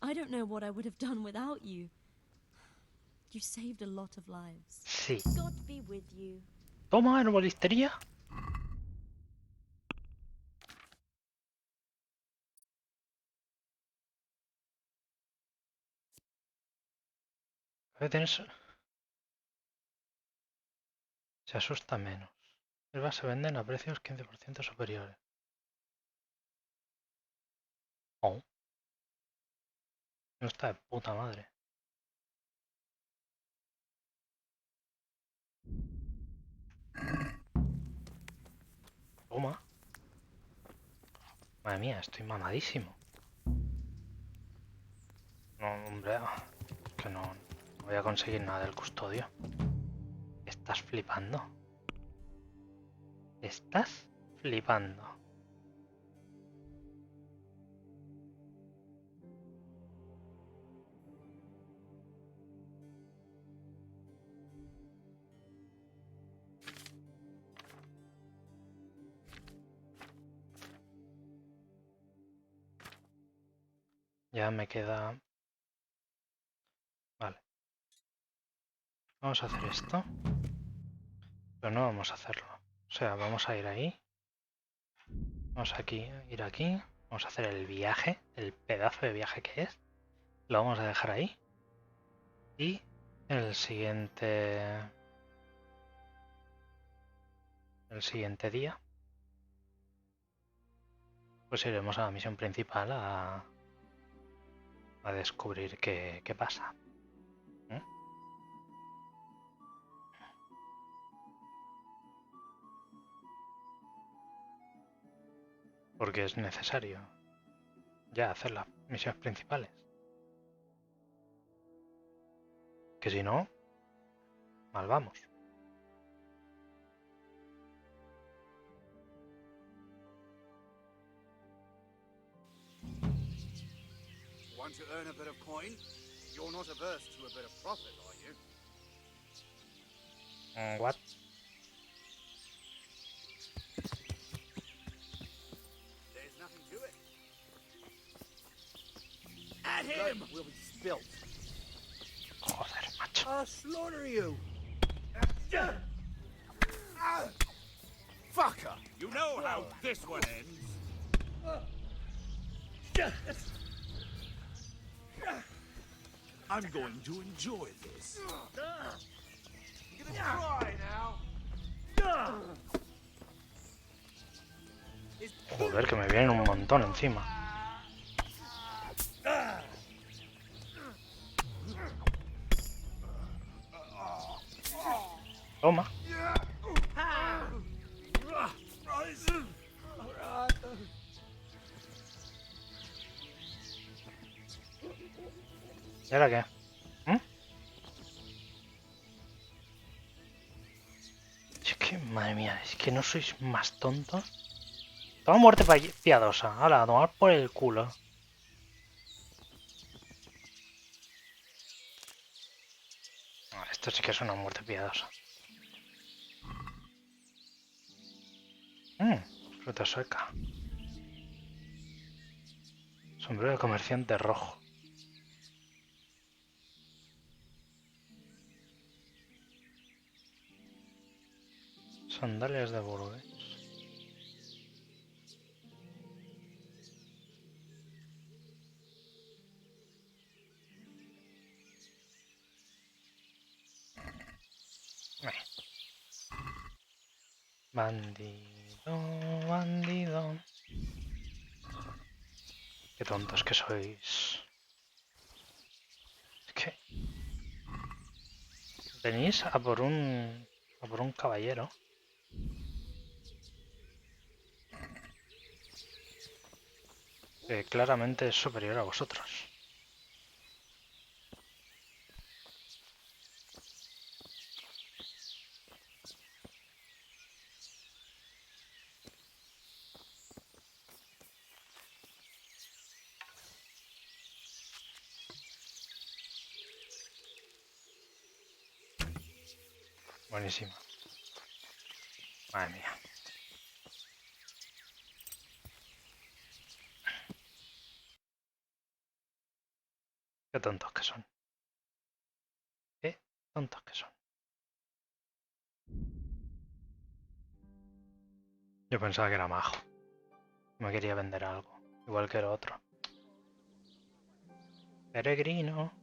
I don't know what I would have done without you. You saved a lot of lives. Sí. God be with you. Toma, herbolistería. Se asusta menos. Hierbas se venden a precios 15% superiores. Oh. No está de puta madre. Toma. Madre mía, estoy mamadísimo. No, hombre, es que no voy a conseguir nada del custodio. ¿Estás flipando? ¿Estás flipando? Ya me queda... Vale. Vamos a hacer esto. Pero no vamos a hacerlo. O sea, vamos a ir ahí. Vamos aquí, ir aquí. Vamos a hacer el viaje. El pedazo de viaje que es. Lo vamos a dejar ahí. Y el siguiente... El siguiente día. Pues iremos a la misión principal a descubrir qué pasa. Porque es necesario ya hacer las misiones principales. Que si no, mal vamos. Want to earn a bit of coin? You're not averse to a bit of profit, are you? What? There's nothing to it. At him! Blood will be spilt. Joder, macho. I'll slaughter you! Fucker! You know how this one ends. I'm going to enjoy this. You're gonna try now. Joder, que me vienen un montón encima. Toma. ¿Y ahora qué? Es que, madre mía, es que no sois más tontos. Toma muerte piadosa. Ahora, a tomar por el culo. Esto sí que es una muerte piadosa. Fruta sueca. Sombrero de comerciante rojo. Sandalias de Burgues. Bandido, bandido. Qué tontos que sois. Es que... venís a por un caballero. Que claramente es superior a vosotros. Buenísimo. Madre mía. Qué tontos que son. Qué tontos que son. Yo pensaba que era majo. Me quería vender algo. Igual que el otro. Peregrino.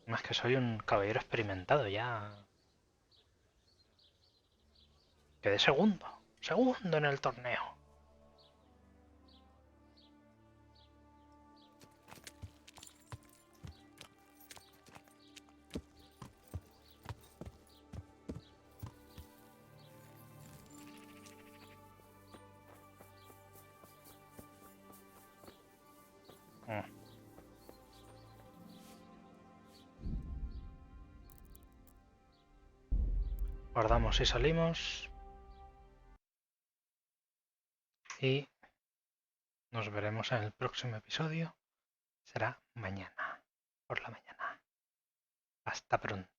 Más que soy un caballero experimentado ya. Quedé segundo. Segundo en el torneo. Guardamos y salimos. Y nos veremos en el próximo episodio. Será mañana, por la mañana. Hasta pronto.